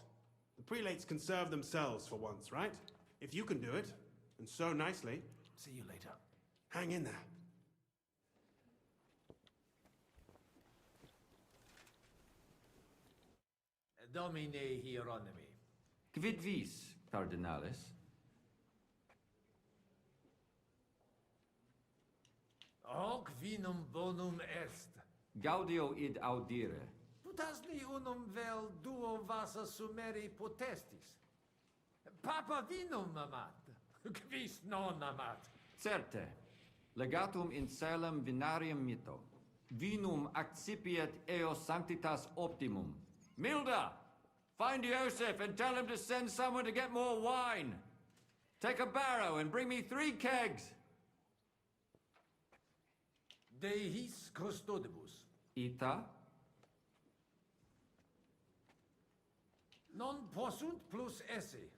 The prelates can serve themselves for once, right? If you can do it, and so nicely. See you later. Hang in there. Domine Hieronymi. Quid vis, Cardinalis? Hoc vinum bonum est. Gaudio id audire. Putasni unum vel duo vasa sumeri potestis. Papa vinum amat. Quis non amat. Certe. Legatum in celem vinarium mito. Vinum accipiet eo sanctitas optimum. Milda! Find Joseph and tell him to send someone to get more wine. Take a barrow and bring me 3 kegs. De his custodibus. Ita? Non possunt plus esse.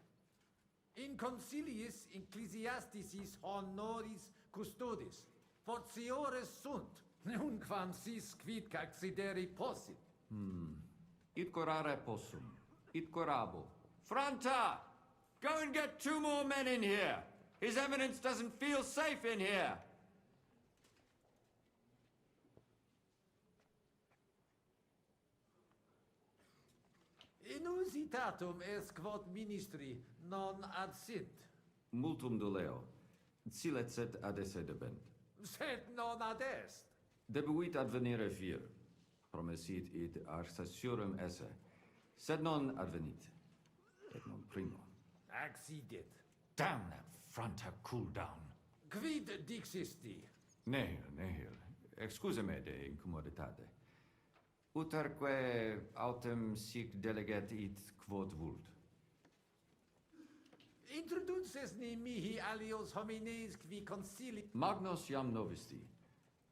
In conciliis ecclesiasticis honoris custodis. Fortiores sunt. Nunquam sis quid accideri possit. It corare possum. It corabo. Franta! Go and get 2 more men in here. His Eminence doesn't feel safe in here. Inusitatum est quod ministri non ad sint. Multum doleo. Silet set ad esse debent. Sed non ad est. Debuit advenire vir. Promesit id arsaciorem esse. Sed non advenit. Et non primo. Accidit. Damn that Franta cool down. Quid dixisti? Nihil. Excuse me de incommoditate. Uterque autem sic delegat it quod vult. Introduces ni mihi alios homines qui concili... Magnus jam novisti.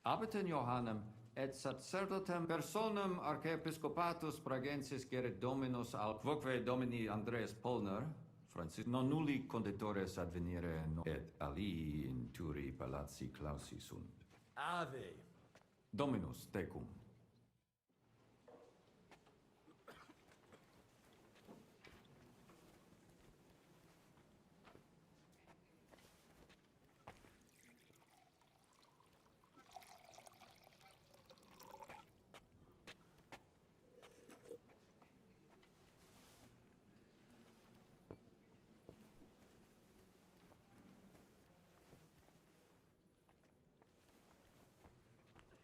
Abitem Johannem et sacerdotem personam archiepiscopatus pragensis gerit dominus al quoque domini Andreas Polner, Francis non nulli conditores advenire et alii in turi palazzi clausi sunt. Ave. Dominus tecum.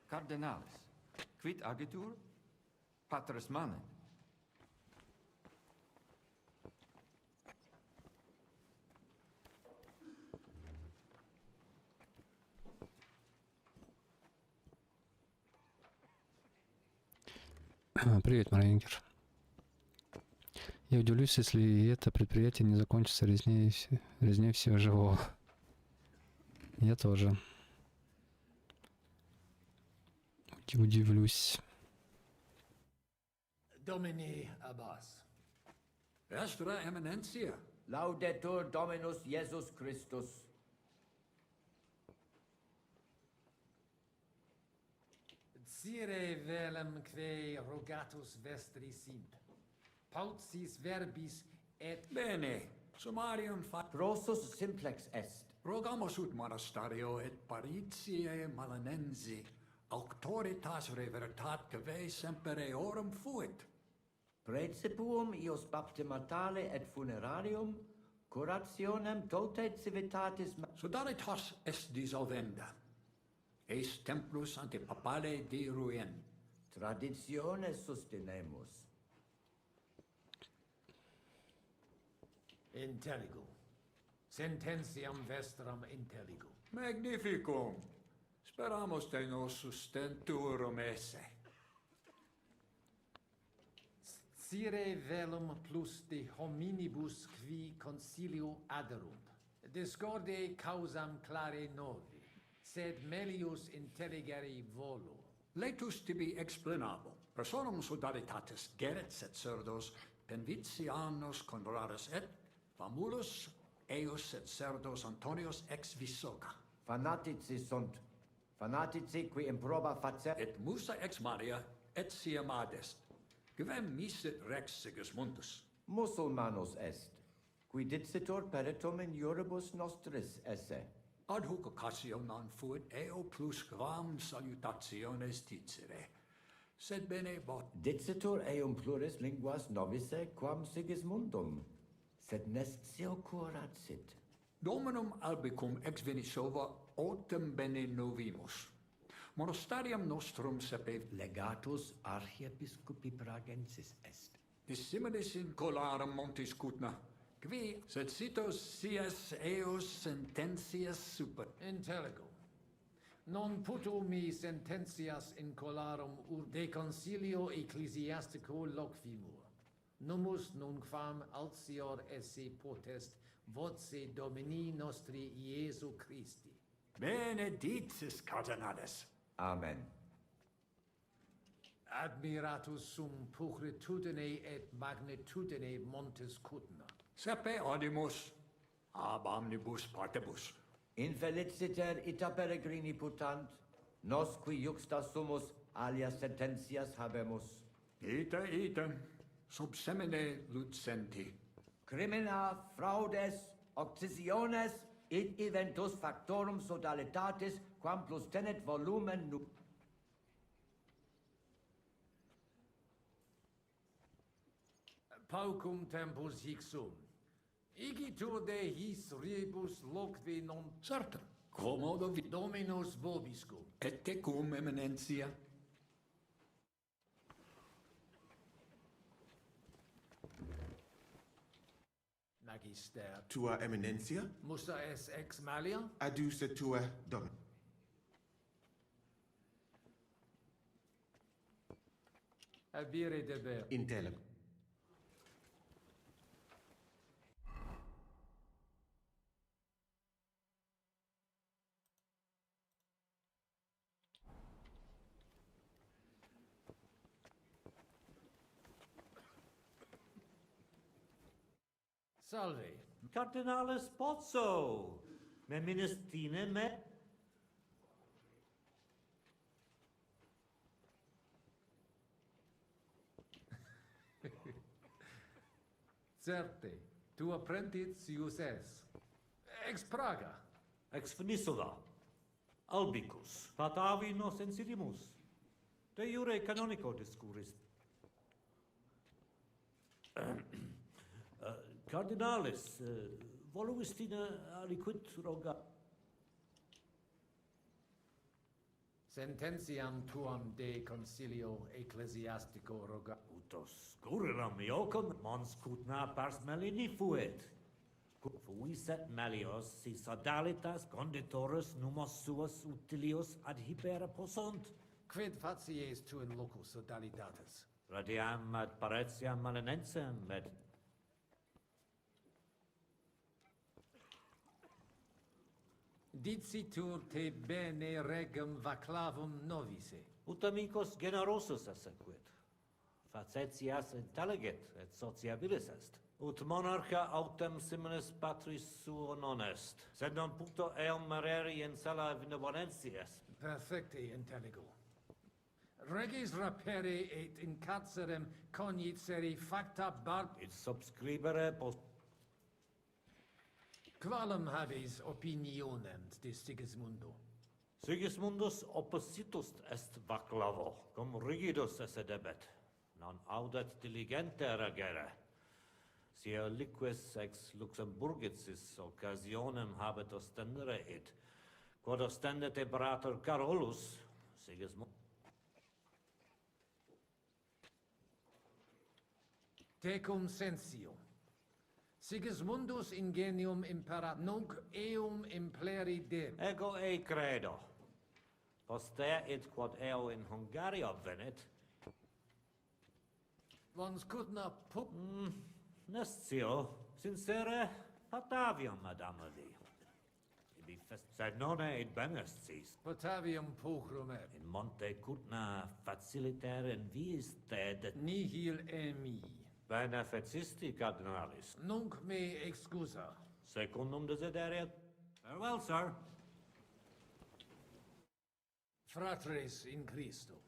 Cardenalis, quid agitur? Patres manet. Привет, Маринкер. Я удивлюсь, если это предприятие не закончится резней всего живого. Я тоже. Удивлюсь. Domini Abbas. Vestra Eminentia. Laudetur Dominus Jesus Christus. Cire velum que rogatus vestri sint. Pautsis verbis et... Bene. Summarium Prosus simplex est. Rogamus ut monasterio et paritiae malanensi. Auctoritas revertat cave semper eorum fuit. Praecipuum ios baptimatale et funerarium, curationem tote civitatis... Sodalitas est dissolvenda. Eis templus ante papale diruien. Traditiones sustenemus. Intelligo. Sententiam vestram intelligo. Magnificum. Speramus de nos sustenturum esse. Cire velum plus de hominibus qui concilio aderunt. Discorde causam clare novi, sed melius intelligere volo. Laetus tibi explanabo. Personum sodalitatis gerit et cerdos, penvitianos converaris et famulus eos et cerdos Antonius ex Visoca. Fanatici sunt. Fanatici qui improba facet... Et musa ex Maria et siam adest. Quem misit rex Sigismundus? Musulmanus est, qui dicitur peritum in iuribus nostris esse. Ad hoc occasio non fuit eo plus quam salutationes dicere. Sed bene bot... Dicitur eum pluris linguas novice quam Sigismundum, sed nescio curat sit. Dominum albicum ex Venisova autem bene novimus. Monastarium nostrum sape legatus archiepiscopi pragensis est. Dissimilis in colarum montis cutna, qui sed sitos sias eos sententias super. Intelligo. Non puto mi sententias in colarum ur de concilio ecclesiastico loquimur. Numus nunquam altior esse potest voce Domini nostri Iesu Christi. Benedictis Cardinales. Amen. Admiratus sum pulchritudine et magnitudine montes cutna. Sape audimus, ab omnibus partibus. Infeliciter ita peregrini putant, nos qui juxta sumus alias sententias habemus. Ita, sub semine lucenti. Crimina, fraudes, occisiones, et eventus factorum sodalitatis, quam plus tenet volumen nu... Paucum tempus hic sum. Igitur de his rebus loqui non... Certum. Quomodo vi... Dominus vobiscum. Et tecum eminentia. Magister. Tua eminencia? Musa es ex malia? Adduce tua domin. Avire deber. Intelligo. Salve. Cardinale Spozzo, me ministine me. Certe, tu apprentiz ius es. Ex Praga. Ex Venisula. Albicus. Patavi nos insidimus. De jure canonico discuris. Cardinalis, voluistina aliquid roga. Sententiam tuam de consilio ecclesiastico roga. Utos curiram iocum mons cutna pars melini fuit. Fuiset melios si sodalitas conditorus numos suos utilios adhibere possunt. Quid facies tu in loco sodalitatis? Radiam ad paretiam malinensem et Dicitur te bene regum vaclavum novise. ut amicos generosus essequit. Facetias intelligit et sociabilis est. Ut monarcha autem similis patris suo non est, sed non puncto eum mereri in sella benevolentias. Perfecte intelligo. Regis rapere et in carcerem cognicere facta It subscribere post Qualem habes opinionem de Sigismundo? Sigismundus oppositus est vaclavo, cum rigidus esse debet, non audet diligente regere. Sia liquis ex Luxemburgicis occasionem habet ostendere id, quod ostendet imperator Carolus, Sigismund. Tecum sensio. Sigismundus ingenium imperat nunc eum impleri deb. Ego e credo. Poster id quod eo in Hungaria venit. Vons cutna pup... Nescio, sincere, Patavium, madame vi. Ibi fest, sed non id benescis. Patavium pulchrum et. In monte cutna faciliter in viis ted. Nihil emi. Bene fecisti, cardinalis. Nunc me excusa. Secundum desideriat. Farewell, sir. Fratres in Christo.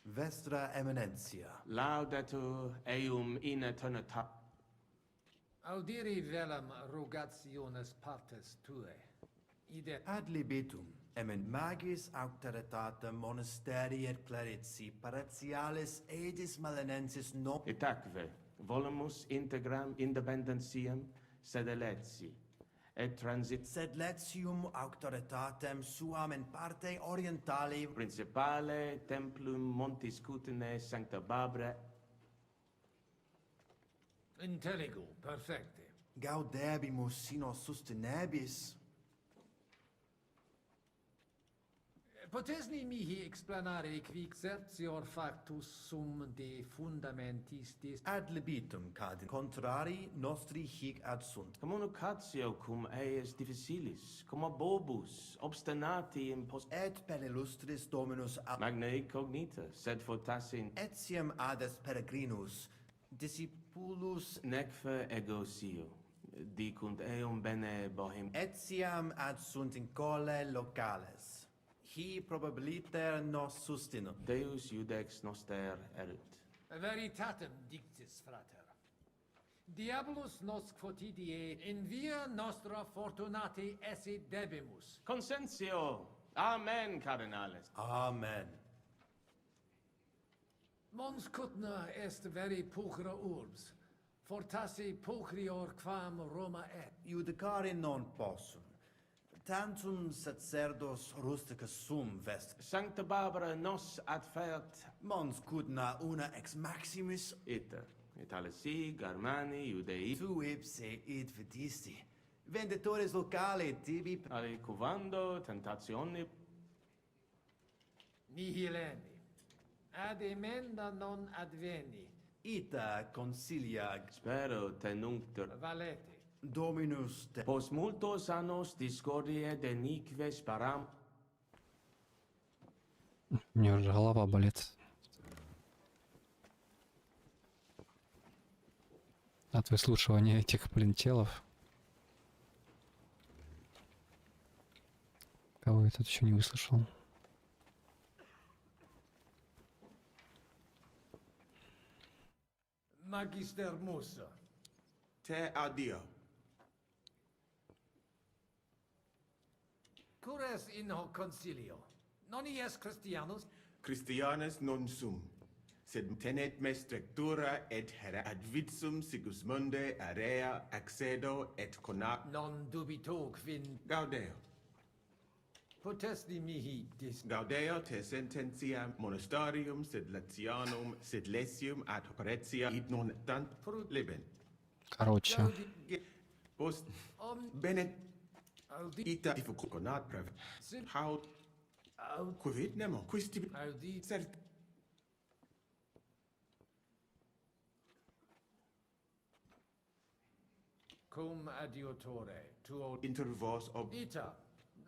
Vestra Eminentia. Laudetur eum in aeternitate. Audiri velam rogationes partes tue. Ide Ad libitum, emen magis auctoritatem monasterii et clerici paretialis edis malinensis non... Et Takve, volumus integram independentiam sed eletsi, et transit Sed letium auctoritatem suam in parte orientali principale templum montis Cutine Sancta Barbara intelligo perfecte. gaudebimus sino sustenebis. Potesni mihi explanare qui exercior factus sum de fundamentis des... Ad libitum, cardin. Contrari nostri hic ad sunt. communicatio cum eis difficilis, cum bobus, obstinati in post... Et per illustris Dominus Magna cognita, sed fortassin... etiam ades peregrinus, discipulus... Necfe ego sio, dicunt eum bene bohem... Etiam ad sunt in cole locales. Hi probabiliter nos sustino. Deus iudex noster erit. Veritatem dictis, frater. Diabolus nos quotidie in via nostra fortunate esse debimus. Consensio! Amen, cardinales. Amen. Mons cutna est veri pulchra urbs. Fortasse pulchrior quam Roma et. Iudicare non possum. Tantum sacerdos rusticus sum vest. Sancta Barbara nos adfert... Mons cudna una ex maximis. Ita, Italisi, Germani, Iudei... Tu ipse id vidisti. Venditores locali tibi... Alicuvando tentationi... Nihil emi. Ad emenda non adveni. Ita consilia... Spero tenunctur... Valete. Dominus te... Post multos annos discordiae denique sparam... У меня уже голова болит. от выслушивания этих, блин, челов. Кого я тут еще не выслушал? Magister Musa. Te adio. Cures in hoc concilio. Non ies Christianus? Christianus non sum. Sed tenet me strictura et hera ad vitsum Sigismunde area accedo et conat. Non dubito quin Gaudeo. potesti mihi dis. Gaudeo te sententia monastarium sed latianum sed lesium ad hoperetia id non tant liben. Короче. Post benet ita difficultat prev. How quivit nemo quisti cert Cum adiutore tuo inter vos ob ita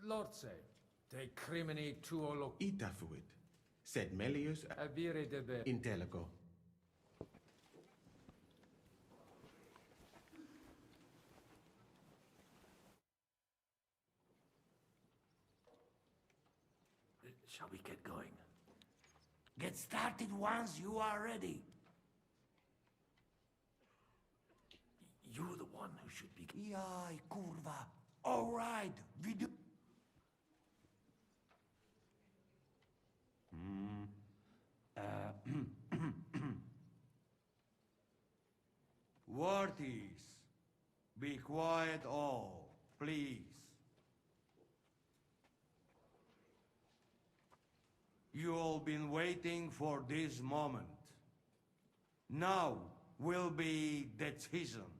lorse te crimini tuo loc ita fuit sed melius avire debe intellego. Shall we get going? Get started once you are ready. You're the one who should be. Jaj, kurva. All right, we do. Worthies, be quiet all, please. You all been waiting for this moment. Now will be decision.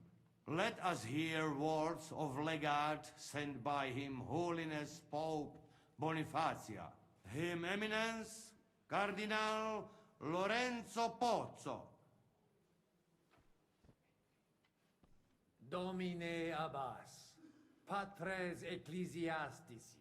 Let us hear words of legate sent by Him Holiness Pope Bonifacia, Him Eminence Cardinal Lorenzo Pozzo. Domine Abbas, patres ecclesiastici,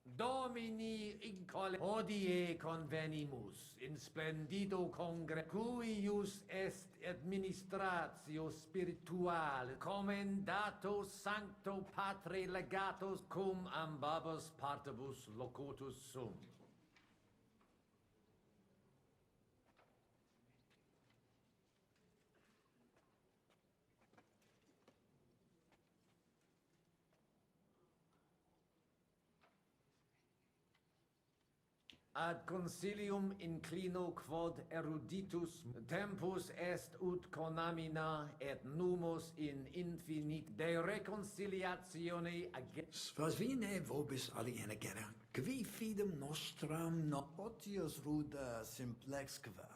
Domini in cole hodie convenimus in splendido congre cuius est administratio spiritual commendato sancto patre legatus cum ambabus partibus locutus sum. Ad concilium inclino quod eruditus tempus est ut conamina et numus in infinit de reconciliatione Svasvine vobis aliena gera, qui fidem nostram no Potius ruda simplexqua.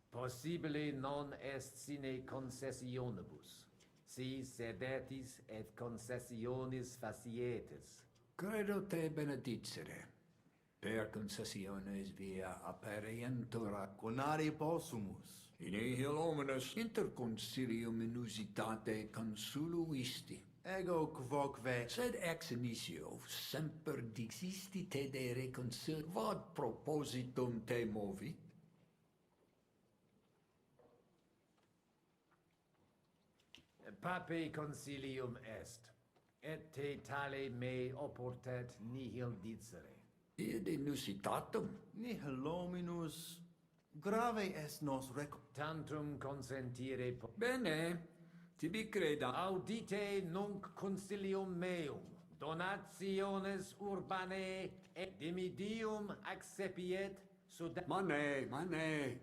Possibile non est sine concessionibus. Si sedetis et concessionis facietis. Credo te benedicere. Per concessiones via aperientura Conari possumus. in nihil omnes interconcilium inusitate consuluisti. Ego quoque Sed ex initio semper dixisti te de reconcil. Vad propositum te movi? Pape concilium est, et te tale me oportet nihil dicere. Id inusitatum. nihil hominus grave est nos Tantum consentire Bene, tibi creda. Audite nunc concilium meum, donationes urbanae et dimidium accepiet sud... Mane,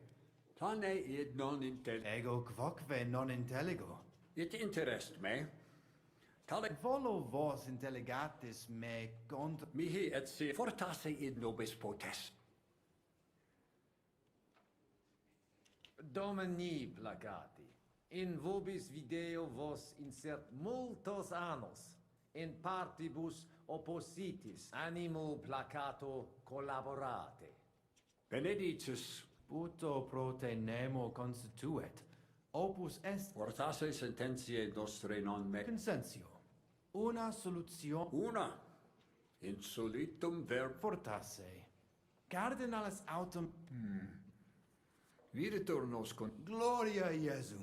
tane id non intel. Ego quoque non intelligo. It interest me. Tale Volo vos intelligatis me contra... mihi et si fortasse id nobis potest. Domini placati, in vobis video vos insert multos annos, in partibus oppositis animo placato collaborate. Benedictus. Puto pro te nemo constituet. Opus est Fortasse sententiae nostre non me. consensio. Una solution Una. Insolitum verb. fortasse. Cardinalis autem... Vireturnos con... Gloria Jesu.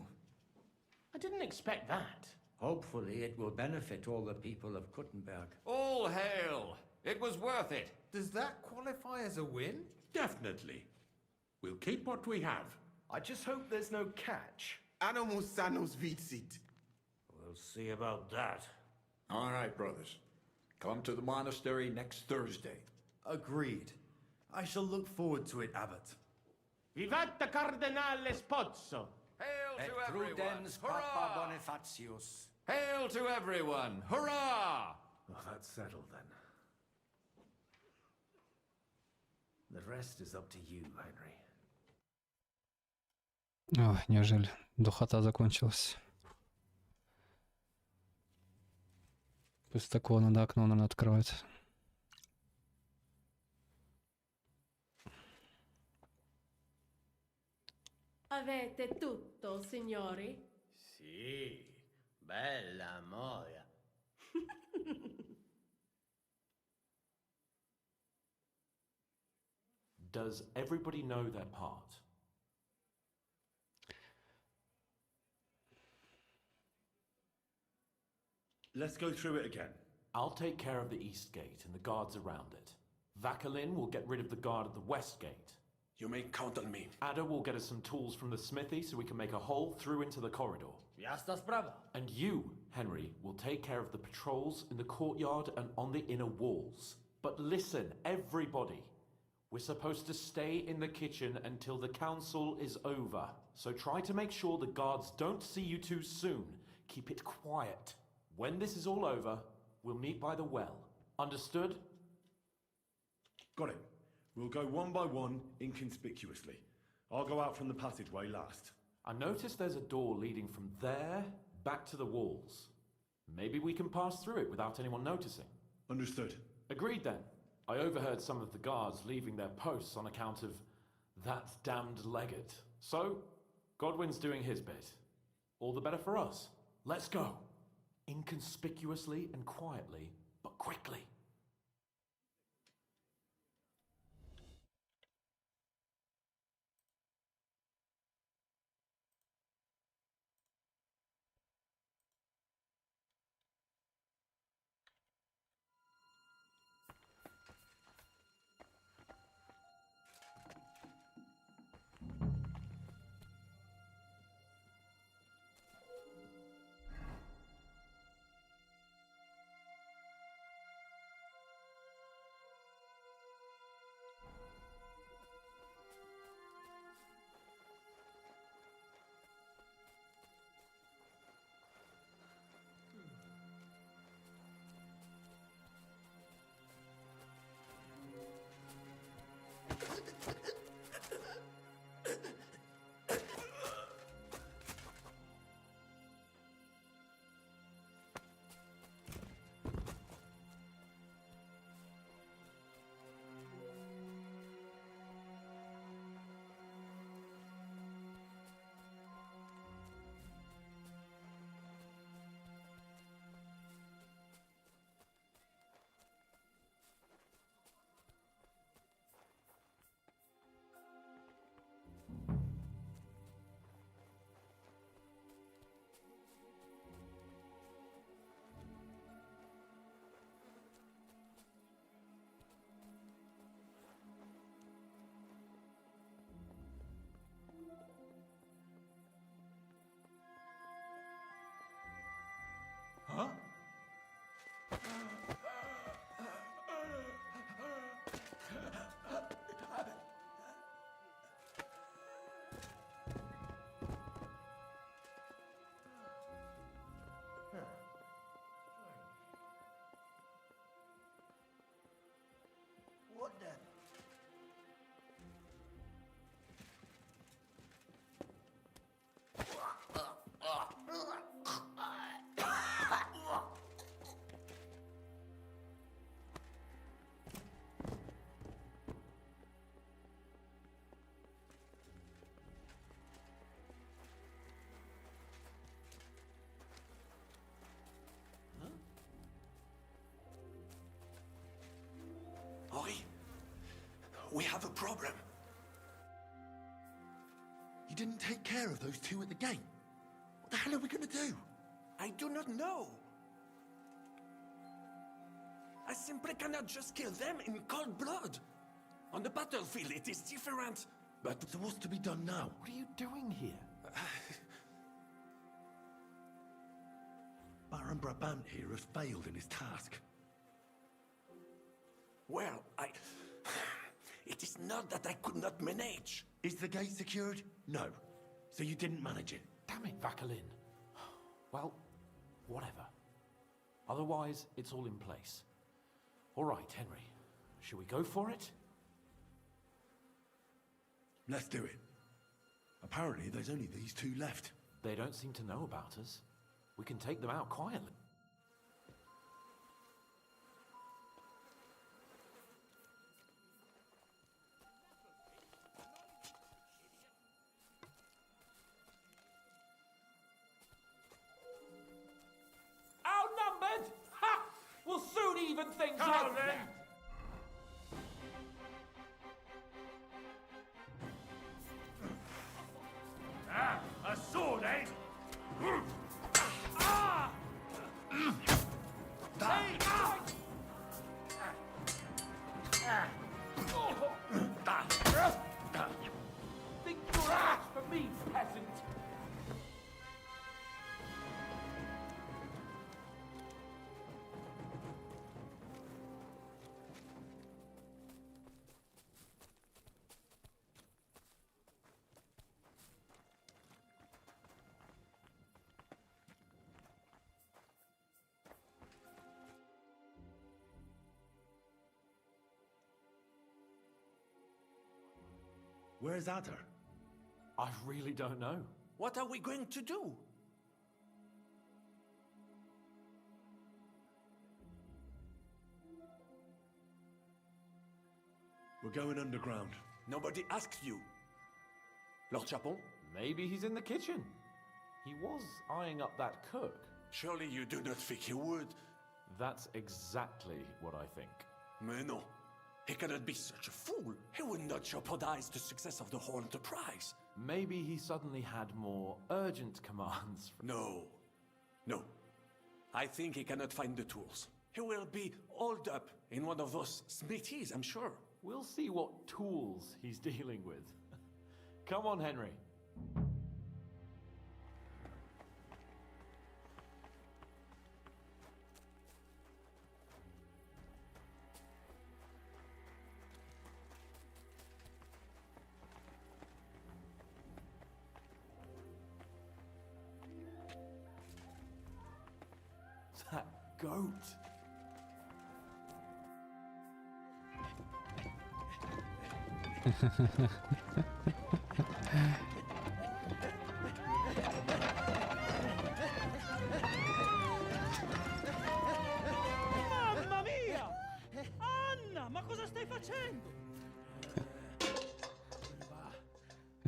I didn't expect that. Hopefully it will benefit all the people of Kuttenberg. All hail! It was worth it. Does that qualify as a win? Definitely. We'll keep what we have. I just hope there's no catch. Animus sanos vicit. We'll see about that. All right, brothers. Come to the monastery next Thursday. Agreed. I shall look forward to it, Abbot. Vivat Cardinale Spozzo! Hail Et to everyone! prudens Papa Hurrah! Bonifatius. Hail to everyone! Hurrah! Well, that's settled then. The rest is up to you, Henry. Ой, неужели духота закончилась? После такого надо окно, наверное, открывать. Avete tutto, signori? Sì, bella moia. Does everybody know their part? Let's go through it again. I'll take care of the east gate and the guards around it. Vakalin will get rid of the guard at the west gate. You may count on me. Ada will get us some tools from the smithy so we can make a hole through into the corridor. Jasna sprawa. And you, Henry, will take care of the patrols in the courtyard and on the inner walls. But listen, everybody. We're supposed to stay in the kitchen until the council is over. So try to make sure the guards don't see you too soon. Keep it quiet. When this is all over, we'll meet by the well. Understood? Got it. We'll go one by one, inconspicuously. I'll go out from the passageway last. I noticed there's a door leading from there back to the walls. Maybe we can pass through it without anyone noticing. Understood. Agreed then. I overheard some of the guards leaving their posts on account of that damned legate. So, Godwin's doing his bit. All the better for us. Let's go. Inconspicuously and quietly, but quickly. We have a problem. You didn't take care of those two at the gate. What the hell are we gonna do? I do not know. I simply cannot just kill them in cold blood. On the battlefield, it is different. But so what's to be done now? What are you doing here? Baron Brabant here has failed in his task. Well, it is not that I could not manage. Is the gate secured? No. So you didn't manage it. Damn it, Vakalin. Well, whatever. Otherwise, it's all in place. All right, Henry. Shall we go for it? Let's do it. Apparently, there's only these two left. They don't seem to know about us. We can take them out quietly. Outnumbered? Ha! We'll soon even things Come out. on, then. A sword, eh? Ah! Hey! Think you're out for me, peasant? Where's Adder? I really don't know. What are we going to do? We're going underground. Nobody asked you. Lord Chapon? Maybe he's in the kitchen. He was eyeing up that cook. Surely you do not think he would. That's exactly what I think. Mais non. He cannot be such a fool. He would not jeopardize the success of the whole enterprise. Maybe he suddenly had more urgent commands. No. No. I think he cannot find the tools. He will be holed up in one of those smithies, I'm sure. We'll see what tools he's dealing with. Come on, Henry. That goat. Mamma mia! Anna, ma cosa stai facendo?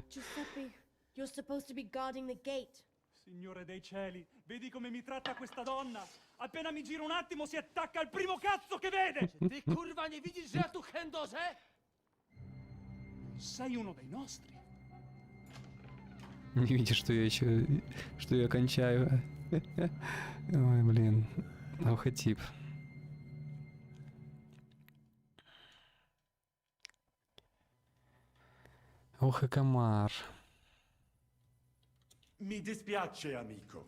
Giuseppe, you're supposed to be guarding the gate. Signore dei cieli, vedi come mi tratta questa donna? Appena mi giro un attimo si attacca al primo cazzo che vede! Ty kurwa nie widzisz, że ja tu chędożę? Sei uno dei nostri. Не видишь, что я кончаю. Ой, блин. Ох и тип. Ох и комар. Mi dispiace, amico.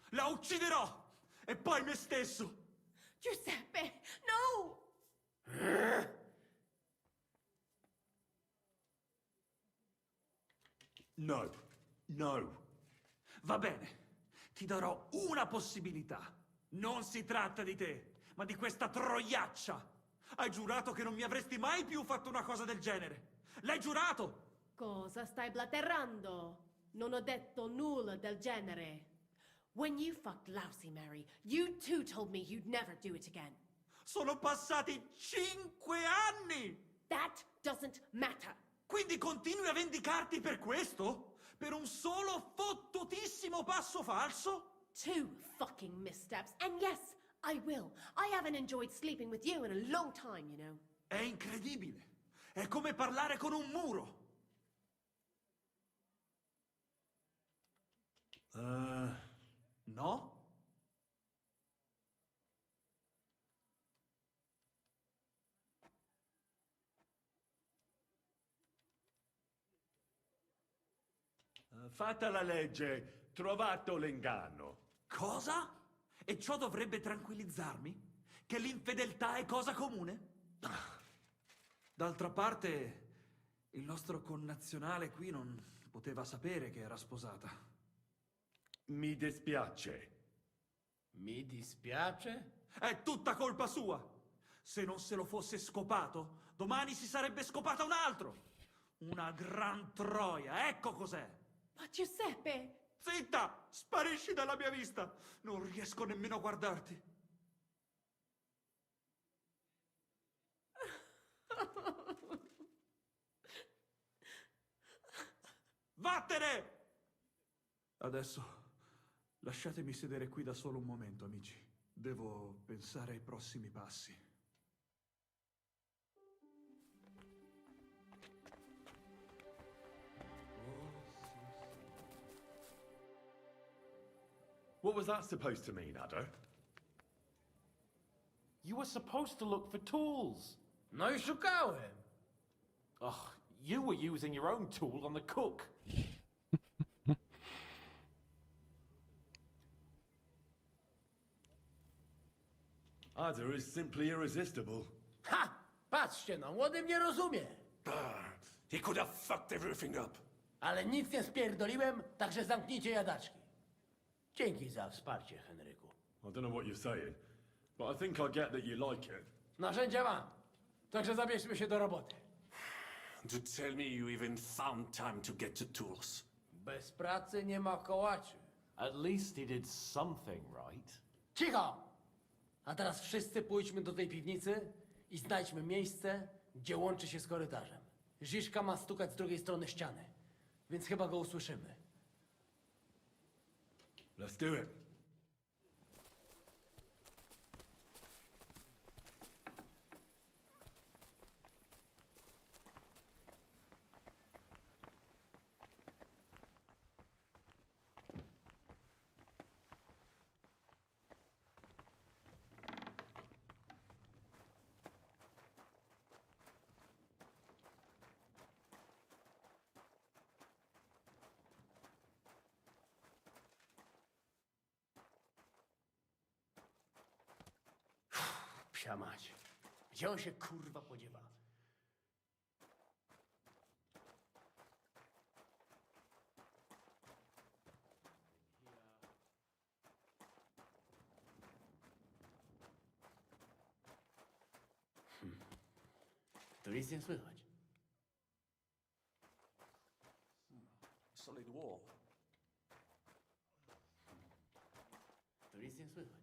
La ucciderò! E poi me stesso! Giuseppe, no! No. No. Va bene, ti darò una possibilità. Non si tratta di te, ma di questa troiaccia. Hai giurato che non mi avresti mai più fatto una cosa del genere. L'hai giurato! Cosa stai blaterando? Non ho detto nulla del genere. When you fucked Lousy Mary, you too told me you'd never do it again. Sono passati 5 anni! That doesn't matter. Quindi continui a vendicarti per questo? Per un solo fottutissimo passo falso? 2 fucking missteps, and yes, I will. I haven't enjoyed sleeping with you in a long time, you know. È incredibile. È come parlare con un muro. No? Fatta la legge, trovato l'inganno. Cosa? E ciò dovrebbe tranquillizzarmi? Che l'infedeltà è cosa comune? D'altra parte, il nostro connazionale qui non poteva sapere che era sposata. Mi dispiace. Mi dispiace? È tutta colpa sua! Se non se lo fosse scopato, domani si sarebbe scopata un altro! Una gran troia, ecco cos'è! Ma Giuseppe! Zitta! Sparisci dalla mia vista! Non riesco nemmeno a guardarti. Vattene! Adesso lasciatemi sedere qui da solo un momento, amici. Devo pensare ai prossimi passi. What was that supposed to mean, Adder? You were supposed to look for tools. No i szukałem. Ugh, you were using your own tool on the cook. Adder is simply irresistible. Ha! Patrzcie no, młody mnie rozumie. He could have fucked everything up. Ale nic nie spierdoliłem, także zamknijcie jadaczki. Dzięki za wsparcie, Henryku. I don't know what you're saying, but I think I get that you like it. Narzędzia mam. Także zabierzmy się do roboty. To tell me you even found time to get the tools. Bez pracy nie ma kołaczy. At least he did something right. Cicho! A teraz wszyscy pójdźmy do tej piwnicy i znajdźmy miejsce, gdzie łączy się z korytarzem. Ziszka ma stukać z drugiej strony ściany, więc chyba go usłyszymy. Let's do it. Psia mać. Gdzie on się kurwa podziewa? Tu nic nie słychać. Solid wall. Tu nic nie słychać.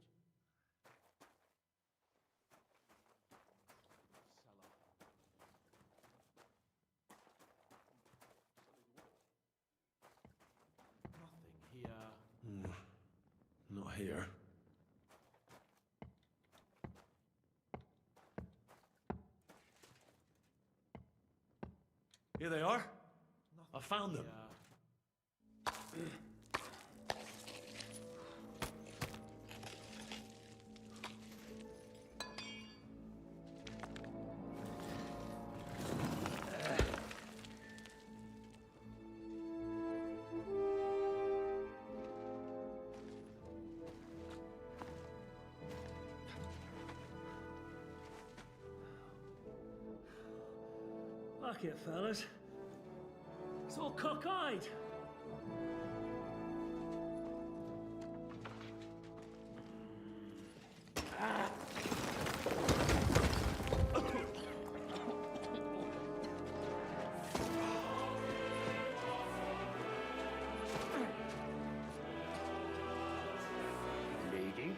Not here. Here they are. I found them. Fuck it, fellas. It's all cockeyed. Lady?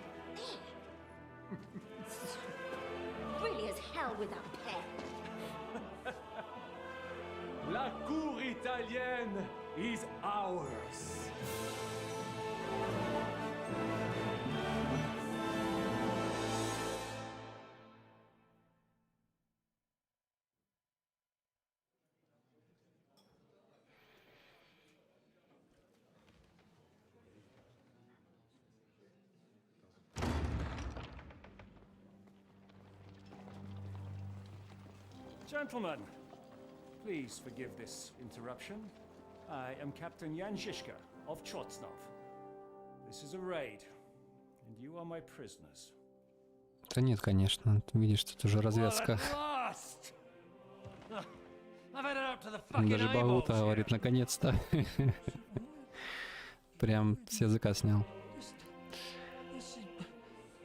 Really as hell without pay. La cour italienne is ours. Gentlemen, please forgive this interruption. I am Captain Jan Žižka of Trotznov. This is a raid, and you are my prisoners. Да нет, конечно. Ты видишь, тут уже развязка. Даже Багута говорит, наконец-то. Прям с языка снял.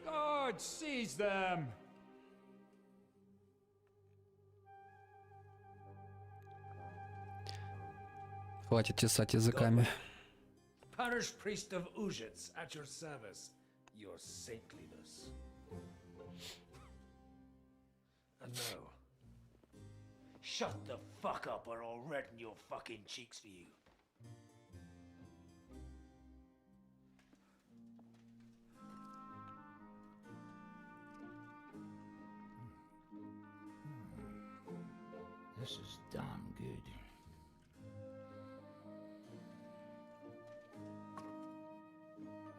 God, seize them! Хватит чесать языками. Parish priest of Uzhitz at your service, your saintliness. And no. Shut the fuck up or I'll redden your fucking cheeks for you. This is damn good.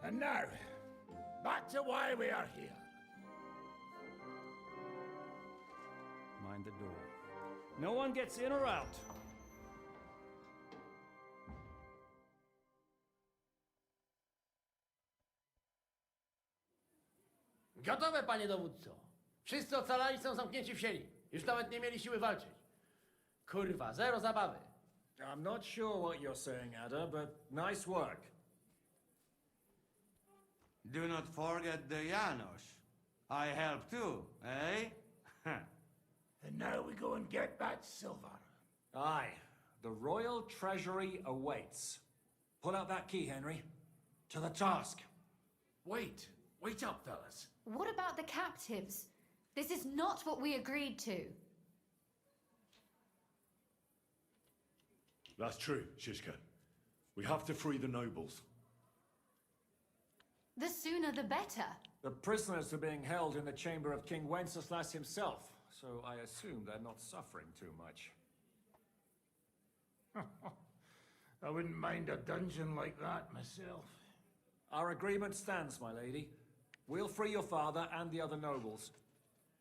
And now, back to why we are here. Mind the door. No one gets in or out. Gotowe, panie dowódco. Wszyscy ocalali są zamknięci w sieni. Już nawet nie mieli siły walczyć. Kurwa, zero zabawy. I'm not sure what you're saying, Ada, but nice work. Do not forget the Janos. I help too, eh? And now we go and get that silver. Aye, the royal treasury awaits. Pull out that key, Henry. To the task. Wait up, fellas. What about the captives? This is not what we agreed to. That's true, Žižka. We have to free the nobles. The sooner the better. The prisoners are being held in the chamber of King Wenceslas himself, so I assume they're not suffering too much. I wouldn't mind a dungeon like that myself. Our agreement stands, my lady. We'll free your father and the other nobles.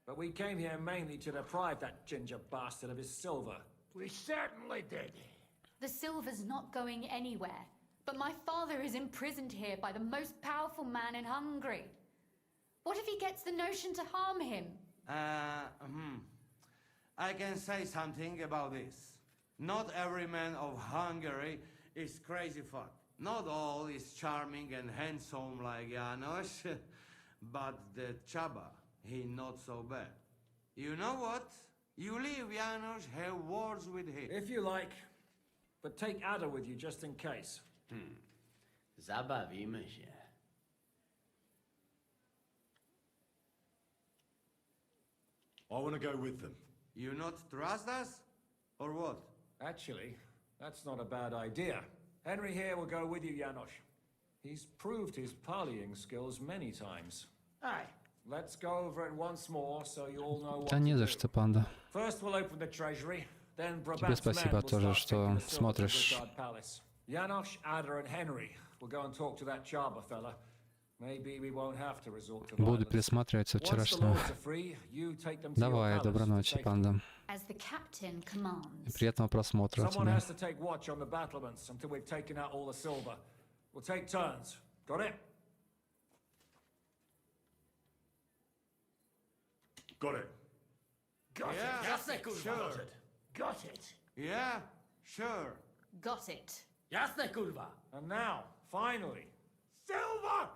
But we came here mainly to deprive that ginger bastard of his silver. We certainly did. The silver's not going anywhere. But my father is imprisoned here by the most powerful man in Hungary. What if he gets the notion to harm him? I can say something about this. Not every man of Hungary is crazy fuck. Not all is charming and handsome like Janos, but the Chaba, he not so bad. You know what? You leave Janos, have words with him. If you like, but take Ada with you just in case. Zabawimy się. I want to go with them. You not trust us? Or what? Actually, that's not a bad idea. Henry here will go with you, Janos. He's proved his parleying skills many times. Aye. Let's go over it once more so you all know what Да не to за do. что, панда. First we'll open the treasury, then Тебе Brabant's men спасибо will тоже, start что taking the silver to the смотришь. Guard Palace. Janos, Ada and Henry will go and talk to that Chaba fella. Maybe we won't have to resort to Буду violence. пересматривать со Once the вчерашнего. lords are free, you take them to your Давай, palace доброй to ночи, take панда. As the captain И commands. приятного просмотра Someone тебе. has to take watch on the battlements until we've taken out all the silver. We'll take turns. Got it? Got it. Got Yeah, it. Jasne, kurwa. sure. Got it. Yeah, sure. Got it. Jasne, kurwa. And now, finally, Silver!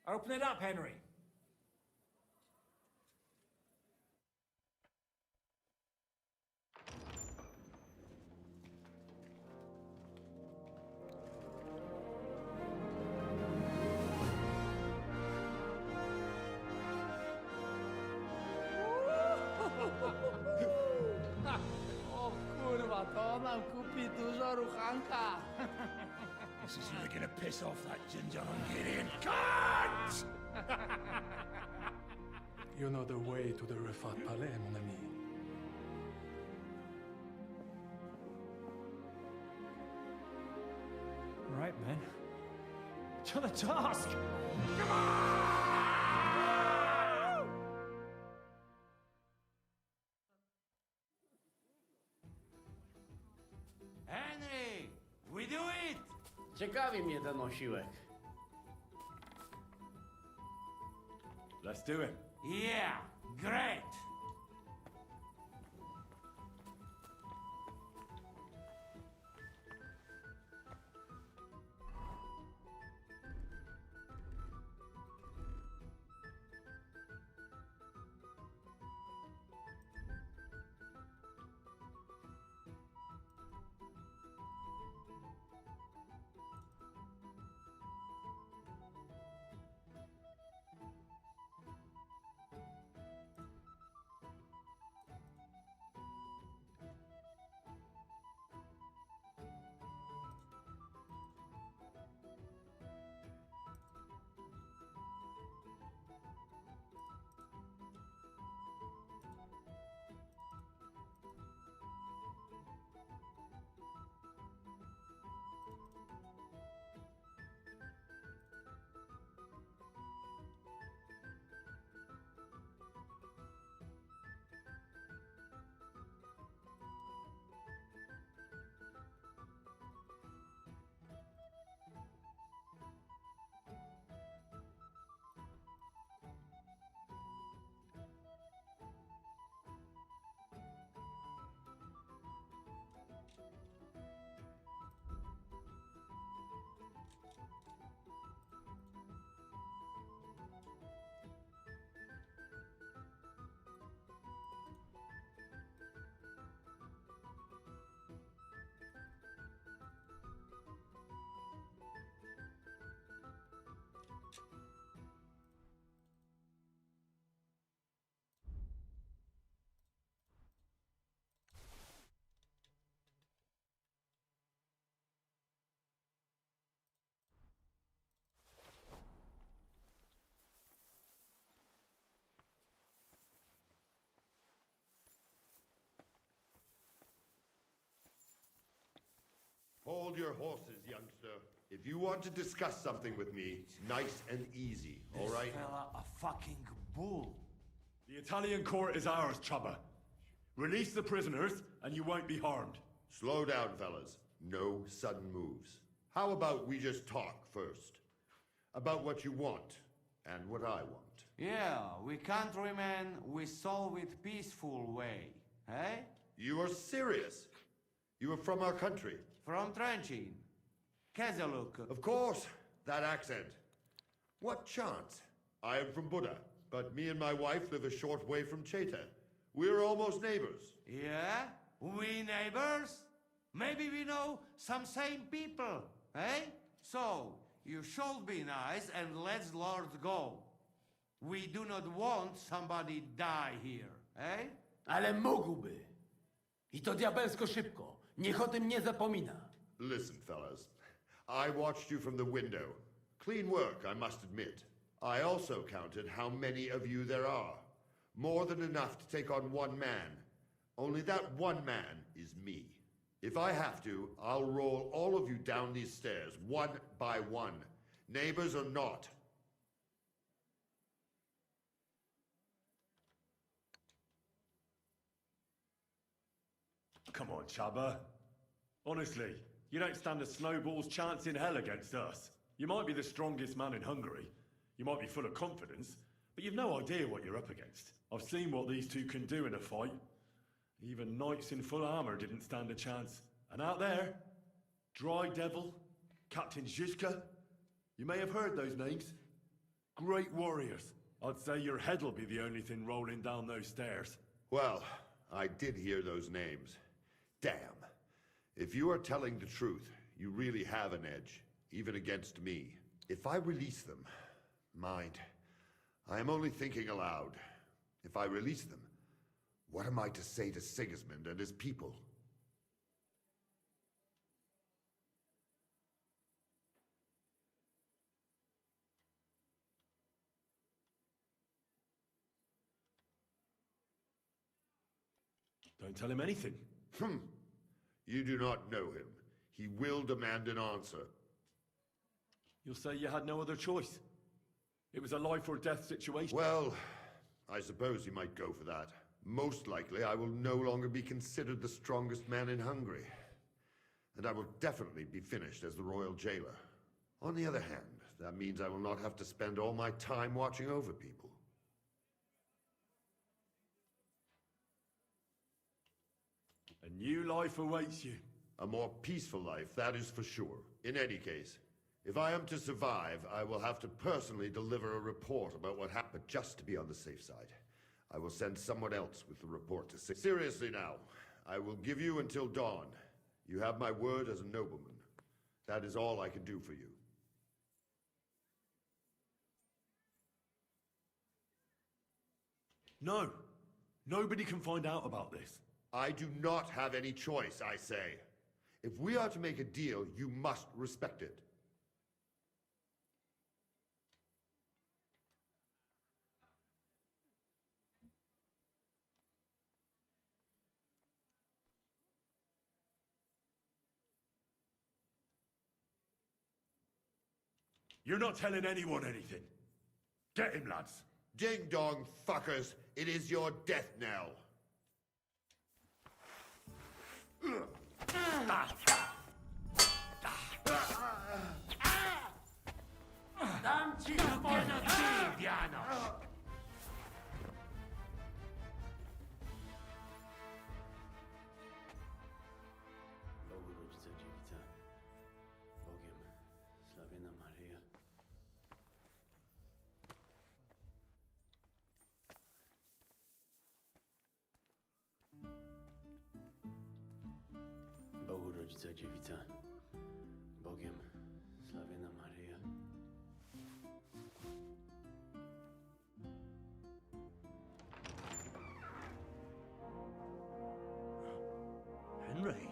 open it up, Henry. O kurwa, to nam kupi dużo ruchanka. This is really gonna piss off that ginger Hungarian cunt! You know the way to the Refat Palais, mon ami. Right, men. To the task! Come on! Bawi mnie ten osiłek. Let's do it. Yeah, great. Hold your horses, youngster. If you want to discuss something with me, nice and easy, all right? This fella a fucking bull. The Italian court is ours, Chubba. Release the prisoners, and you won't be harmed. Slow down, fellas. No sudden moves. How about we just talk first? About what you want, and what I want. Yeah, we countrymen, we solve it peaceful way, eh? You are serious? You are from our country? From Trenčín. Kezeluk. Of course, that accent. What chance? I am from Buda, but me and my wife live a short way from Cheta. We're almost neighbors. Yeah? We neighbors? Maybe we know some same people, eh? So, you should be nice and let's Lord go. We do not want somebody die here, eh? Ale mógłby. I to diabelsko szybko. Niech o tym nie zapomina. Listen, fellas. I watched you from the window. Clean work, I must admit. I also counted how many of you there are. More than enough to take on one man. Only that one man is me. If I have to, I'll roll all of you down these stairs, one by one. Neighbors or not. Come on, Chubba. Honestly, you don't stand a snowball's chance in hell against us. You might be the strongest man in Hungary. You might be full of confidence, but you've no idea what you're up against. I've seen what these two can do in a fight. Even knights in full armor didn't stand a chance. And out there, Dry Devil, Captain Zizka, you may have heard those names. Great warriors. I'd say your head'll be the only thing rolling down those stairs. Well, I did hear those names. Damn. If you are telling the truth, you really have an edge, even against me. If I release them, mind, I am only thinking aloud. If I release them, what am I to say to Sigismund and his people? Don't tell him anything. You do not know him. He will demand an answer. You'll say you had no other choice. It was a life or death situation. Well, I suppose you might go for that. Most likely, I will no longer be considered the strongest man in Hungary. And I will definitely be finished as the royal jailer. On the other hand, that means I will not have to spend all my time watching over people. A new life awaits you. A more peaceful life, that is for sure. In any case, if I am to survive, I will have to personally deliver a report about what happened, just to be on the safe side. I will send someone else with the report to say. Seriously now, I will give you until dawn. You have my word as a nobleman. That is all I can do for you. No. Nobody can find out about this. I do not have any choice, I say. If we are to make a deal, you must respect it. You're not telling anyone anything. Get him, lads. Ding dong, fuckers. It is your death knell. Damci un po' di piano! Bogu Rodzica Dziewica, Bogiem sławiona Maryja. Henry?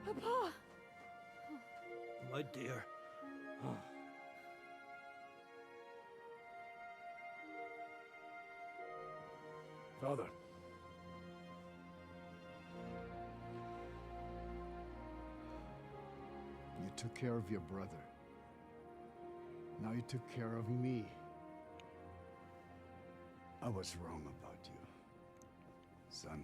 Papa! My dear. Father. You took care of your brother. Now you took care of me. I was wrong about you, son.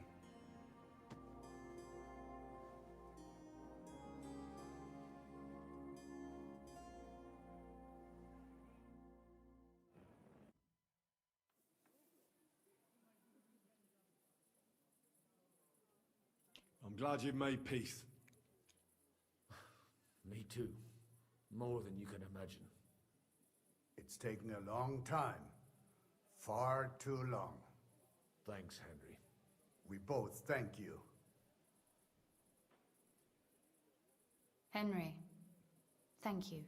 I'm glad you've made peace. Me too. More than you can imagine. It's taken a long time. Far too long. Thanks, Henry. We both thank you. Henry, thank you.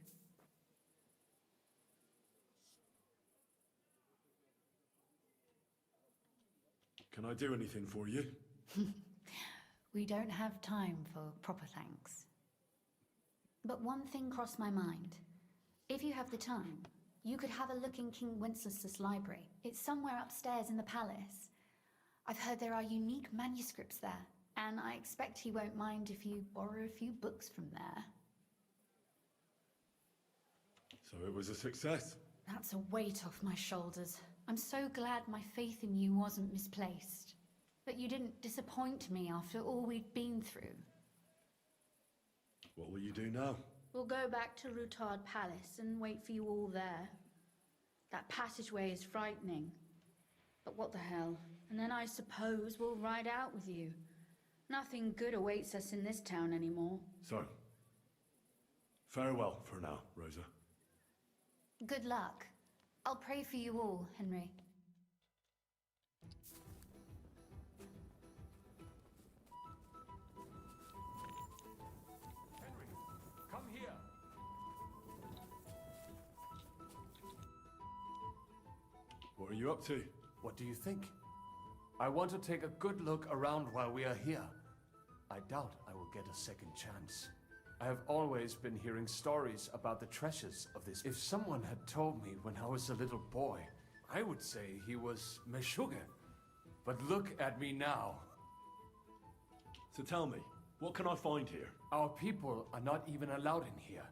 Can I do anything for you? We don't have time for proper thanks. But one thing crossed my mind. If you have the time, you could have a look in King Wenceslas' library. It's somewhere upstairs in the palace. I've heard there are unique manuscripts there, and I expect he won't mind if you borrow a few books from there. So it was a success? That's a weight off my shoulders. I'm so glad my faith in you wasn't misplaced. That you didn't disappoint me after all we'd been through. What will you do now? We'll go back to Rutard Palace and wait for you all there. That passageway is frightening. But what the hell? And then I suppose we'll ride out with you. Nothing good awaits us in this town anymore. So, farewell for now, Rosa. Good luck. I'll pray for you all, Henry. Come here. What are you up to? What do you think? I want to take a good look around while we are here. I doubt I will get a second chance. I have always been hearing stories about the treasures of this. If someone had told me when I was a little boy, I would say he was Meshuggah. But look at me now. So tell me, what can I find here? Our people are not even allowed in here,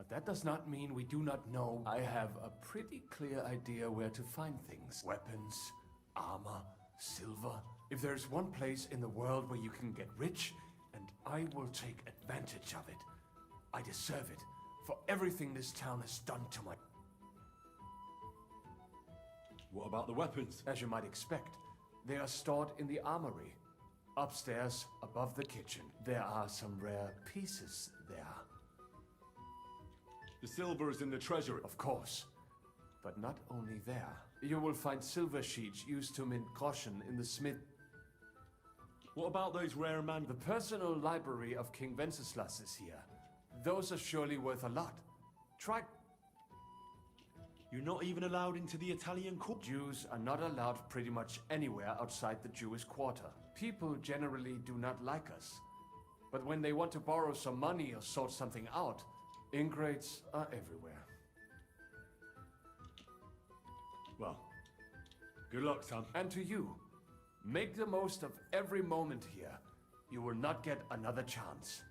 But that does not mean we do not know. I have a pretty clear idea where to find things. Weapons, armor, silver. If there's one place in the world where you can get rich, and I will take advantage of it. I deserve it for everything this town has done to my... What about the weapons? As you might expect, they are stored in the armory. Upstairs, above the kitchen. There are some rare pieces there. The silver is in the treasury. Of course. But not only there. You will find silver sheets used to mint groschen in the smith. What about those rare man... The personal library of King Wenceslas is here. Those are surely worth a lot. Try... You're not even allowed into the Italian court? Jews are not allowed pretty much anywhere outside the Jewish quarter. People generally do not like us. But when they want to borrow some money or sort something out, ingrates are everywhere. Well, good luck, son. And to you, make the most of every moment here. You will not get another chance.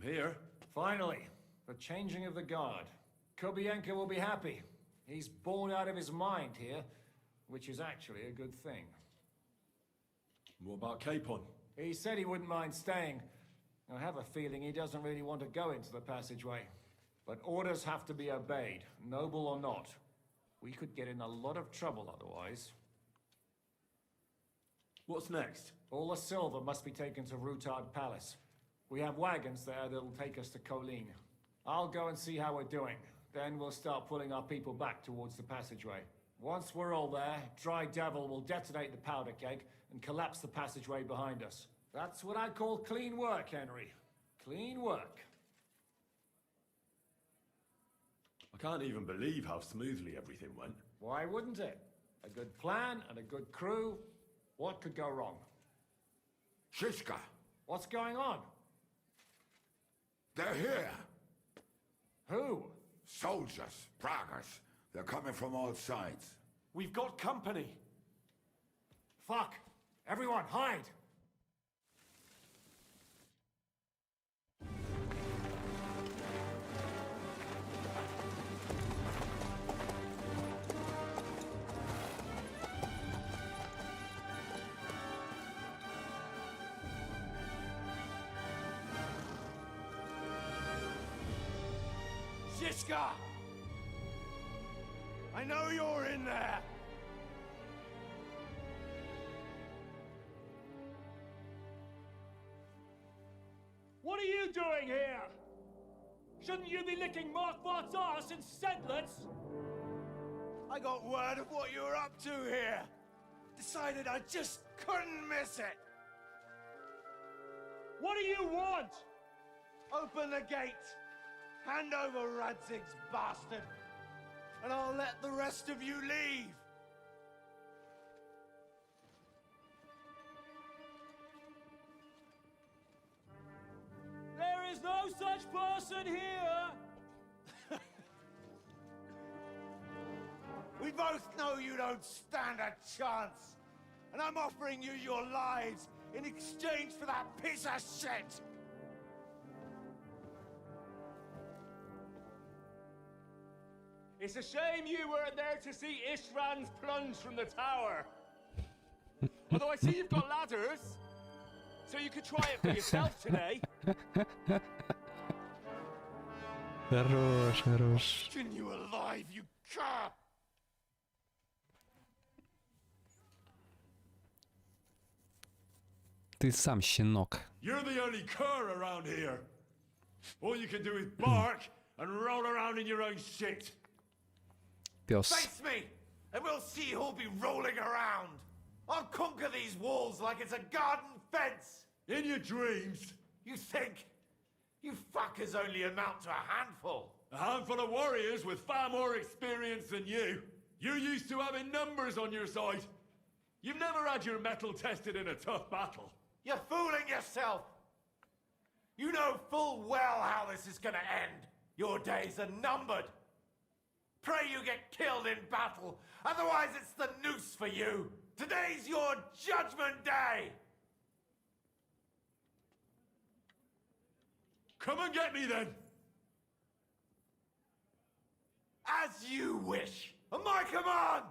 Here. Finally, the changing of the guard. Kubienka will be happy. He's bored out of his mind here, which is actually a good thing. What about Capon? He said he wouldn't mind staying. I have a feeling he doesn't really want to go into the passageway. But orders have to be obeyed, noble or not. We could get in a lot of trouble otherwise. What's next? All the silver must be taken to Rutard Palace. We have wagons there that'll take us to Colleen. I'll go and see how we're doing. Then we'll start pulling our people back towards the passageway. Once we're all there, Dry Devil will detonate the powder keg and collapse the passageway behind us. That's what I call clean work, Henry. Clean work. I can't even believe how smoothly everything went. Why wouldn't it? A good plan and a good crew. What could go wrong? Shishka! What's going on? They're here! Who? Soldiers, Pragas. They're coming from all sides. We've got company! Fuck! Everyone, hide! Shishka! I know you're in there! What are you doing here? Shouldn't you be licking Markvart's arse in Sedlets? I got word of what you were up to here. Decided I just couldn't miss it. What do you want? Open the gate. Hand over Radzig's bastard. And I'll let the rest of you leave. There is no such person here! We both know you don't stand a chance. And I'm offering you your lives in exchange for that piece of shit! It's a shame you weren't there to see Ishrand's plunge from the tower. Although I see you've got ladders, so you could try it for yourself today. Хорош, хорош. Skin you alive, you cur! Ты сам щенок. You're the only cur around here. All you can do is bark and roll around in your own shit. Пес. Face me, and we'll see who'll be rolling around. I'll conquer these walls like it's a garden fence. In your dreams. You think? You fuckers only amount to a handful. A handful of warriors with far more experience than you. You're used to having numbers on your side. You've never had your mettle tested in a tough battle. You're fooling yourself. You know full well how this is gonna end. Your days are numbered. Pray you get killed in battle, otherwise it's the noose for you. Today's your judgment day. Come and get me then. As you wish. On my command!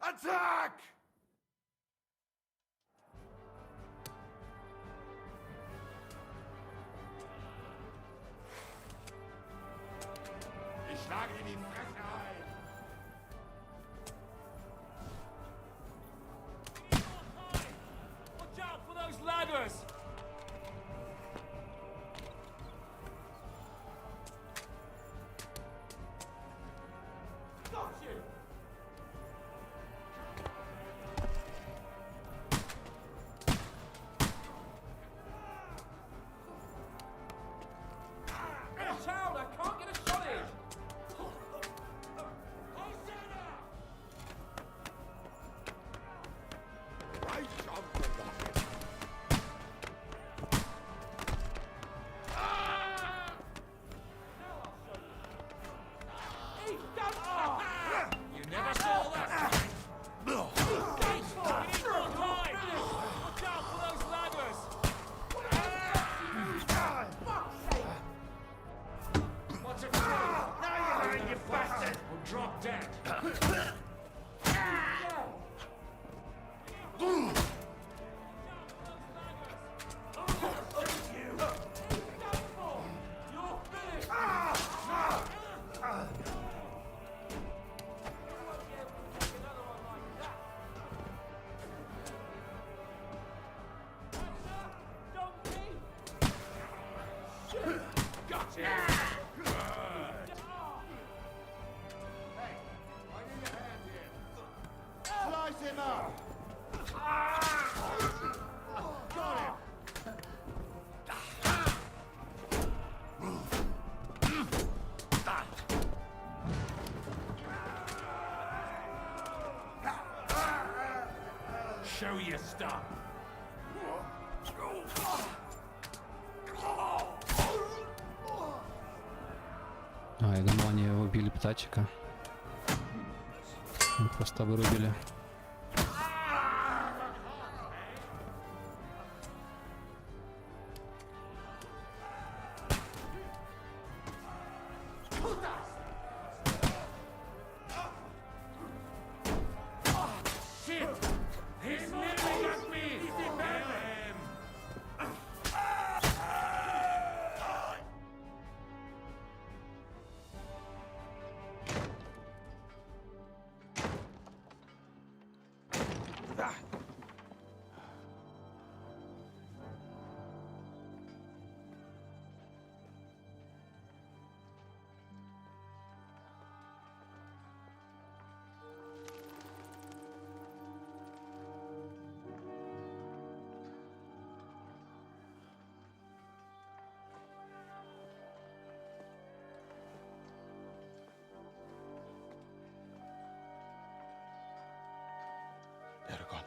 Attack! Ich schlage in die Fresse ein. Watch out for those ladders! Got you! Watch out! I can't get a shot in! Right on the rocket. You never saw that! Thanks for it! We need more time! Watch out for those ladders! What's it for? Now you're hurting, you bastard! We'll drop dead. Slice him up! Got him! Show your stuff. А, я думал, они убили птачика. Просто вырубили. Shit! He's nearly got me! They're gone.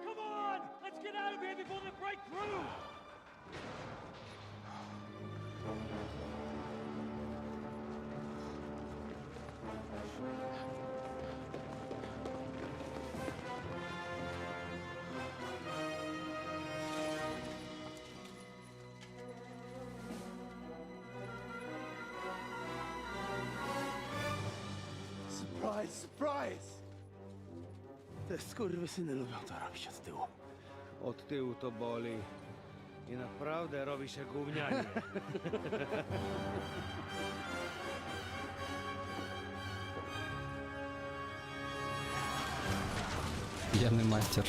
Come on! Let's get out of here before they break through! Surprise, surprise! Te skurwysyny lubią to robić od tyłu. Od tyłu to boli. I naprawdę robi się gównianie. Явный мастер.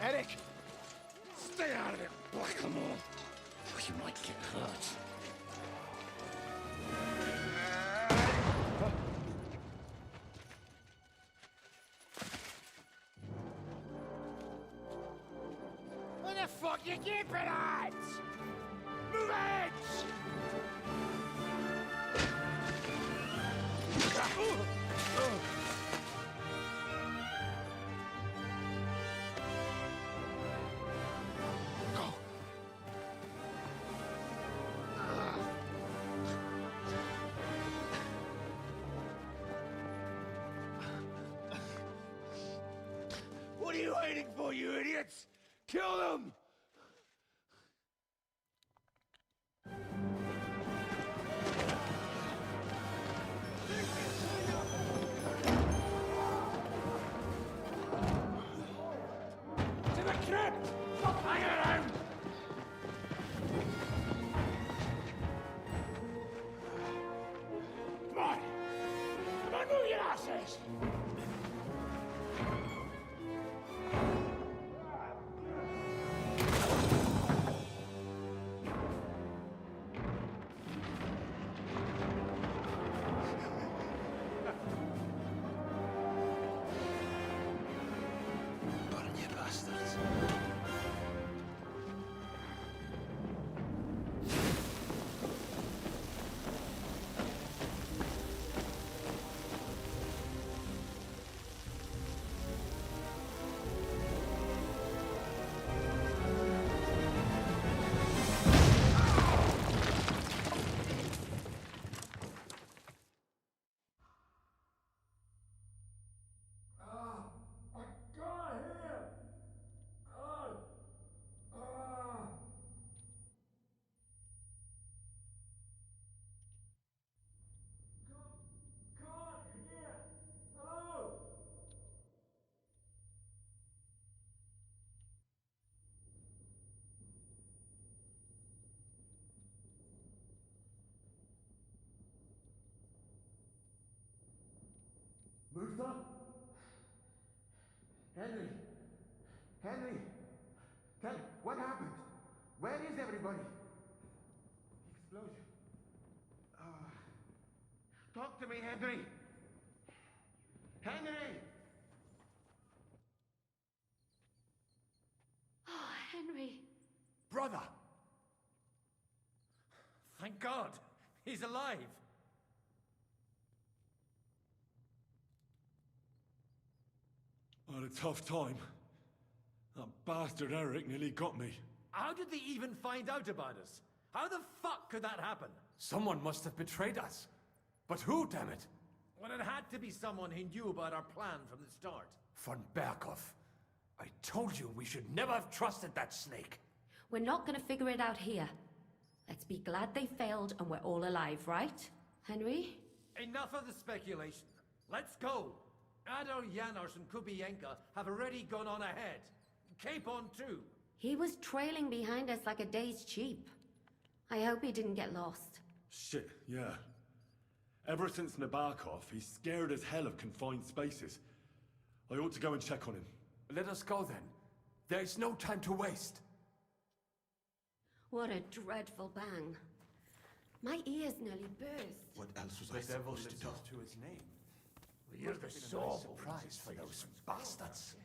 Eric! Stay out of it, Blackamoor! Or you might get hurt. What the fuck you keeping at? Move it! What are you waiting for, you idiots? Kill them! To the crypt! Stop hanging around! Come on! Come on, move your asses! Musa? Henry? Henry? What happened? Where is everybody? Explosion. Talk to me, Henry! Henry! Oh, Henry. Brother! Thank God! He's alive! I had a tough time. That bastard Eric nearly got me. How did they even find out about us? How the fuck could that happen? Someone must have betrayed us. But who, damn it? Well, it had to be someone who knew about our plan from the start. Von Berkhoff. I told you we should never have trusted that snake. We're not gonna figure it out here. Let's be glad they failed and we're all alive, right? Henry? Enough of the speculation. Let's go. Adar Janos and Kubienka have already gone on ahead. Capon too. He was trailing behind us like a day's sheep. I hope he didn't get lost. Shit, yeah. Ever since Nabokov, he's scared as hell of confined spaces. I ought to go and check on him. Let us go then. There's no time to waste. What a dreadful bang. My ears nearly burst. What else was I supposed to do? To his name. You're the sole prize for those bastards.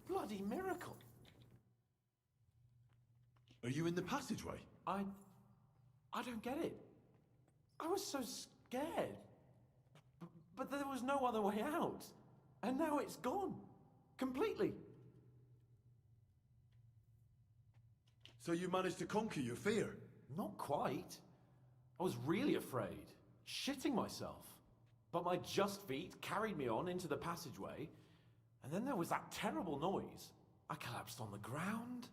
Bloody miracle. you in the passageway? I don't get it. I was so scared. But there was no other way out. And now it's gone. Completely. So you managed to conquer your fear? Not quite. I was really afraid. Shitting myself. But my just feet carried me on into the passageway. And then there was that terrible noise. I collapsed on the ground.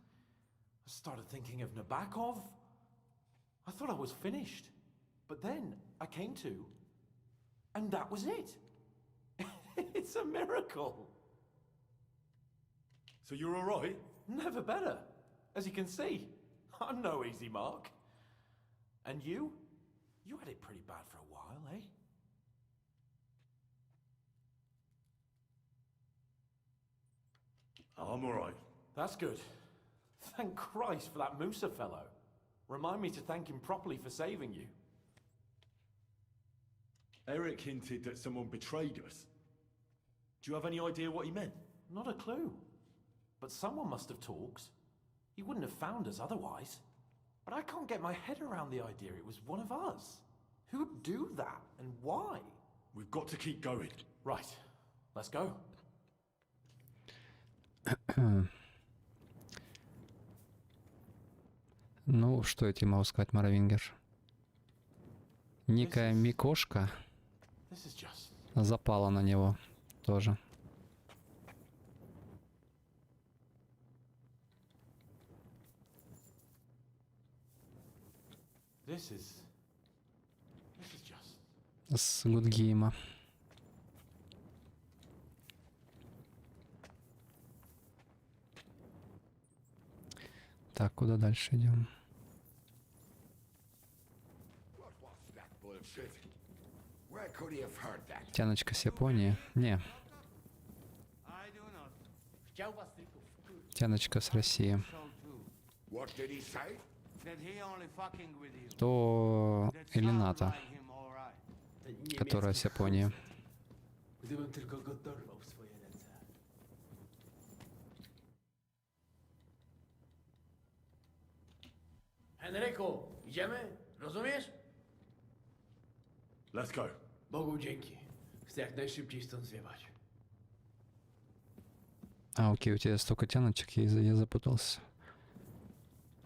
I started thinking of Nabokov. I thought I was finished. But then I came to. And that was it. It's a miracle. So you're all right? Never better. As you can see, I'm no easy mark. And you? You had it pretty bad for a while, eh? I'm all right. That's good. Thank Christ for that Musa fellow. Remind me to thank him properly for saving you. Eric hinted that someone betrayed us. Do you have any idea what he meant? Not a clue. But someone must have talked. He wouldn't have found us otherwise. But I can't get my head around the idea it was one of us. Who'd do that and why? We've got to keep going. Right. Let's go. Ну, что я тебе могу сказать, Моровингер? Некая Микошка запала на него тоже. С Гудгейма. Так, куда дальше идем? Тяночка с Японии? Не. Тяночка с России. То или НАТО, которая с Японии. Henryku, idziemy? Rozumiesz? Let's go. Bogu dzięki. Chcę jak najszybciej stąd zjebać. А, окей, у тебя столько тяночек, я запутался.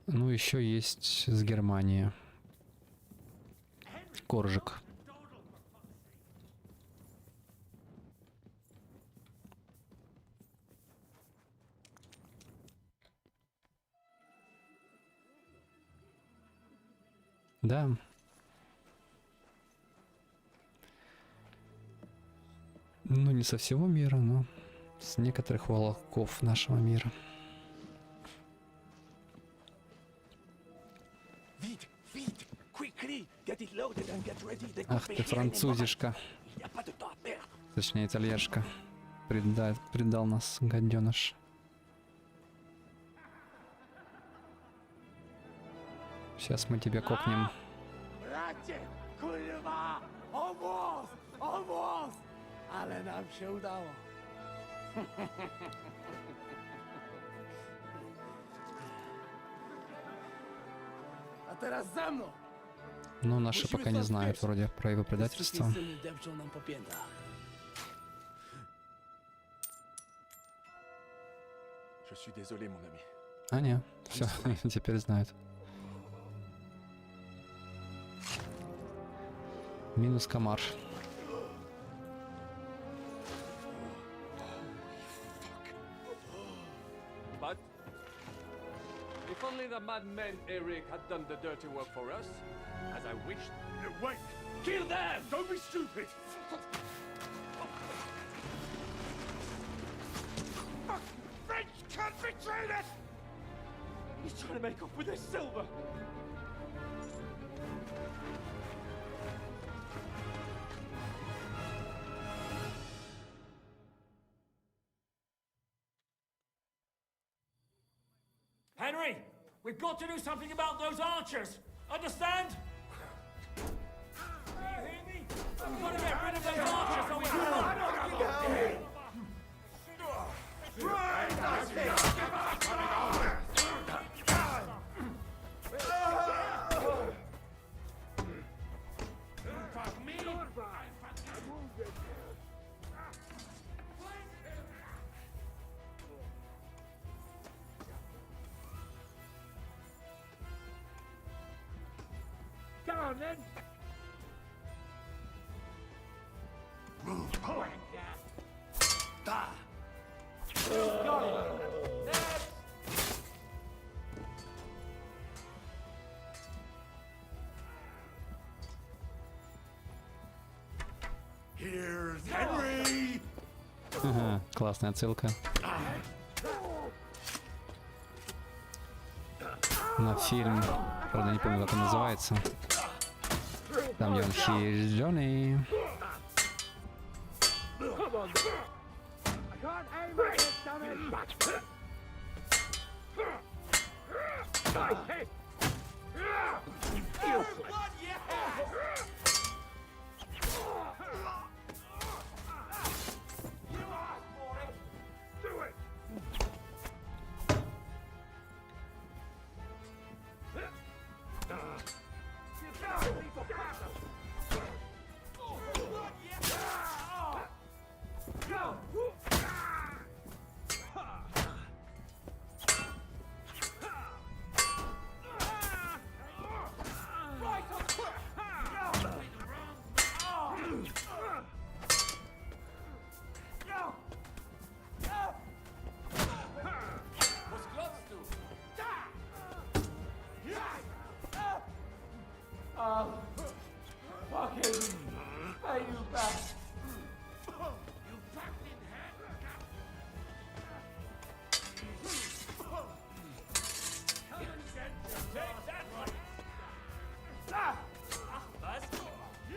Ну, еще есть с Германии. Коржик. Да. Ну, не со всего мира, но с некоторых уголков нашего мира. Ах ты, французишка. Точнее, итальяшка. Предал нас, гаденыш. Сейчас мы тебя кокнем. Ale nam się udało. A teraz za mną. Ну, наши пока не знают вроде про его предательство. Depczą nam po piętach. Je suis désolé, mon ami. А, не, все, теперь знают. Минус комар. But if only the madman Eric had done the dirty work for us, as I wished. Wait! Kill them! Don't be stupid! French can't betray us! He's trying to make off with his silver! Henry, we've got to do something about those archers. Understand? Do you hear me? We've got to get rid of those archers so we can... on then. Here's Henry! Ага, классная отсылка. На фильм, правда не помню, как он называется. Там, где он Here's Johnny. Come on. I can't aim at this, damn it. Nice hit.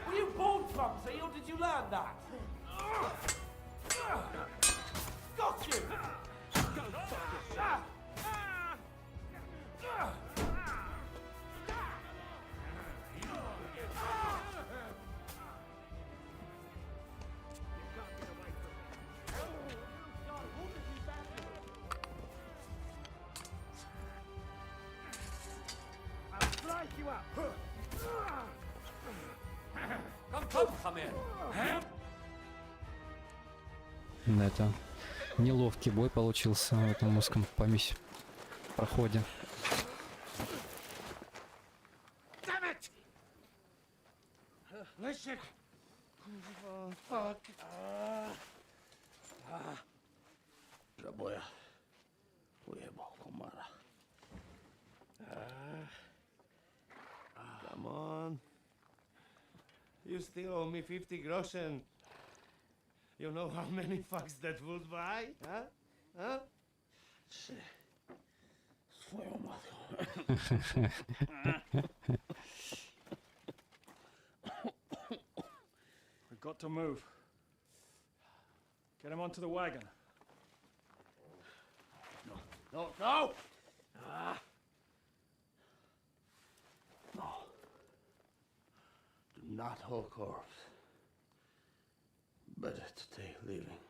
Were you born clumsy, or did you learn that? Got you! You up. Come here. Это неловкий бой получился в этом узком проходе. Damn it! Listen. Oh, fuck. Żabuję. Ujebał komara. Come on. You still owe me 50 groschen. You know how many fucks that would buy? Huh? Huh? Swoją matką. We've got to move. Get him onto the wagon. No! No. Do not hold corpse. Better to take living.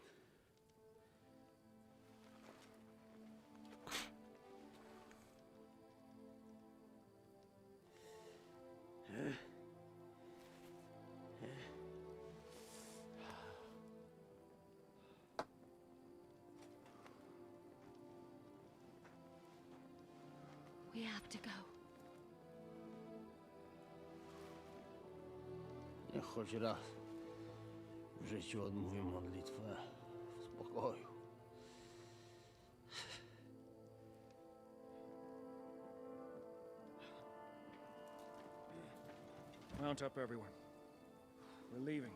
We have to go. Niech choć raz w życiu odmówię modlitwę w spokoju. Mount up, everyone. We're leaving.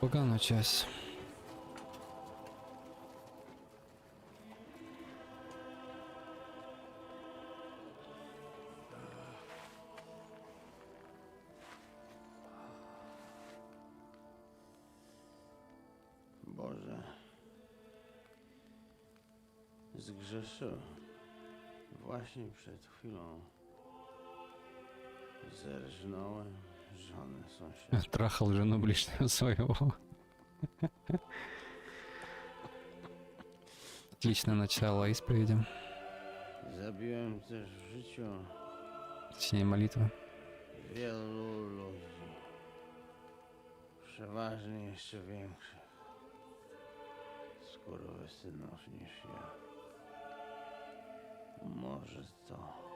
Погана часть. Boże, zgrzeszyłem. Właśnie przed chwilą zerżnąłem żonę sąsiada. Трахал жену ближнего своего. Отличное начало исповеди. Zabiłem też w życiu Точнее, молитва. wielu ludzi. Przeważnie jeszcze większych skurwysynów niż ja. Może to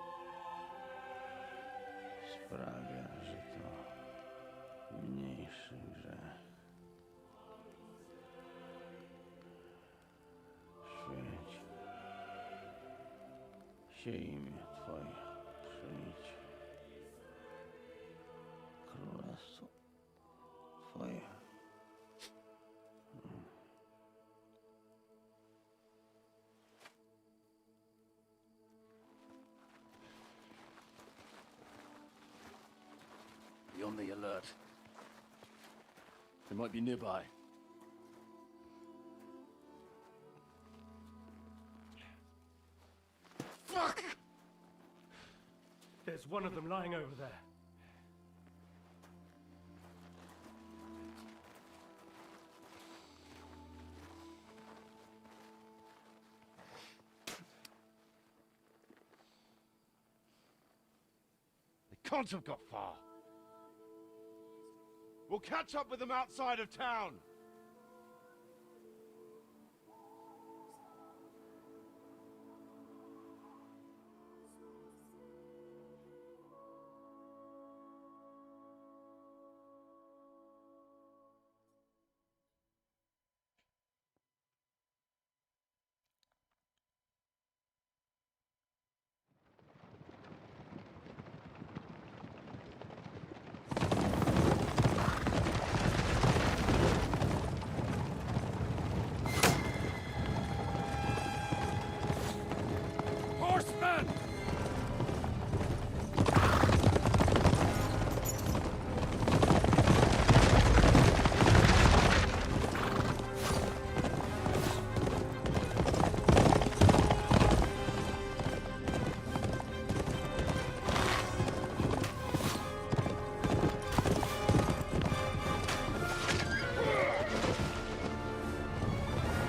sprawia, że to mniejszy grzech. Świeć się imię Twoje, przyjdź królestwo Twoje. Be on the alert. They might be nearby. Fuck! There's one of them lying over there. They can't have got far. We'll catch up with them outside of town. Horsemen!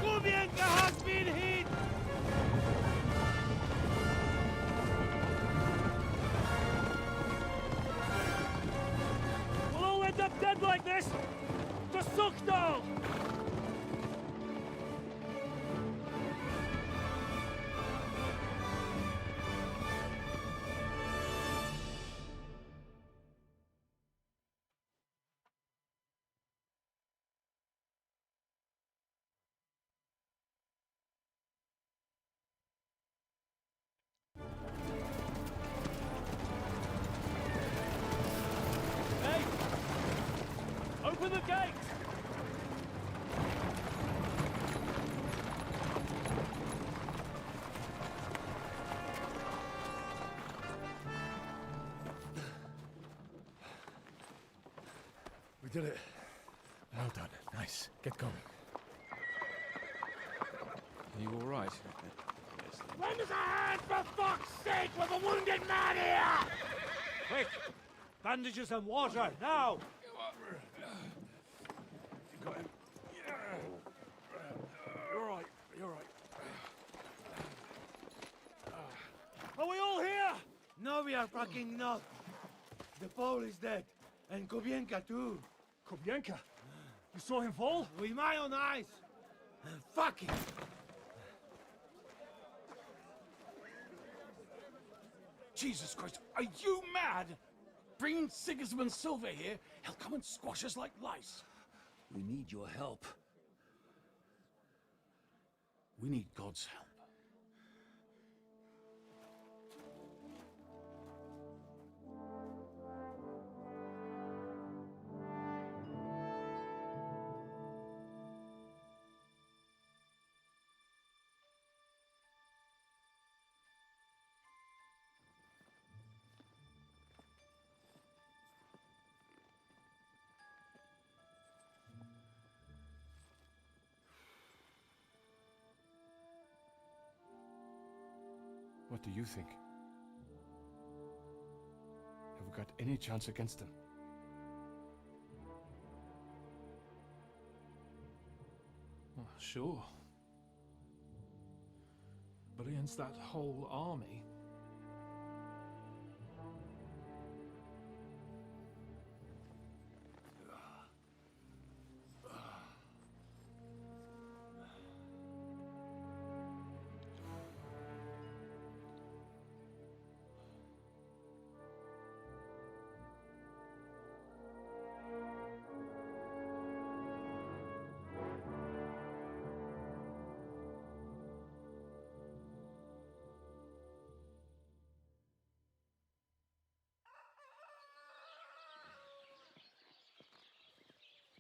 Kubienka has been hit! We'll all end up dead like this! To Ustal! Hey! Open the gate! We did it. Well done. Nice. Get going. Are you all right? Lend us a hand, for fuck's sake! With a wounded man here! Quick! Bandages and water, now! You got him. You're right, you're right. Are we all here? No, we are fucking not. The Pole is dead. And Kubienka too. Kubienka? You saw him fall? With my own eyes. And fuck it. Jesus Christ, are you mad? Bring Sigismund Silver here, he'll come and squash us like lice. We need your help. We need God's help. What do you think? Have we got any chance against them? Well, sure. But against that whole army...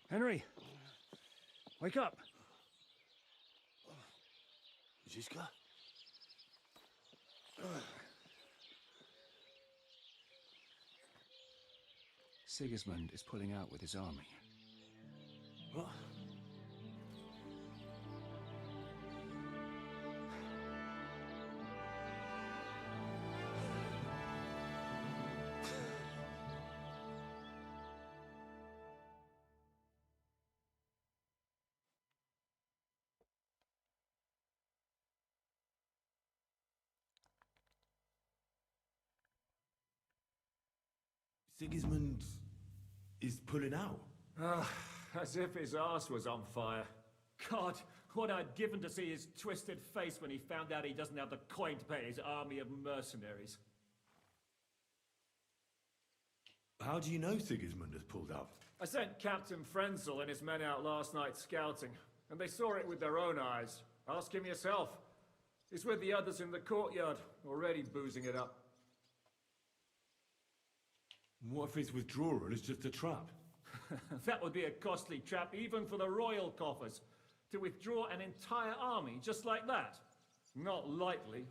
Henry! Wake up! Zizka? Sigismund is pulling out with his army. What? Sigismund is pulling out. As if his arse was on fire. God, what I'd given to see his twisted face when he found out he doesn't have the coin to pay his army of mercenaries. How do you know Sigismund has pulled out? I sent Captain Frenzel and his men out last night scouting, and they saw it with their own eyes. Ask him yourself. He's with the others in the courtyard, already boozing it up. What if his withdrawal is just a trap? That would be a costly trap even for the royal coffers. To withdraw an entire army just like that. Not likely.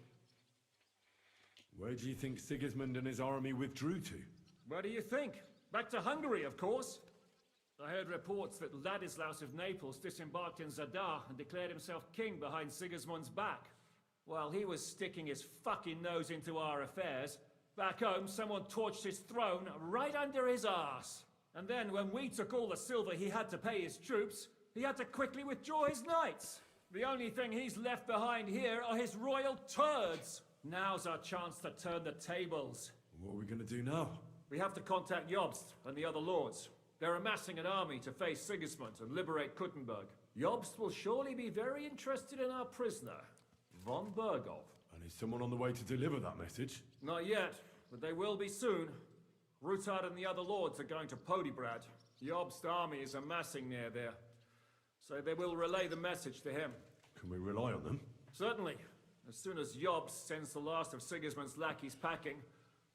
Where do you think Sigismund and his army withdrew to? Where do you think? Back to Hungary, of course. I heard reports that Ladislaus of Naples disembarked in Zadar and declared himself king behind Sigismund's back. While he was sticking his fucking nose into our affairs, back home someone torched his throne right under his arse. And then when we took all the silver he had to pay his troops, he had to quickly withdraw his knights. The only thing he's left behind here are his royal turds. Now's our chance to turn the tables. What are we gonna do now? We have to contact Jobst and the other lords. They're amassing an army to face Sigismund and liberate Kuttenberg. Jobst will surely be very interested in our prisoner, von Bergov. And is someone on the way to deliver that message? Not yet, but they will be soon. Rutard and the other lords are going to Podebrad. Jobst's army is amassing near there. So they will relay the message to him. Can we rely on them? Certainly. As soon as Jobst sends the last of Sigismund's lackeys packing,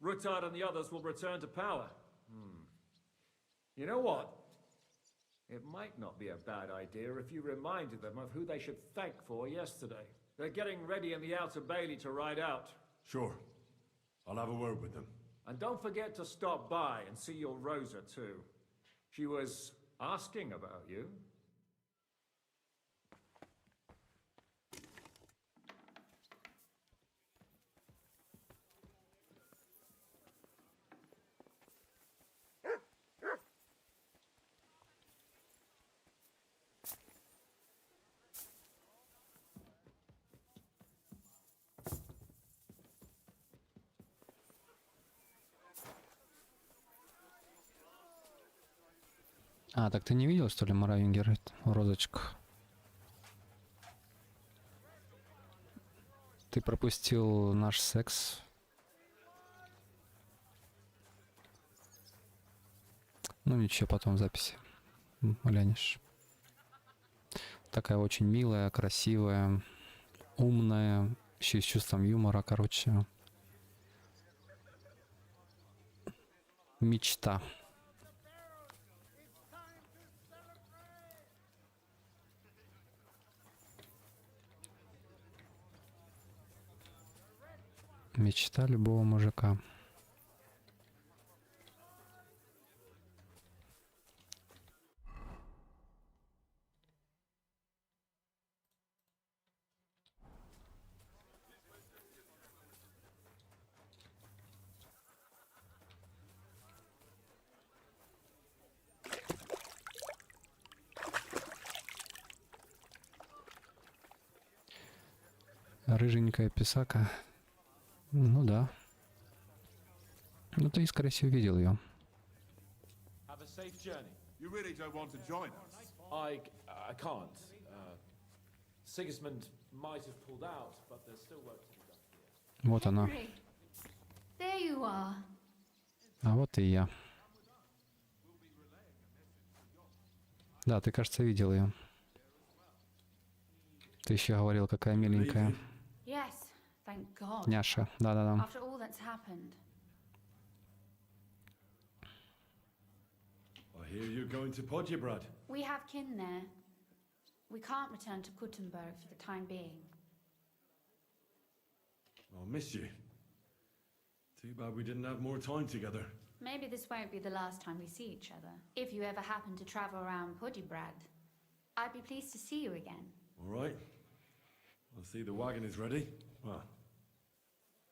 Rutard and the others will return to power. You know what? It might not be a bad idea if you reminded them of who they should thank for yesterday. They're getting ready in the Outer Bailey to ride out. Sure. I'll have a word with them. And don't forget to stop by and see your Rosa too. She was asking about you. А, так ты не видел, что ли, Маравингер в розочках? Ты пропустил наш секс. Ну ничего, потом в записи глянешь. Такая очень милая, красивая, умная, еще и с чувством юмора, короче. Мечта. Мечта любого мужика. Рыженькая писака. Ну да. Ну ты, скорее всего, видел ее. Have a safe journey. You really don't want to join us? I can't. Sigismund might have pulled out, but there's still work to be done here. Вот она. Henry, there you are. А вот и я. Да, ты, кажется, видел ее. Ты еще говорил, какая миленькая. Yes, thank God. Няша. Да-да-да. After all that's happened. I hear you're going to Podjebrad. We have kin there. We can't return to Kuttenberg for the time being. I'll miss you. Too bad we didn't have more time together. Maybe this won't be the last time we see each other. If you ever happen to travel around Podjebrad, I'd be pleased to see you again. All right. I'll see the wagon is ready. Well,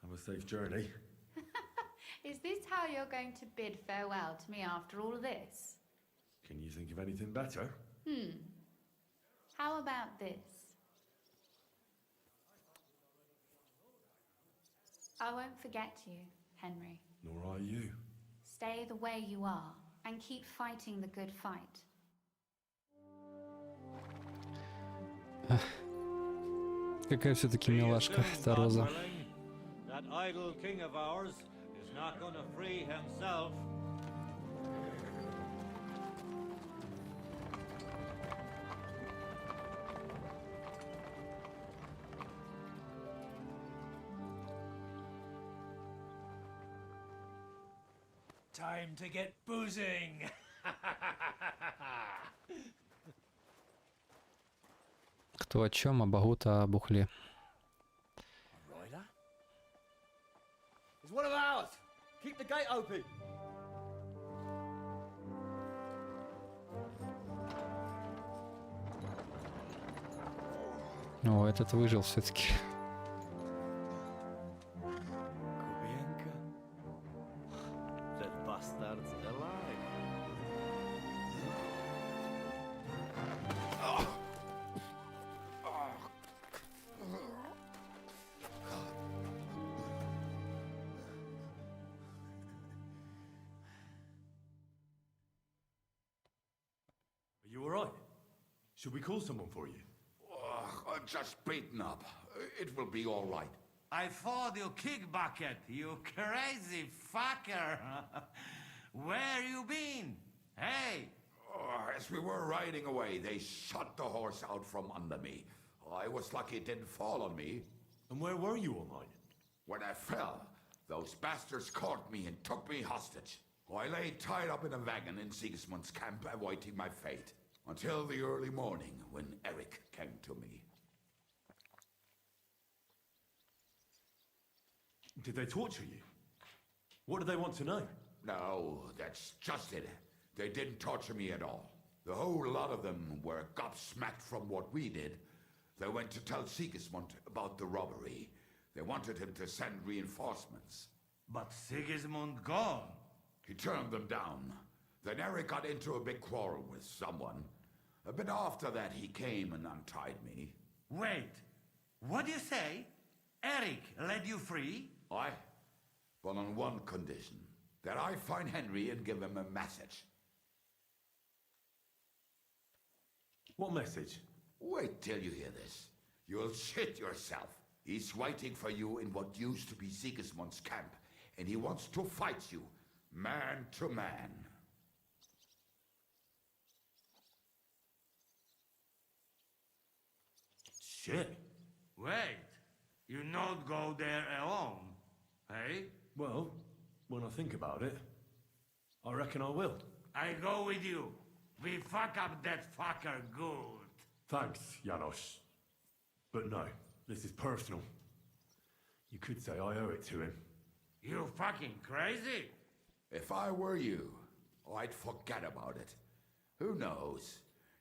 have a safe journey. Is this how you're going to bid farewell to me after all of this? Can you think of anything better? How about this? I won't forget you, Henry. Nor are you. Stay the way you are and keep fighting the good fight. Какая все-таки милашка, эта Роза. That idle king of ours is not going to free himself. Time to get boozing. Кто о чем, а Багута о бухле. Rider? It's one of ours. Keep the gate open. О, этот выжил все-таки. That bastard's alive. Are you all right? Should we call someone for you? I'm just beaten up. It will be all right. I thought you kick bucket, you crazy fucker. Where you been? Hey! As we were riding away, they shot the horse out from under me. I was lucky it didn't fall on me. And where were you all night? When I fell, those bastards caught me and took me hostage. I lay tied up in a wagon in Sigismund's camp, awaiting my fate. Until the early morning, when Eric came to me. Did they torture you? What do they want to know? No, that's just it. They didn't torture me at all. The whole lot of them were gobsmacked from what we did. They went to tell Sigismund about the robbery. They wanted him to send reinforcements. But Sigismund gone. He turned them down. Then Eric got into a big quarrel with someone. A bit after that, he came and untied me. Wait, what do you say? Eric let you free? Aye, but on one condition. That I find Henry and give him a message. What message? Wait till you hear this. You'll shit yourself. He's waiting for you in what used to be Sigismund's camp, and he wants to fight you, man to man. Shit. Wait, you not go there alone, hey? Well, when I think about it, I reckon I will. I go with you. We fuck up that fucker good. Thanks, Janos. But no, this is personal. You could say I owe it to him. You fucking crazy? If I were you, I'd forget about it. Who knows?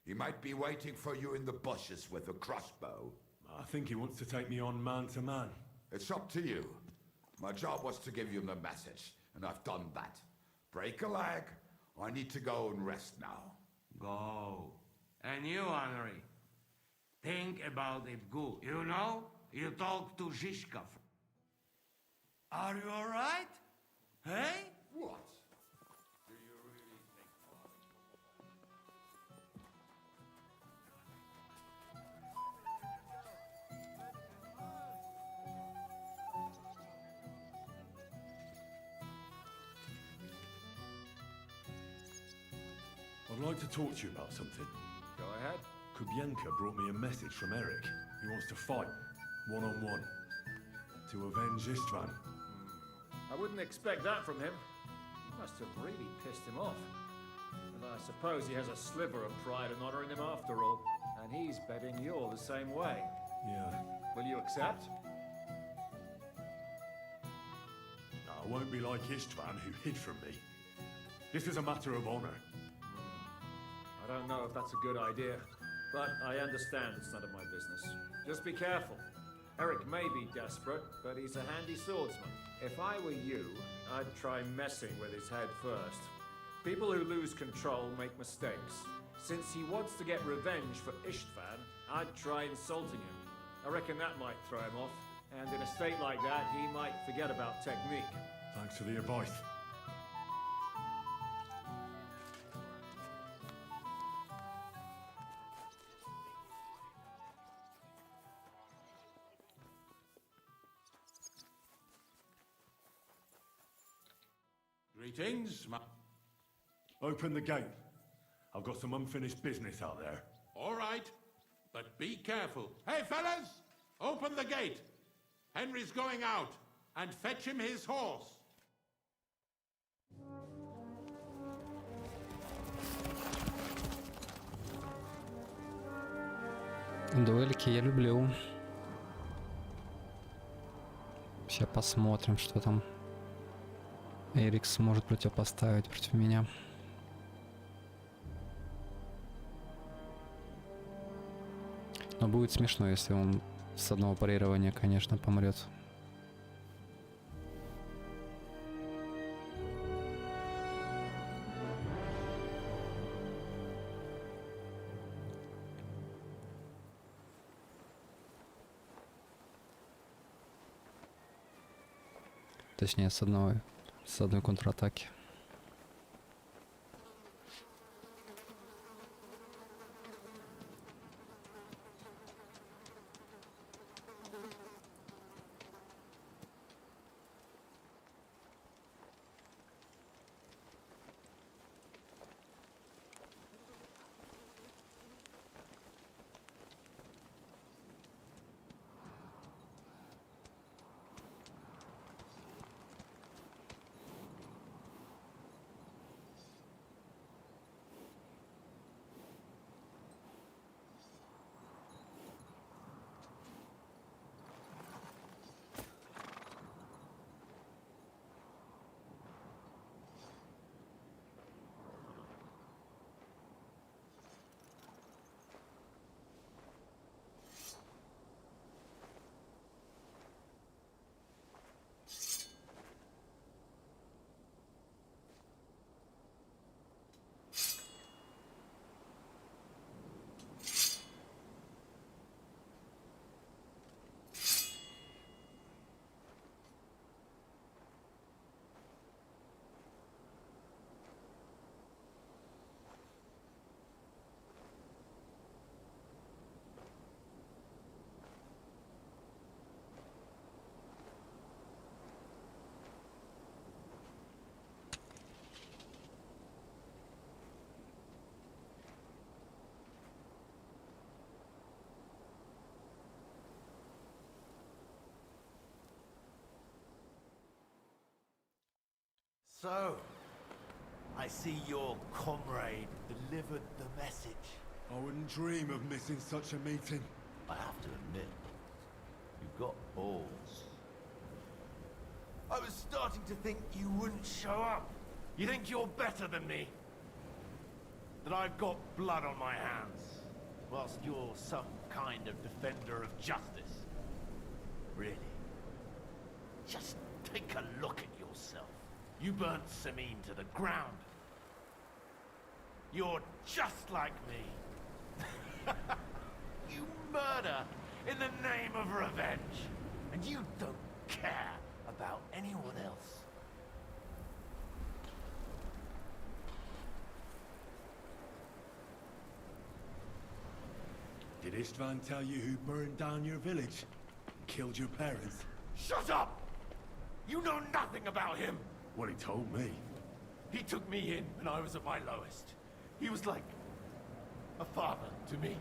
He might be waiting for you in the bushes with a crossbow. I think he wants to take me on man to man. It's up to you. My job was to give you the message, and I've done that. Break a leg. I need to go and rest now. Go. And you, Henry, think about it good. You know, You talk to Zhishka. Are you all right? Hey? What? I'd like to talk to you about something. Go ahead. Kubienka brought me a message from Eric. He wants to fight, one-on-one, to avenge Istvan. I wouldn't expect that from him. You must have really pissed him off. But I suppose he has a sliver of pride in honoring him after all. And he's betting you're the same way. Yeah. Will you accept? No, I won't be like Istvan, who hid from me. This is a matter of honor. I don't know if that's a good idea, but I understand it's none of my business. Just be careful. Eric may be desperate, but he's a handy swordsman. If I were you, I'd try messing with his head first. People who lose control make mistakes. Since he wants to get revenge for Istvan, I'd try insulting him. I reckon that might throw him off. And in a state like that, he might forget about technique. Thanks for the advice. Greetings, Open the gate. I've got some unfinished business out there. All right, but be careful. Hey, fellas! Open the gate! Henry's going out, and fetch him his horse. Дуэльки я люблю. Сейчас посмотрим, что там Эрик сможет противопоставить против меня. Но будет смешно, если он с одного парирования, конечно, помрет. Точнее, с одной контратаки. So, I see your comrade delivered the message. I wouldn't dream of missing such a meeting. I have to admit, you've got balls. I was starting to think you wouldn't show up. You think you're better than me? That I've got blood on my hands, whilst you're some kind of defender of justice. Really? Just take a look at yourself. You burnt Samin to the ground. You're just like me. You murder in the name of revenge. And you don't care about anyone else. Did Istvan tell you who burned down your village and killed your parents? Shut up! You know nothing about him! Well, he told me. He took me in when I was at my lowest. He was like a father to me.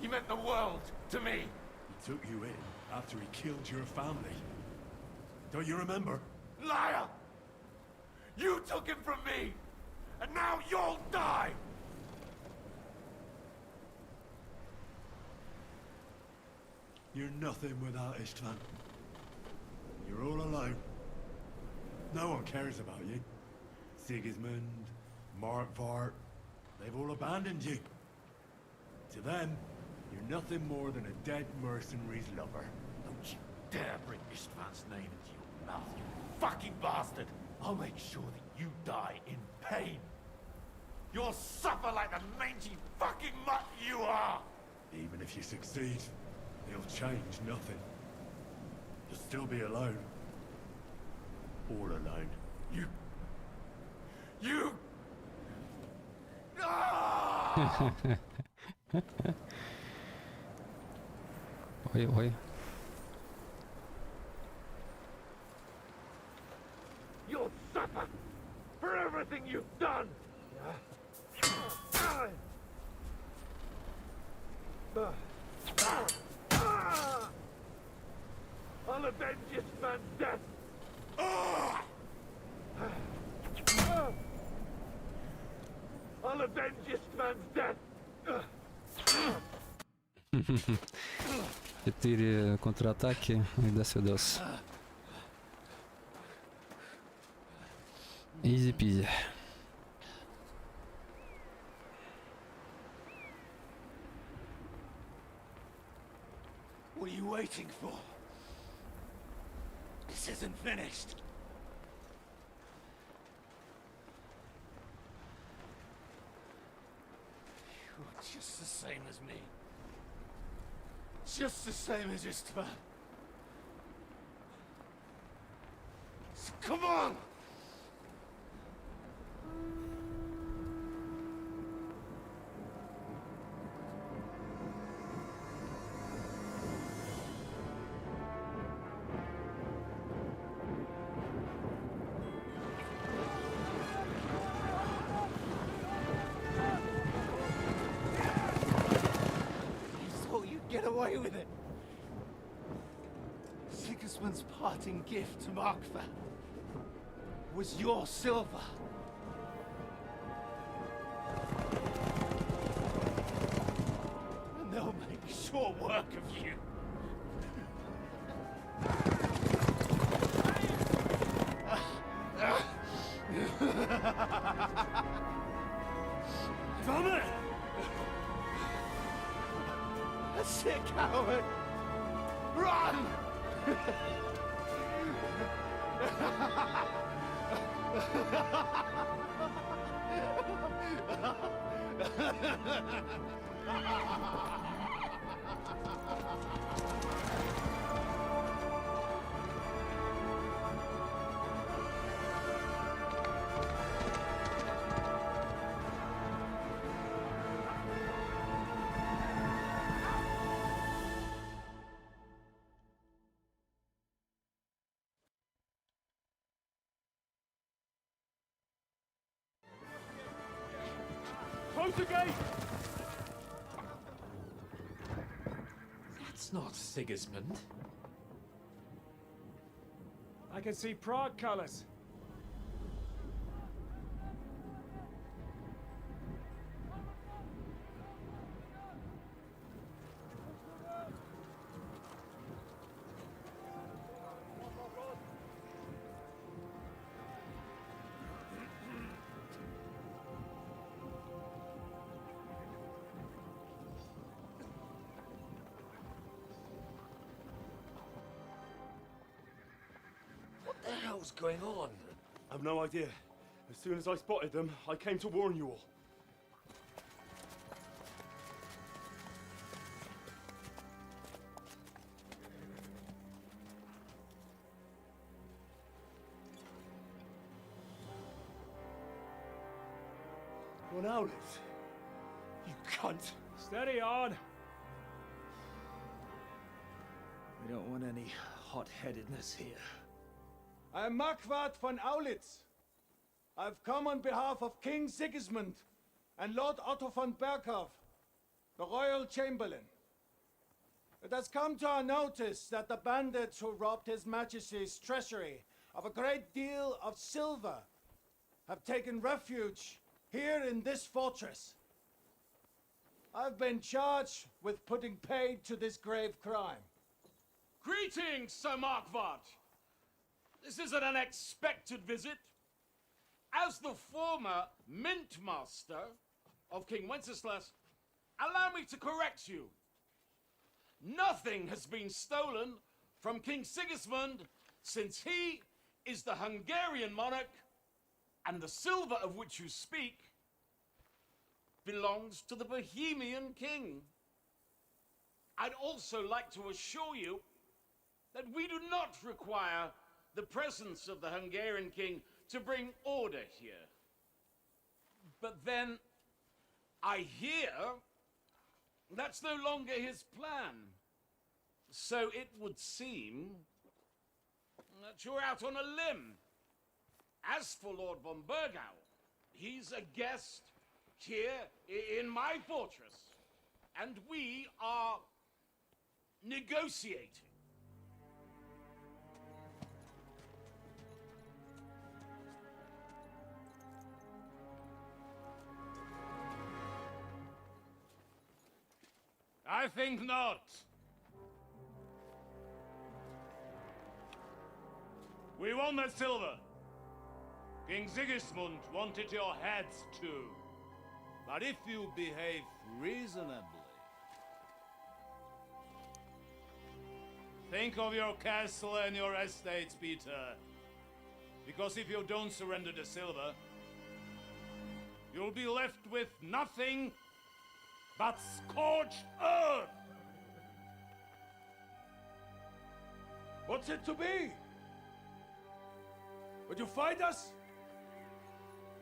He meant the world to me. He took you in after he killed your family. Don't you remember? Liar! You took him from me, and now you'll die! You're nothing without Istvan. You're all alone. No one cares about you. Sigismund, Markvart, they've all abandoned you. To them, you're nothing more than a dead mercenary's lover. Don't you dare bring Istvan's name into your mouth, you fucking bastard! I'll make sure that you die in pain. You'll suffer like the mangy fucking mutt you are! Even if you succeed, it'll change nothing. You'll still be alone. All alone. You... Ah! Oj, oj. You'll suffer for everything you've done! I'll avenge this man's death! I'll avenge this man's death! 4 контратаки и до свидос. Изи-пизи. What are you waiting for? This isn't finished. You're just the same as me. Just the same as Istvan. So come on! Get away with it! Sigismund's parting gift to Markva was your silver. And they'll make short work of you. Damn it! Sick coward! Run! Close the gate! That's not Sigismund. I can see Prague colors. What the hell's going on? I've no idea. As soon as I spotted them, I came to warn you all. Von Owlets. You cunt. Steady on. We don't want any hot-headedness here. I'm Marquardt von Aulitz. I've come on behalf of King Sigismund and Lord Otto von Berghoff, the Royal Chamberlain. It has come to our notice that the bandits who robbed His Majesty's treasury of a great deal of silver have taken refuge here in this fortress. I've been charged with putting paid to this grave crime. Greetings, Sir Marquardt. This is an unexpected visit. As the former Mint Master of King Wenceslas, allow me to correct you. Nothing has been stolen from King Sigismund since he is the Hungarian monarch, and the silver of which you speak belongs to the Bohemian king. I'd also like to assure you that we do not require the presence of the Hungarian king to bring order here. But then, I hear that's no longer his plan. So it would seem that you're out on a limb. As for Lord von Bergau, he's a guest here in my fortress, and we are negotiating. I think not. We want the silver. King Sigismund wanted your heads too. But if you behave reasonably, think of your castle and your estates, Peter. Because if you don't surrender the silver, you'll be left with nothing but scorched earth! What's it to be? Would you fight us?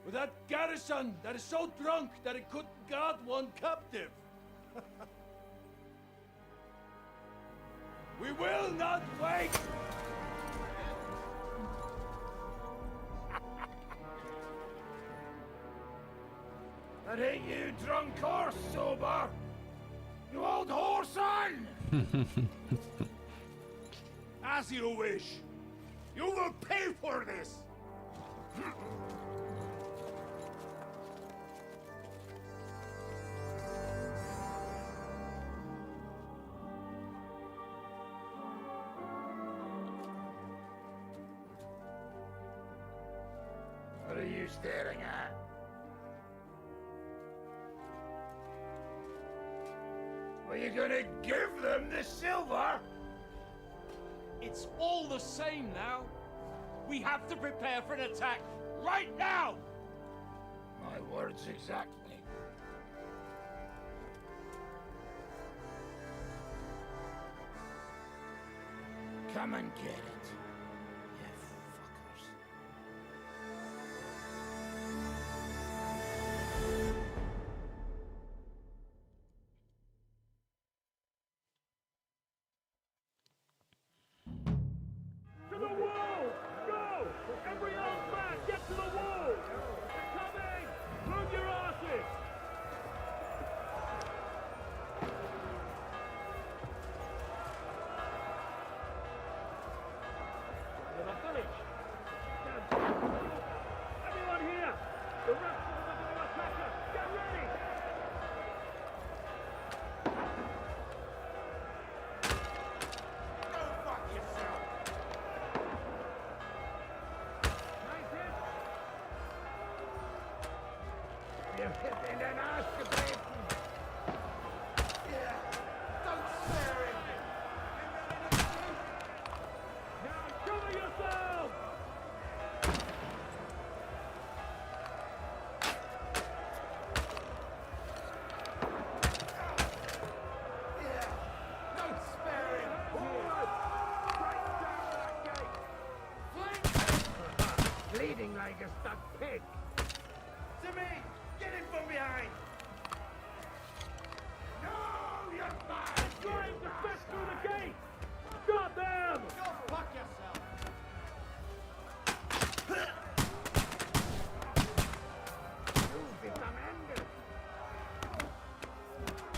With that garrison that is so drunk that it couldn't guard one captive? We will not wait! That ain't you drunk or sober, you old whoreson! As you wish. You will pay for this! What are you staring at? Are you gonna give them the silver? It's all the same now. We have to prepare for an attack right now! My words exactly. Come and get it, you fuckers. To the wall! Go! Every old man, get to the wall! They're coming! Move your asses! In the village! Everyone here! The Russians are going to attack us! Get ready! Go fuck yourself! You're hitting an ass to beat. Yeah, don't spare him! Now cover yourself! Yeah, don't spare him! Forward! Straight down that gate! Bleeding like a stuck pig! To me! Get him from behind! No, you're bad! Trying to step through the gate! Got them! Go fuck yourself!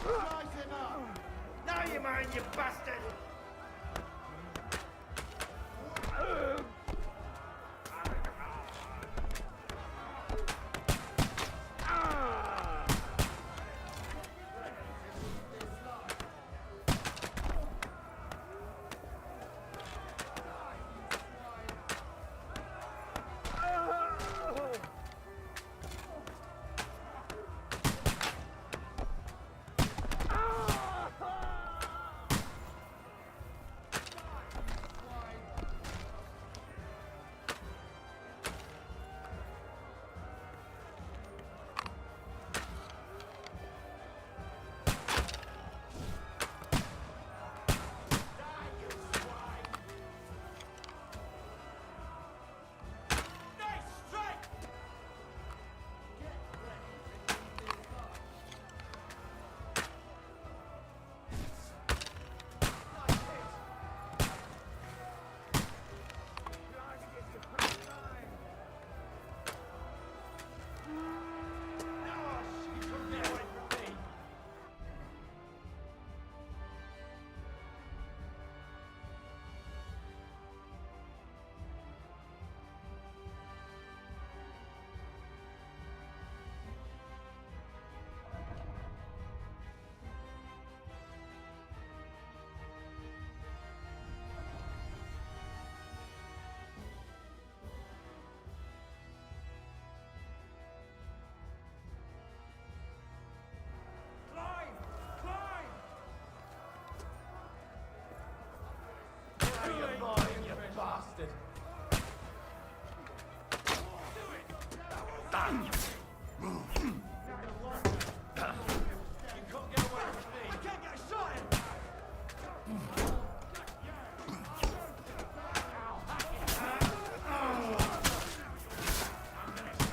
Rise him up! Now you mind, you bastard!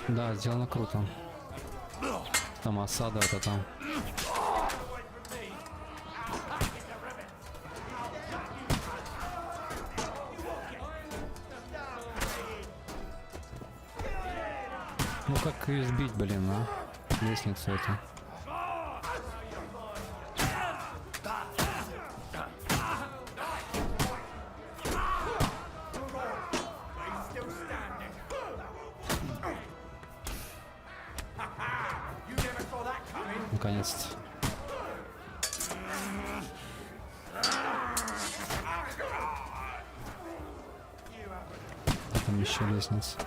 Да, сделано круто. Там осада это там. Ну как ее сбить, блин, а? Лестницу это. Наконец-то. Там еще лестница.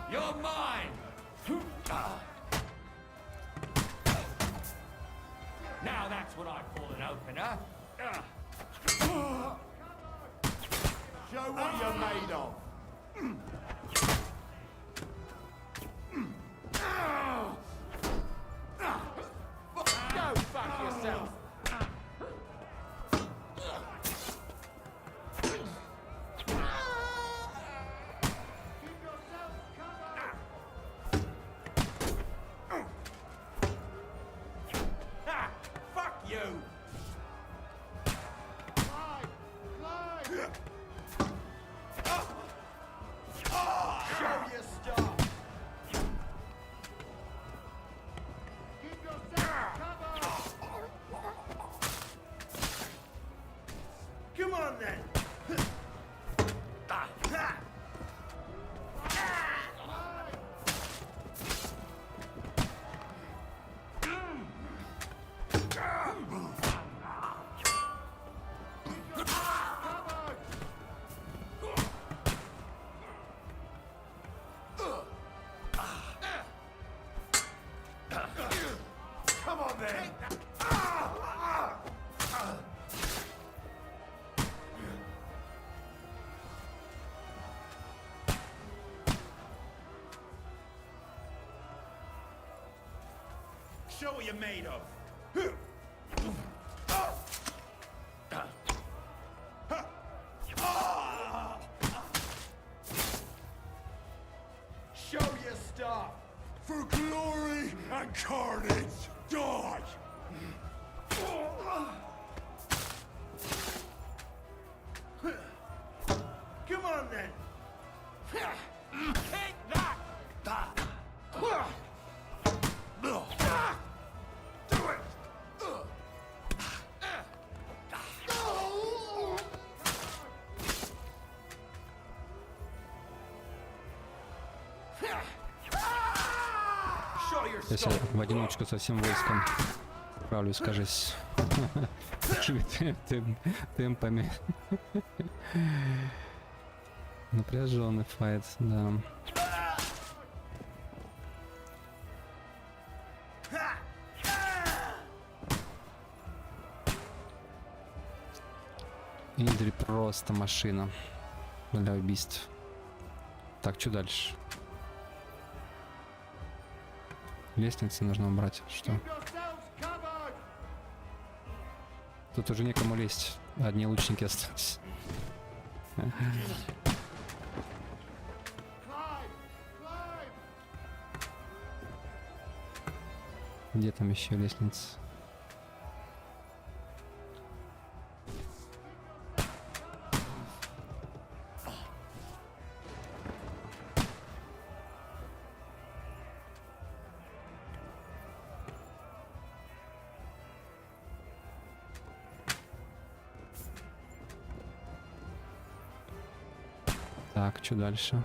You're mine! Now that's what I call an opener. Show what you're made of. Go fuck yourself. Fuck you! Show your stuff! Keep yourself covered! Come on then! Come on then! Show what you're made of! Show your stuff! For glory and carnage, die! Come on then! Take that! Do it! Если в одиночку со всем войском справлюсь, кажись, такими темпами. Напряженный файт, да. Индри просто машина для убийств. Так, что дальше? Лестницы нужно убрать. Что? Тут уже некому лезть. Одни лучники остались. Где там еще лестница? Так, что дальше?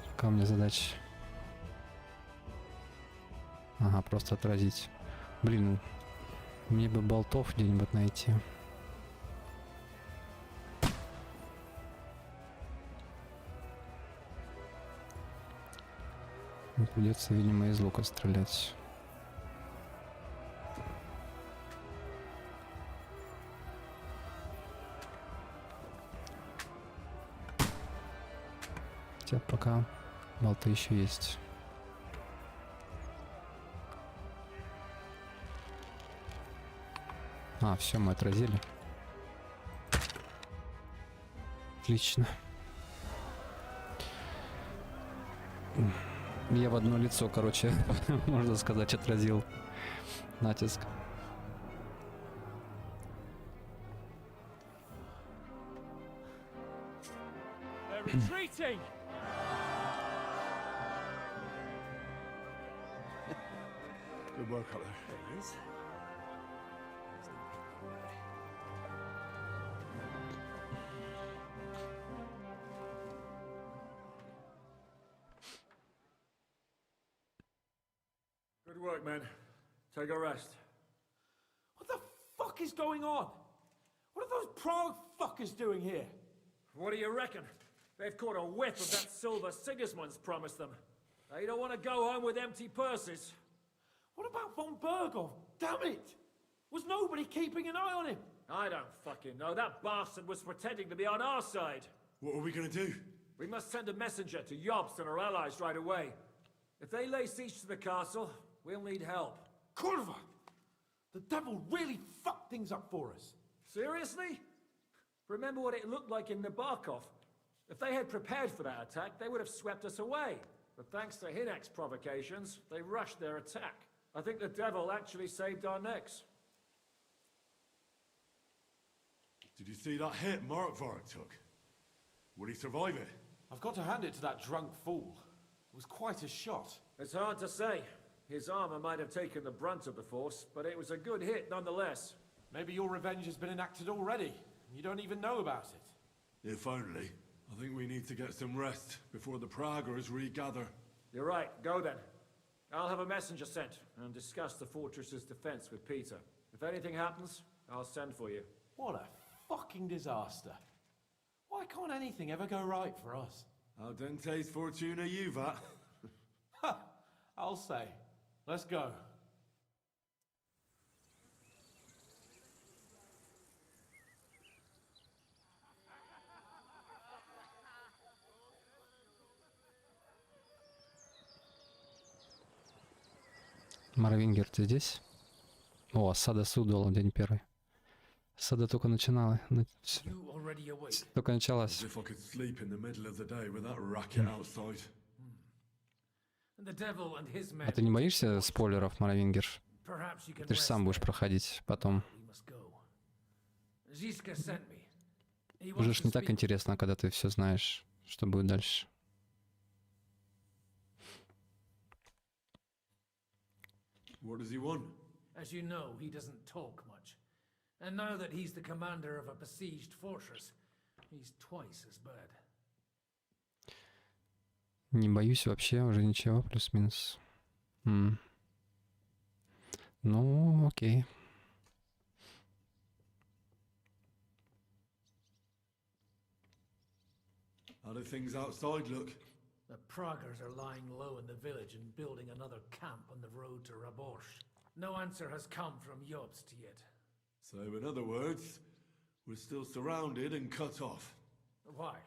Какая у меня задача? Ага, просто отразить. Блин, мне бы болтов где-нибудь найти. Придется, видимо, из лука стрелять. Хотя пока болты еще есть. А, все, мы отразили. Отлично. Я в одно лицо, короче, можно сказать, отразил натиск. Good work, Cutler. There he is. Good work, man. Take a rest. What the fuck is going on? What are those Prague fuckers doing here? What do you reckon? They've caught a whiff of that silver Sigismund's promised them. They don't want to go home with empty purses. What about von Bergov? Damn it! Was nobody keeping an eye on him? I don't fucking know. That bastard was pretending to be on our side. What are we gonna do? We must send a messenger to Jobst and our allies right away. If they lay siege to the castle, we'll need help. Kurva! The devil really fucked things up for us. Seriously? Remember what it looked like in Nabokov? If they had prepared for that attack, they would have swept us away. But thanks to Hinek's provocations, they rushed their attack. I think the devil actually saved our necks. Did you see that hit Markvark took? Would he survive it? I've got to hand it to that drunk fool. It was quite a shot. It's hard to say. His armor might have taken the brunt of the force, but it was a good hit nonetheless. Maybe your revenge has been enacted already. You don't even know about it. If only. I think we need to get some rest before the Praggers regather. You're right. Go then. I'll have a messenger sent and discuss the fortress's defense with Peter. If anything happens, I'll send for you. What a fucking disaster. Why can't anything ever go right for us? Al dente's fortuna juvat. Ha! I'll say. Let's go. Маравингер, ты здесь? О, осада Судола, день первый. Осада только начинала. Только началась. А ты не боишься спойлеров, Маравингер? Ты же сам будешь проходить потом. Уже ж не так интересно, когда ты все знаешь, что будет дальше. What does he want? As you know, he doesn't talk much. And now that he's the commander of a besieged fortress, he's twice as bad. Не боюсь вообще, уже ничего, плюс-минус. Ну, окей. How do things outside look? The Praggers are lying low in the village and building another camp on the road to Rabosh. No answer has come from Jobst yet. So, in other words, we're still surrounded and cut off. Why?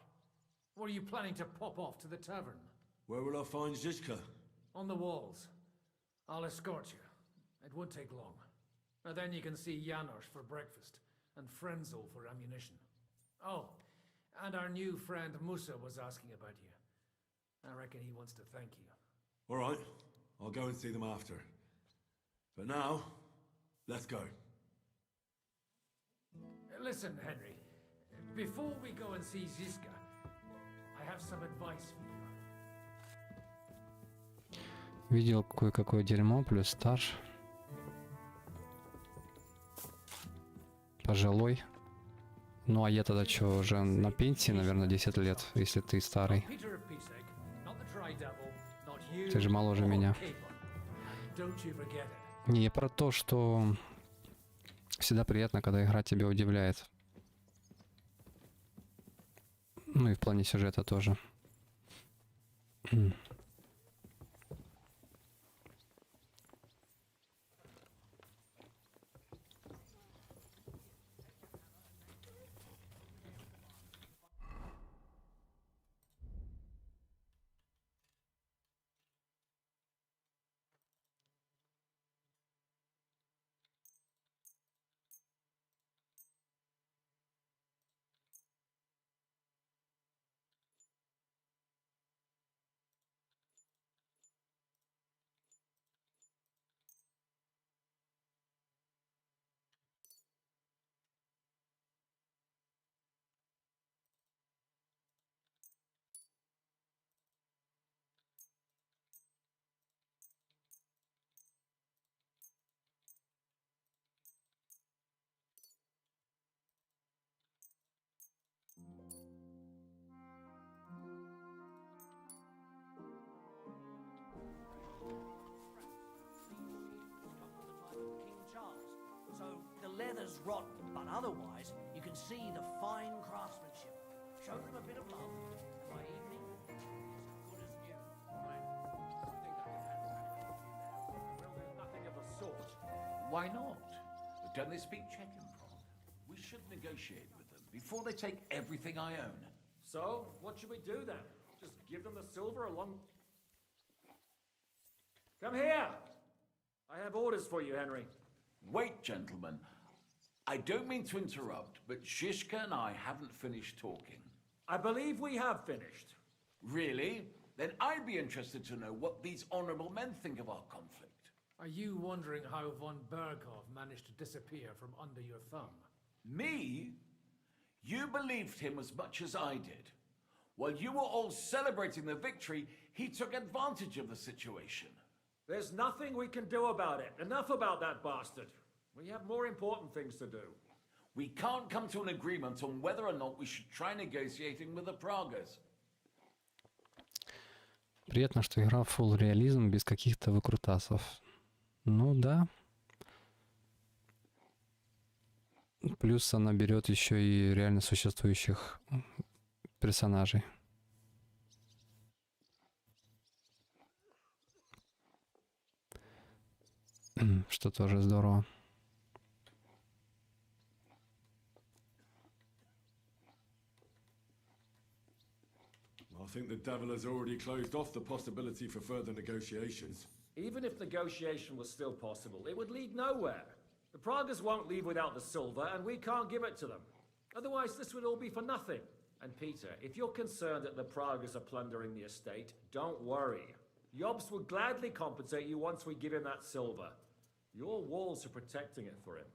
What are you planning to pop off to the tavern? Where will I find Zizka? On the walls. I'll escort you. It won't take long. And then you can see Janos for breakfast, and Frenzel for ammunition. Oh, and our new friend Musa was asking about you. I reckon he wants to thank you. All right, I'll go and see them after. But now, let's go. Listen, Henry. Before we go and see Zizka, I have some advice for you. Видел кое-какое дерьмо, плюс стаж. Пожилой. Ну а я тогда что, уже на пенсии, наверное, 10 лет, если ты старый. Ты же моложе меня. Не, я про то, что всегда приятно, когда игра тебя удивляет. Ну и в плане сюжета тоже. Leather's rotten, but otherwise you can see the fine craftsmanship. Show them a bit of love. By evening, it's as good as new. Well, there's nothing of the sort. Why not? Don't they speak Chechen, Prague? We should negotiate with them before they take everything I own. So, what should we do then? Just give them the silver along... Come here! I have orders for you, Henry. Wait, gentlemen. I don't mean to interrupt, but Zizka and I haven't finished talking. I believe we have finished. Really? Then I'd be interested to know what these honorable men think of our conflict. Are you wondering how von Berghoff managed to disappear from under your thumb? Me? You believed him as much as I did. While you were all celebrating the victory, he took advantage of the situation. There's nothing we can do about it. Enough about that bastard. We have more important things to do. We can't come to an agreement on whether or not we should try negotiating with the Praggers. Приятно, что игра full реализм без каких-то выкрутасов. Ну да. Плюс она берет еще и реально существующих персонажей. Что тоже здорово. I think the devil has already closed off the possibility for further negotiations. Even if negotiation was still possible, it would lead nowhere. The Pragas won't leave without the silver, and we can't give it to them. Otherwise, this would all be for nothing. And Peter, if you're concerned that the Pragas are plundering the estate, don't worry. Jobst will gladly compensate you once we give him that silver. Your walls are protecting it for him.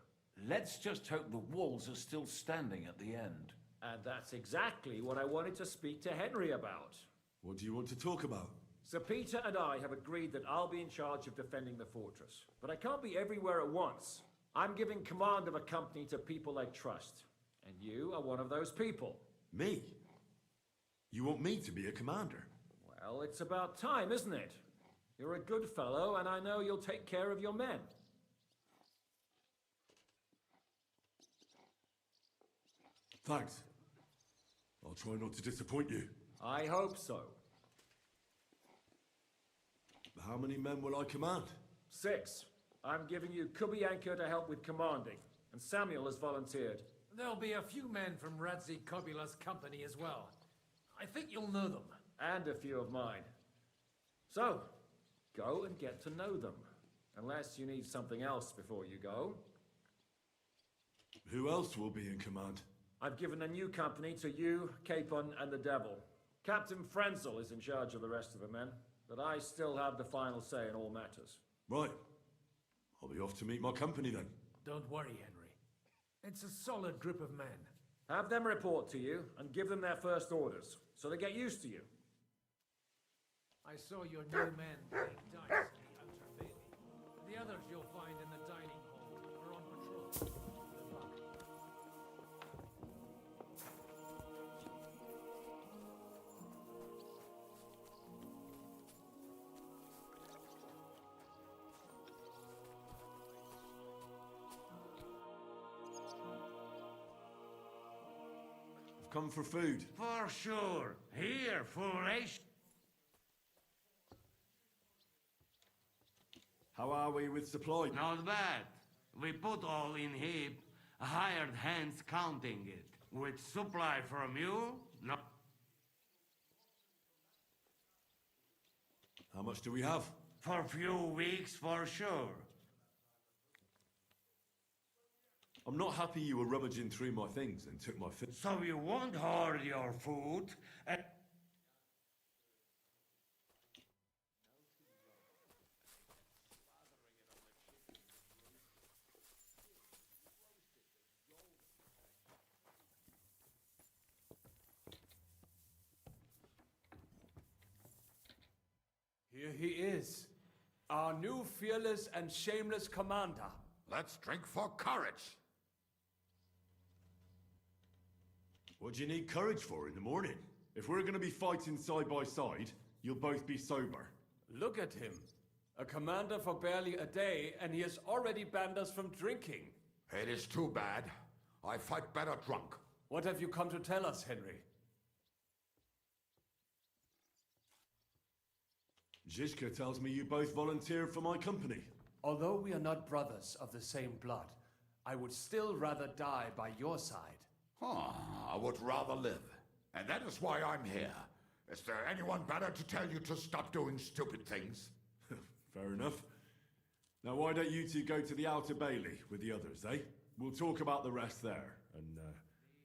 Let's just hope the walls are still standing at the end. And that's exactly what I wanted to speak to Henry about. What do you want to talk about? Sir Peter and I have agreed that I'll be in charge of defending the fortress. But I can't be everywhere at once. I'm giving command of a company to people I trust. And you are one of those people. Me? You want me to be a commander? Well, it's about time, isn't it? You're a good fellow, and I know you'll take care of your men. Thanks. I'll try not to disappoint you. I hope so. How many men will I command? 6. I'm giving you Kubianka to help with commanding, and Samuel has volunteered. There'll be a few men from Radzi Kobula's company as well. I think you'll know them. And a few of mine. So, go and get to know them. Unless you need something else before you go. Who else will be in command? I've given a new company to you, Capon, and the Devil. Captain Frenzel is in charge of the rest of the men, but I still have the final say in all matters. Right. I'll be off to meet my company then. Don't worry, Henry. It's a solid group of men. Have them report to you, and give them their first orders, so they get used to you. I saw your new men playing dice in the outer bailey. The others you'll find in the dining hall or on patrol. Good luck. I've come for food. For sure. Here, foolish. How are we with supply? Not bad. We put all in heap, hired hands counting it. With supply from you, no. How much do we have? For a few weeks, for sure. I'm not happy you were rummaging through my things and took my food. So you won't hoard your food and... Here he is, our new fearless and shameless commander. Let's drink for courage. What do you need courage for in the morning? If we're going to be fighting side by side, you'll both be sober. Look at him. A commander for barely a day, and he has already banned us from drinking. It is too bad. I fight better drunk. What have you come to tell us, Henry? Zizka tells me you both volunteered for my company. Although we are not brothers of the same blood, I would still rather die by your side. I would rather live. And that is why I'm here. Is there anyone better to tell you to stop doing stupid things? Fair enough. Now why don't you two go to the outer bailey with the others, eh? We'll talk about the rest there, and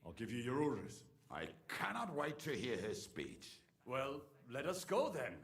I'll give you your orders. I cannot wait to hear his speech. Well, let us go then.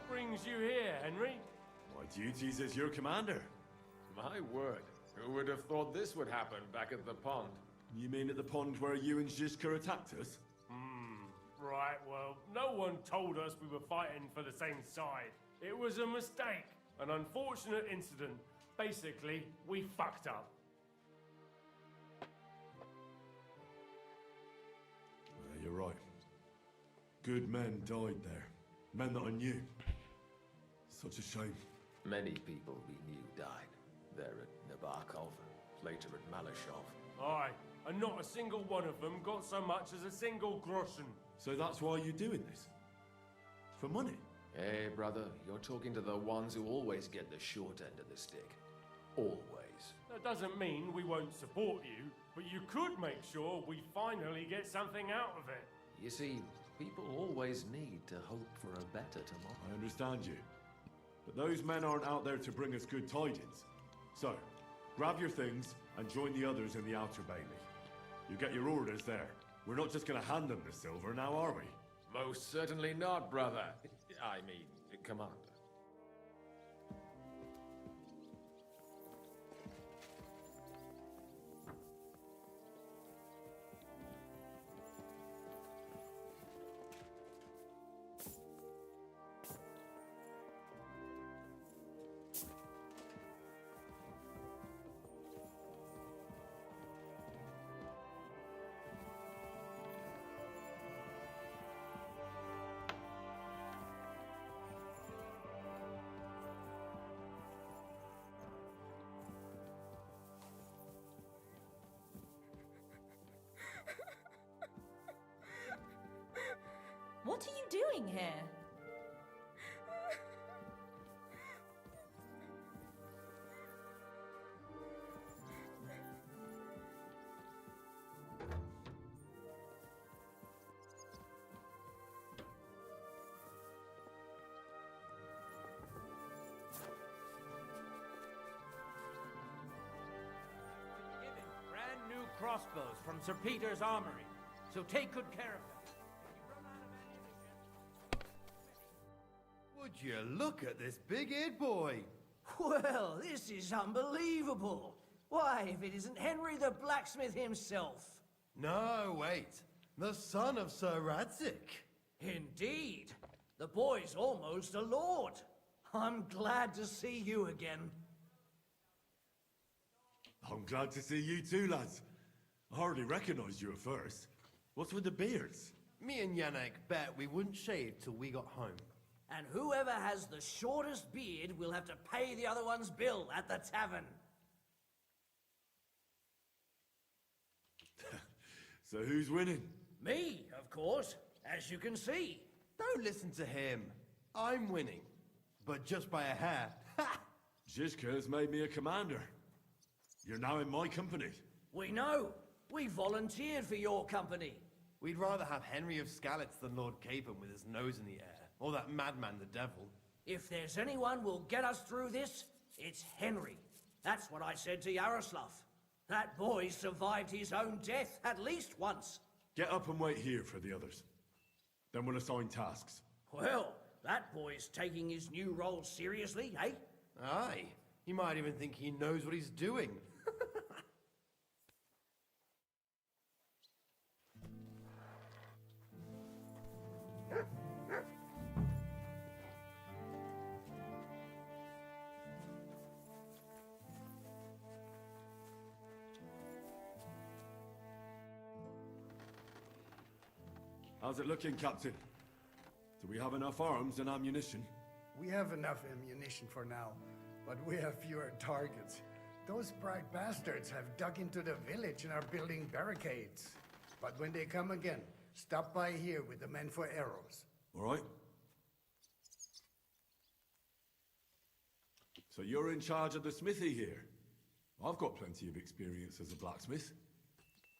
Brings you here, Henry? My duties as your commander. My word. Who would have thought this would happen back at the pond? You mean at the pond where you and Zizka attacked us? Right, well, no one told us we were fighting for the same side. It was a mistake. An unfortunate incident. Basically, we fucked up. You're right. Good men died there. Men that I knew. Such a shame. Many people we knew died. There at Nabokov, later at Malashov. Aye, and not a single one of them got so much as a single groschen. So that's why you're doing this? For money? Hey, brother, you're talking to the ones who always get the short end of the stick. Always. That doesn't mean we won't support you, but you could make sure we finally get something out of it. You see, people always need to hope for a better tomorrow. I understand you. But those men aren't out there to bring us good tidings. So, grab your things and join the others in the outer bailey. You get your orders there. We're not just gonna hand them the silver now, are we? Most certainly not, brother. I mean, commander. What are you doing here? Brand new crossbows from Sir Peter's armory, so take good care of them. Would you look at this big-eared boy? Well, this is unbelievable. Why, if it isn't Henry the blacksmith himself. No, wait. The son of Sir Radzik. Indeed. The boy's almost a lord. I'm glad to see you again. I'm glad to see you too, lads. I hardly recognized you at first. What's with the beards? Me and Yannick bet we wouldn't shave till we got home. And whoever has the shortest beard will have to pay the other one's bill at the tavern. So who's winning? Me, of course, as you can see. Don't listen to him. I'm winning, but just by a hair. Zizka has made me a commander. You're now in my company. We know. We volunteered for your company. We'd rather have Henry of Skalitz than Lord Capon with his nose in the air. Or that madman, the devil. If there's anyone will get us through this, it's Henry. That's what I said to Yaroslav. That boy survived his own death at least once. Get up and wait here for the others. Then we'll assign tasks. Well, that boy's taking his new role seriously, eh? Aye. He might even think he knows what he's doing. How's it looking, Captain? Do we have enough arms and ammunition? We have enough ammunition for now, but we have fewer targets. Those bright bastards have dug into the village and are building barricades. But when they come again, stop by here with the men for arrows. All right. So you're in charge of the smithy here? I've got plenty of experience as a blacksmith.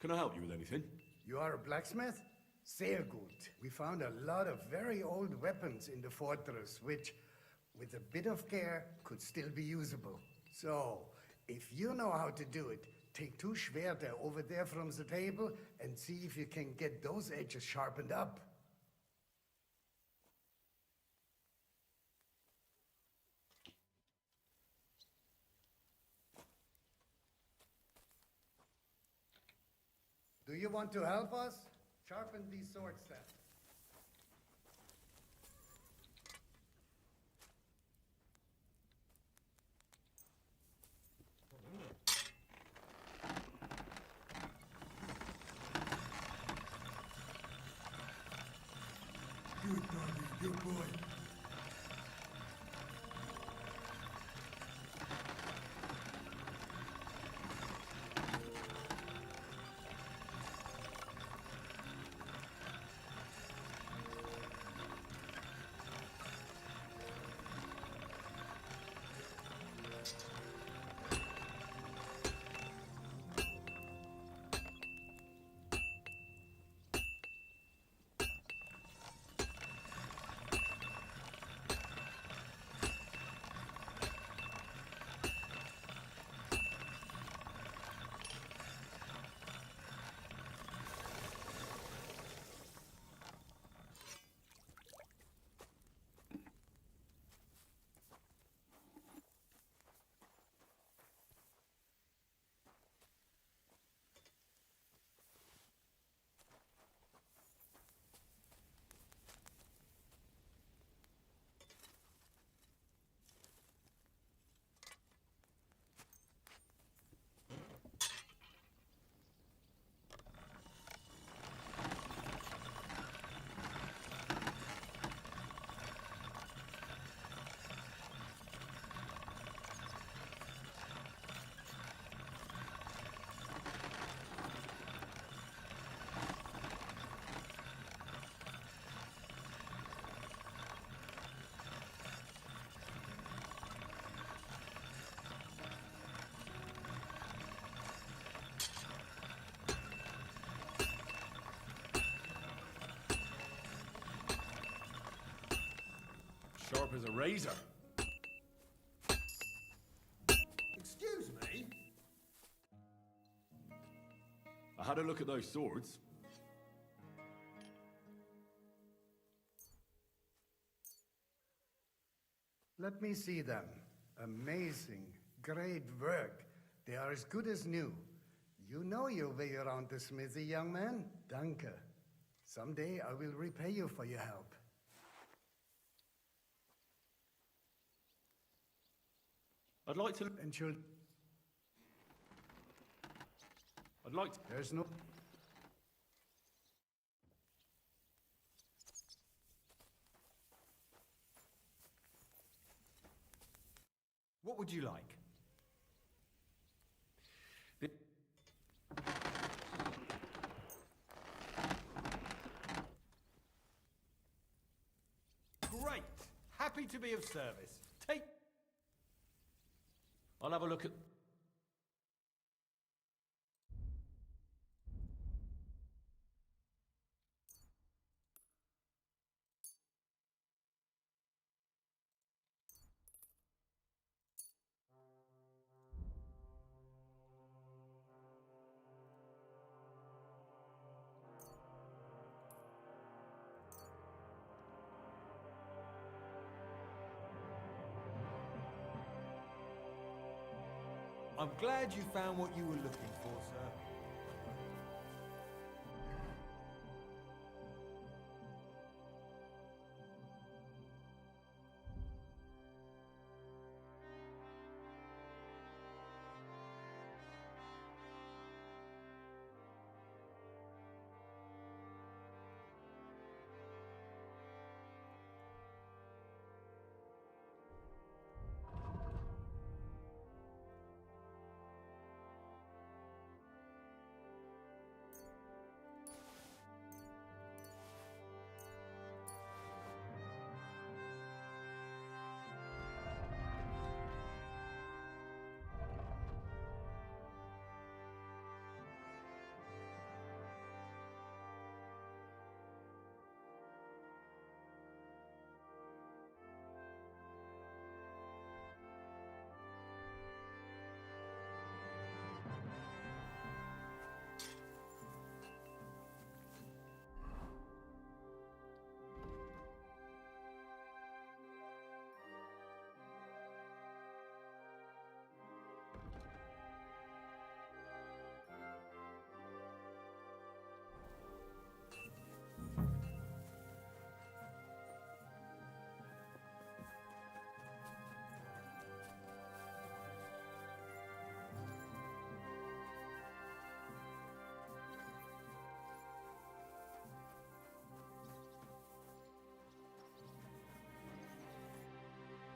Can I help you with anything? You are a blacksmith? Sehr gut. We found a lot of very old weapons in the fortress, which, with a bit of care, could still be usable. So, if you know how to do it, take 2 Schwerter over there from the table and see if you can get those edges sharpened up. Do you want to help us? Sharpen these swords then. Good, Darby, good boy. sharp as a razor. Excuse me? I had a look at those swords. Let me see them. Amazing. Great work. They are as good as new. You know your way around the smithy, young man. Danke. Someday I will repay you for your help. I'd like to... I'd like to... There's no... What would you like? Great! Happy to be of service. Take... I'll have a look at... I'm glad you found what you were looking for, sir.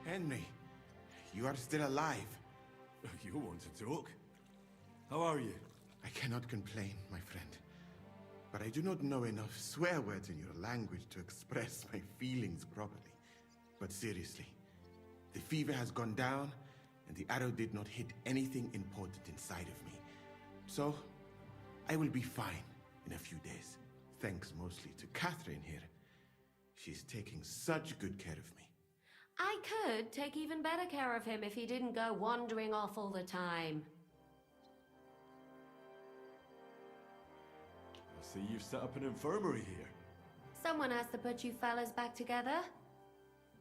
Henry, you are still alive. You want to talk? How are you? I cannot complain, my friend. But I do not know enough swear words in your language to express my feelings properly. But seriously, the fever has gone down, and the arrow did not hit anything important inside of me. So, I will be fine in a few days. Thanks mostly to Catherine here. She's taking such good care of me. I could take even better care of him if he didn't go wandering off all the time. I see you've set up an infirmary here. Someone has to put you fellas back together,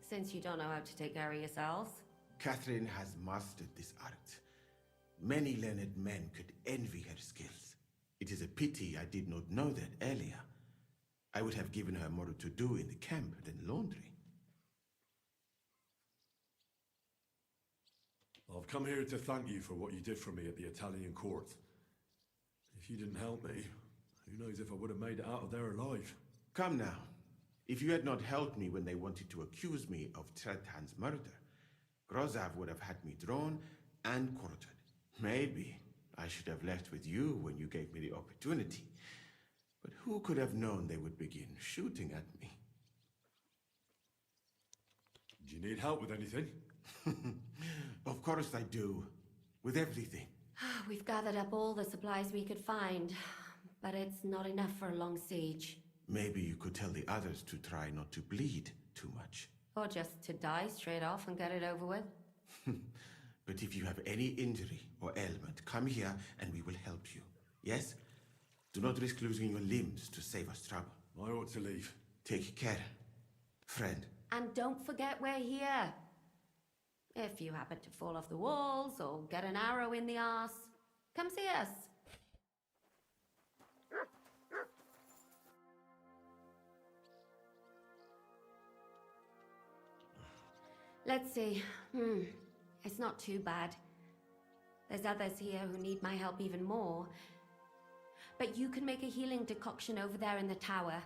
since you don't know how to take care of yourselves. Catherine has mastered this art. Many learned men could envy her skills. It is a pity I did not know that earlier. I would have given her more to do in the camp than laundry. I've come here to thank you for what you did for me at the Italian court. If you didn't help me, who knows if I would have made it out of there alive. Come now. If you had not helped me when they wanted to accuse me of Tretan's murder, Grozav would have had me drawn and quartered. Maybe I should have left with you when you gave me the opportunity. But who could have known they would begin shooting at me? Do you need help with anything? Of course I do. With everything. We've gathered up all the supplies we could find, but it's not enough for a long siege. Maybe you could tell the others to try not to bleed too much. Or just to die straight off and get it over with? But if you have any injury or ailment, come here and we will help you. Yes? Do not risk losing your limbs to save us trouble. I ought to leave. Take care, friend. And don't forget we're here. If you happen to fall off the walls or get an arrow in the arse, come see us. Let's see. It's not too bad. There's others here who need my help even more. But you can make a healing decoction over there in the tower.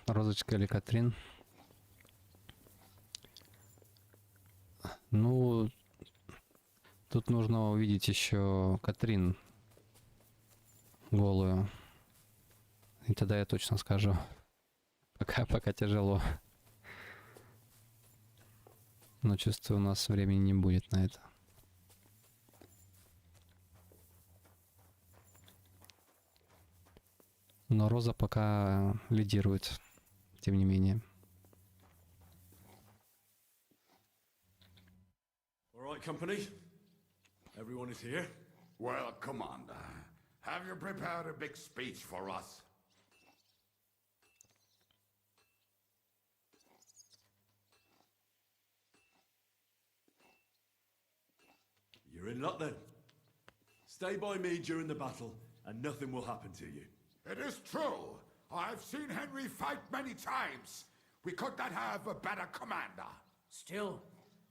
Розочка или Катрин? Ну, тут нужно увидеть еще Катрин голую. И тогда я точно скажу. Пока тяжело. Но чувствую, у нас времени не будет на это. Но Роза пока лидирует, тем не менее. All right, company. Everyone is here. Well, Commander, have you prepared a big speech for us? You're in luck then. Stay by me during the battle, and nothing will happen to you. It is true. I've seen Henry fight many times. We could not have a better commander. Still,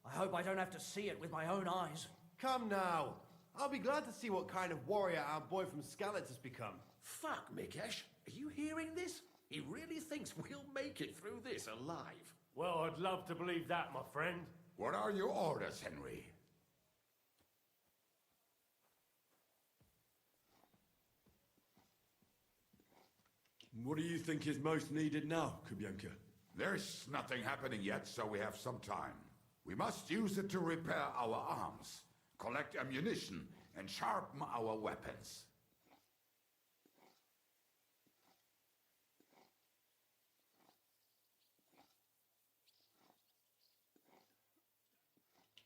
I hope I don't have to see it with my own eyes. Come now. I'll be glad to see what kind of warrior our boy from Scarlet has become. Fuck, Mikesh. Are you hearing this? He really thinks we'll make it through this alive. Well, I'd love to believe that, my friend. What are your orders, Henry? What do you think is most needed now, Kubyanka? There's nothing happening yet, so we have some time. We must use it to repair our arms, collect ammunition, and sharpen our weapons.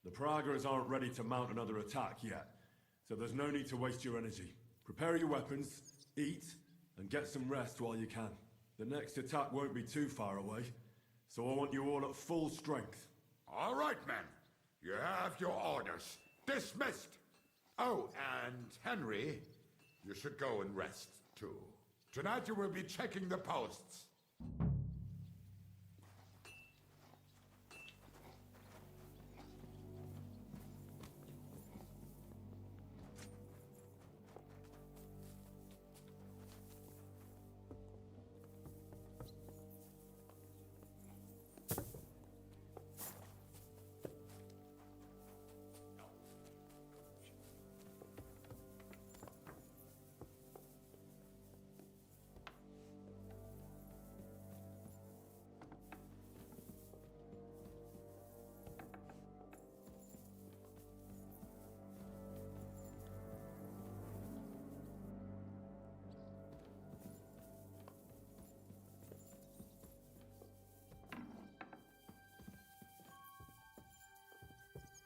The Pragas aren't ready to mount another attack yet, so there's no need to waste your energy. Prepare your weapons, eat, and get some rest while you can. The next attack won't be too far away, so I want you all at full strength. All right, men. You have your orders. Dismissed. Oh, and Henry, you should go and rest, too. Tonight you will be checking the posts.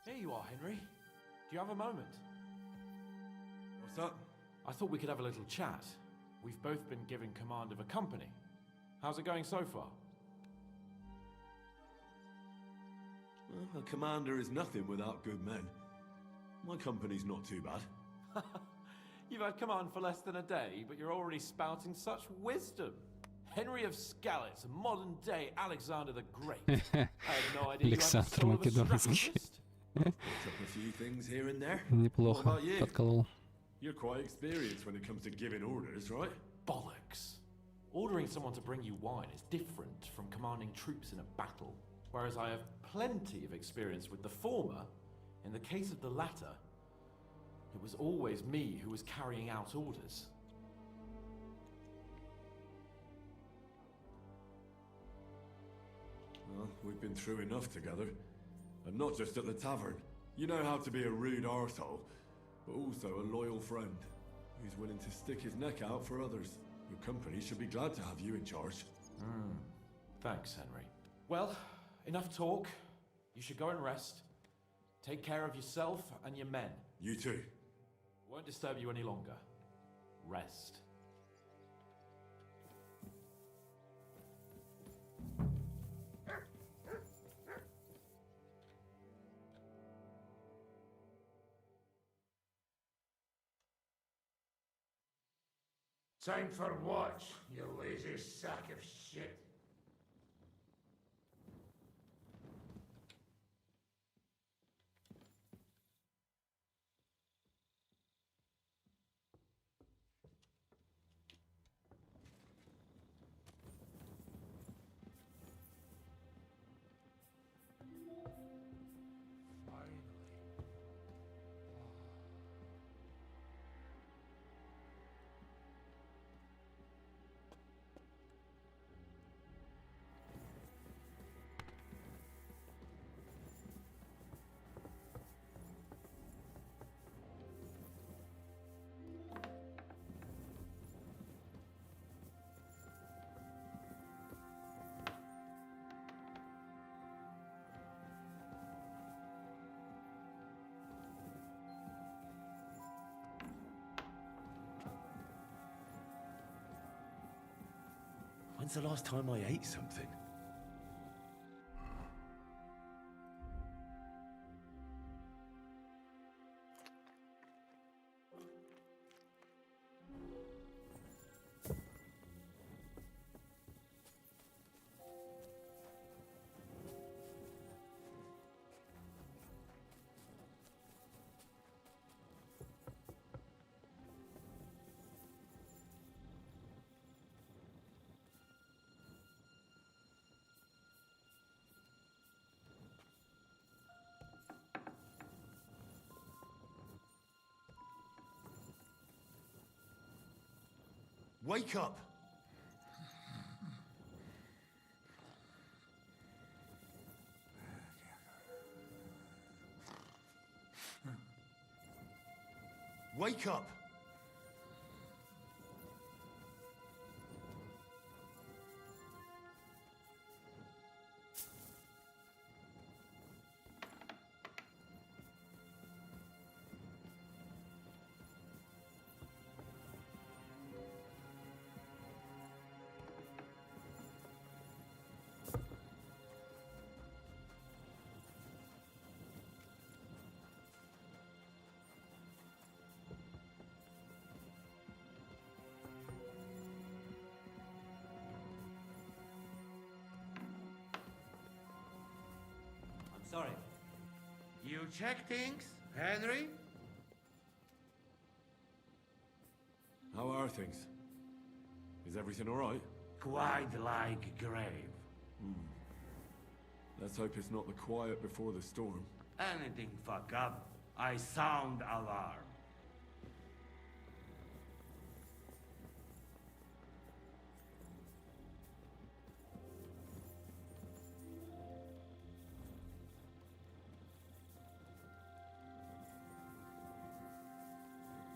Here you are, Henry. Do you have a moment? What's up? I thought we could have a little chat. We've both been given command of a company. How's it going so far? Well, a commander is nothing without good men. My company's not too bad. You've had command for less than a day, but you're already spouting such wisdom. Henry of Skalitz, a modern-day Alexander the Great. I had no idea you had the soul of a strategist. Picked up a few things here and there. Неплохо What about you? подколол. You're quite experienced when it comes to giving orders, right? Bollocks. Ordering someone to bring you wine is different from commanding troops in a battle. Whereas I have plenty of experience with the former, in the case of the latter, it was always me who was carrying out orders. Well, we've been through enough together. And not just at the tavern. You know how to be a rude arsehole, but also a loyal friend who's willing to stick his neck out for others. Your company should be glad to have you in charge. Thanks, Henry. Well, enough talk. You should go and rest. Take care of yourself and your men. You too. Won't disturb you any longer. Rest. Time for what, you lazy sack of shit? When's the last time I ate something? Wake up! Wake up! Sorry. You check things, Henry? How are things? Is everything all right? Quite like grave. Let's hope it's not the quiet before the storm. Anything fuck up, I sound alarm.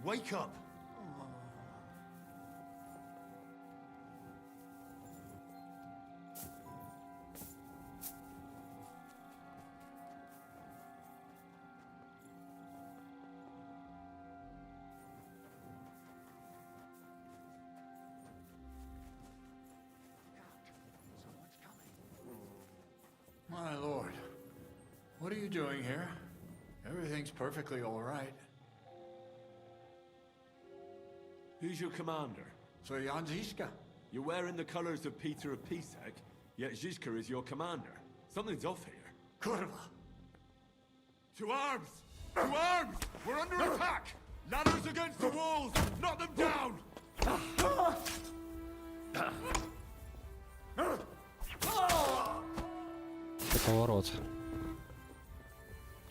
Wake up! My lord, what are you doing here? Everything's perfectly all right. Who's your commander? So Jan Žižka. You're wearing the colors of Peter of Pisek, yet Žižka is your commander. Something's off here. Kurva! To arms! To arms! We're under attack! Ladders against the walls! Knock them down! Это поворот.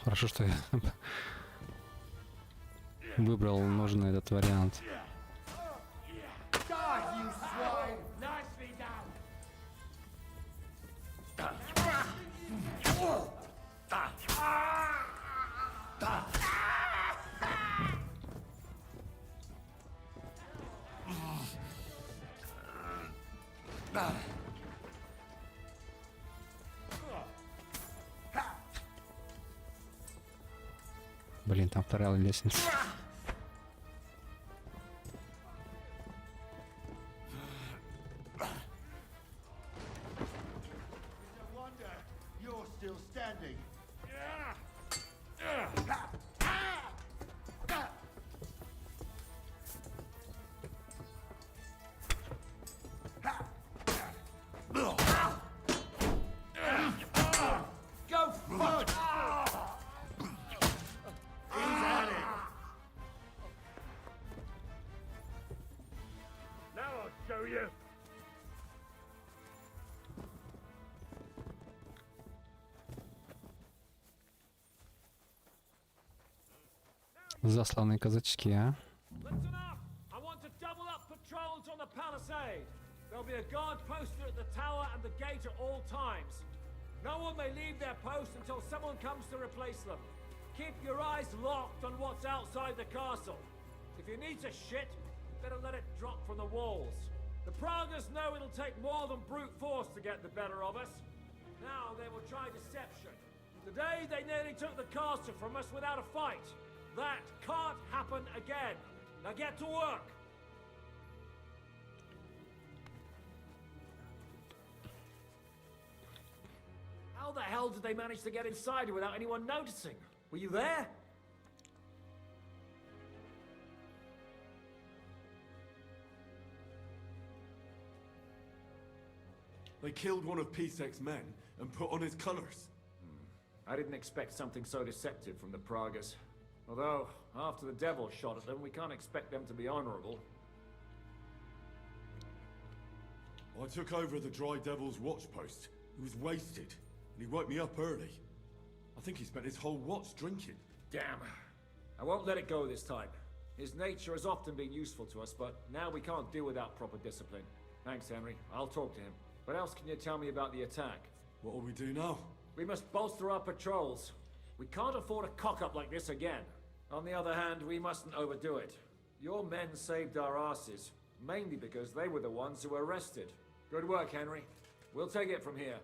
Хорошо, что я выбрал нужный этот вариант. Блин, там вторая лестница. Засланные казачки, а? Listen up! I want to double up patrols on the palisade. There'll be a guard posted at the tower and the gate at all times. No one may leave their post until someone comes to replace them. Keep your eyes locked on what's outside the castle. If you need to shit, better let it drop from the walls. The Pragas know it'll take more than brute force to get the better of us. Now they will try deception. Today they nearly took the castle from us without a fight. That can't happen again. Now get to work. How the hell did they manage to get inside without anyone noticing? Were you there? They killed one of Pisek's men and put on his colours. I didn't expect something so deceptive from the Pragas. Although, after the devil shot at them, we can't expect them to be honorable. I took over the Dry Devil's watch post. He was wasted, and he woke me up early. I think he spent his whole watch drinking. Damn. I won't let it go this time. His nature has often been useful to us, but now we can't do without proper discipline. Thanks, Henry. I'll talk to him. What else can you tell me about the attack? What will we do now? We must bolster our patrols. We can't afford a cock-up like this again. On the other hand, we mustn't overdo it. Your men saved our asses, mainly because they were the ones who were arrested. Good work, Henry. We'll take it from here.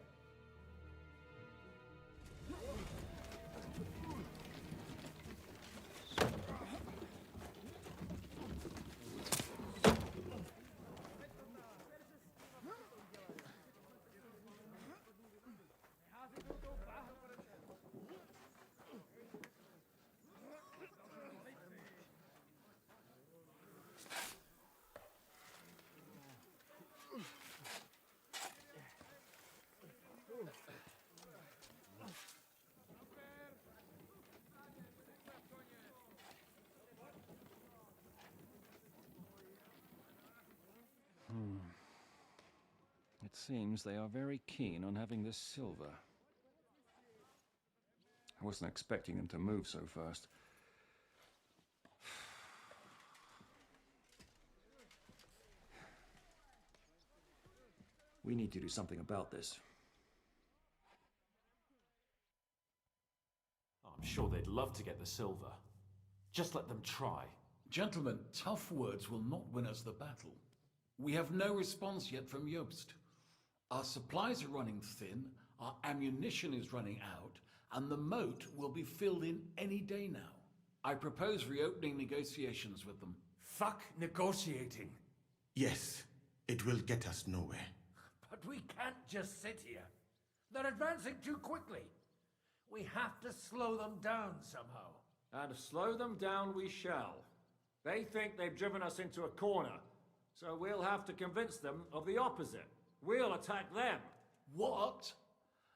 It seems they are very keen on having this silver. I wasn't expecting them to move so fast. We need to do something about this. I'm sure they'd love to get the silver. Just let them try. Gentlemen, tough words will not win us the battle. We have no response yet from Jobst. Our supplies are running thin, our ammunition is running out, and the moat will be filled in any day now. I propose reopening negotiations with them. Fuck negotiating. Yes, it will get us nowhere. But we can't just sit here. They're advancing too quickly. We have to slow them down somehow. And slow them down we shall. They think they've driven us into a corner, so we'll have to convince them of the opposite. We'll attack them. What?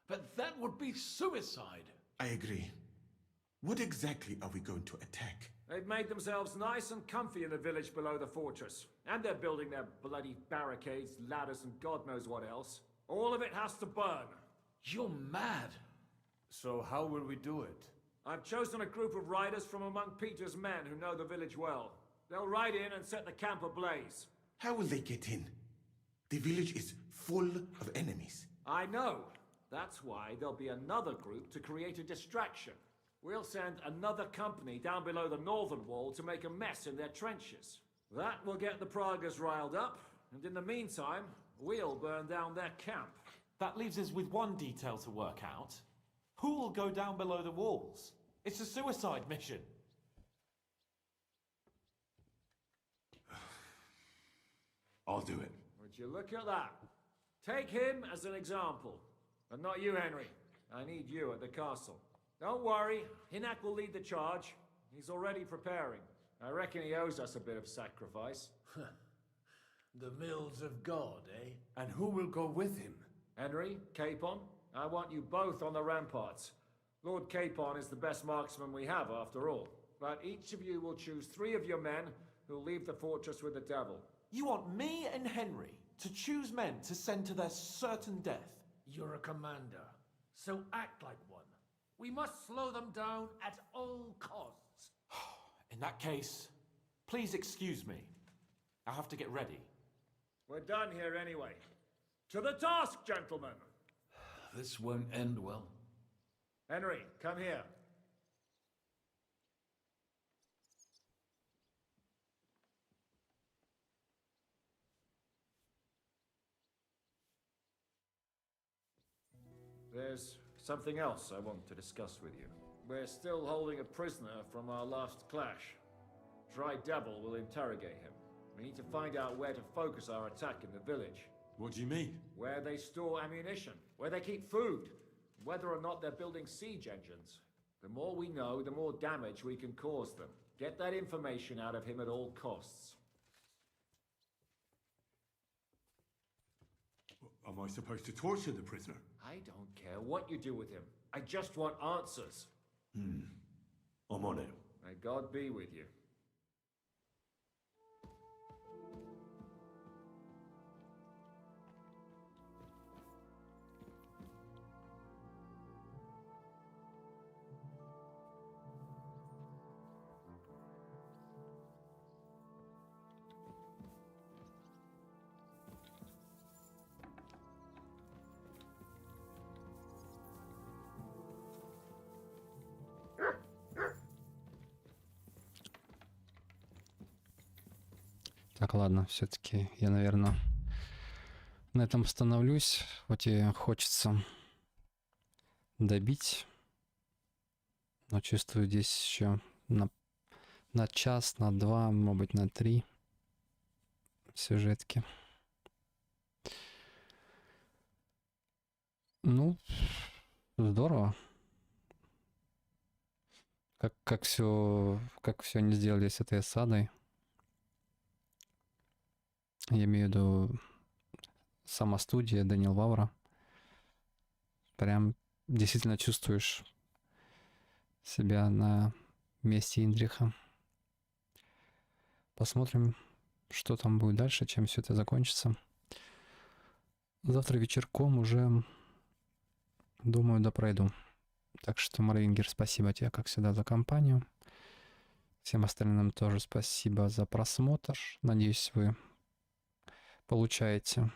But that would be suicide. I agree. What exactly are we going to attack? They've made themselves nice and comfy in the village below the fortress. And they're building their bloody barricades, ladders, and God knows what else. All of it has to burn. You're mad. So how will we do it? I've chosen a group of riders from among Peter's men who know the village well. They'll ride in and set the camp ablaze. How will they get in? The village is full of enemies. I know. That's why there'll be another group to create a distraction. We'll send another company down below the northern wall to make a mess in their trenches. That will get the Pragas riled up, and in the meantime, we'll burn down their camp. That leaves us with one detail to work out. Who will go down below the walls? It's a suicide mission. I'll do it. Would you look at that? Take him as an example. But not you, Henry. I need you at the castle. Don't worry, Hinak will lead the charge. He's already preparing. I reckon he owes us a bit of sacrifice. The mills of God, eh? And who will go with him? Henry, Capon, I want you both on the ramparts. Lord Capon is the best marksman we have, after all. But each of you will choose 3 of your men who'll leave the fortress with the devil. You want me and Henry to choose men to send to their certain death? You're a commander, so act like one. We must slow them down at all costs. In that case, please excuse me. I have to get ready. We're done here anyway. To the task, gentlemen! This won't end well. Henry, come here. There's something else I want to discuss with you. We're still holding a prisoner from our last clash. Dry Devil will interrogate him. We need to find out where to focus our attack in the village. What do you mean? Where they store ammunition, where they keep food, whether or not they're building siege engines. The more we know, the more damage we can cause them. Get that information out of him at all costs. Am I supposed to torture the prisoner? I don't care what you do with him. I just want answers. I'm on it. May God be with you. Так, ладно, все-таки я, наверное, на этом остановлюсь. Хоть и хочется добить, но чувствую здесь еще на час, на 2, может быть, на 3 сюжетки. Ну, здорово. Как все они сделали с этой осадой. Я имею в виду сама студия Даниэл Вавра. Прям действительно чувствуешь себя на месте Индриха. Посмотрим, что там будет дальше, чем все это закончится. Завтра вечерком уже, думаю, допройду. Так что, Марвингер, спасибо тебе, как всегда, за компанию. Всем остальным тоже спасибо за просмотр. Надеюсь, вы получаете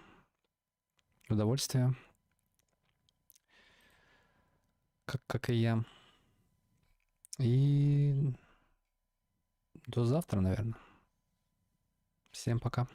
удовольствие, как и я. И до завтра, наверное. Всем пока.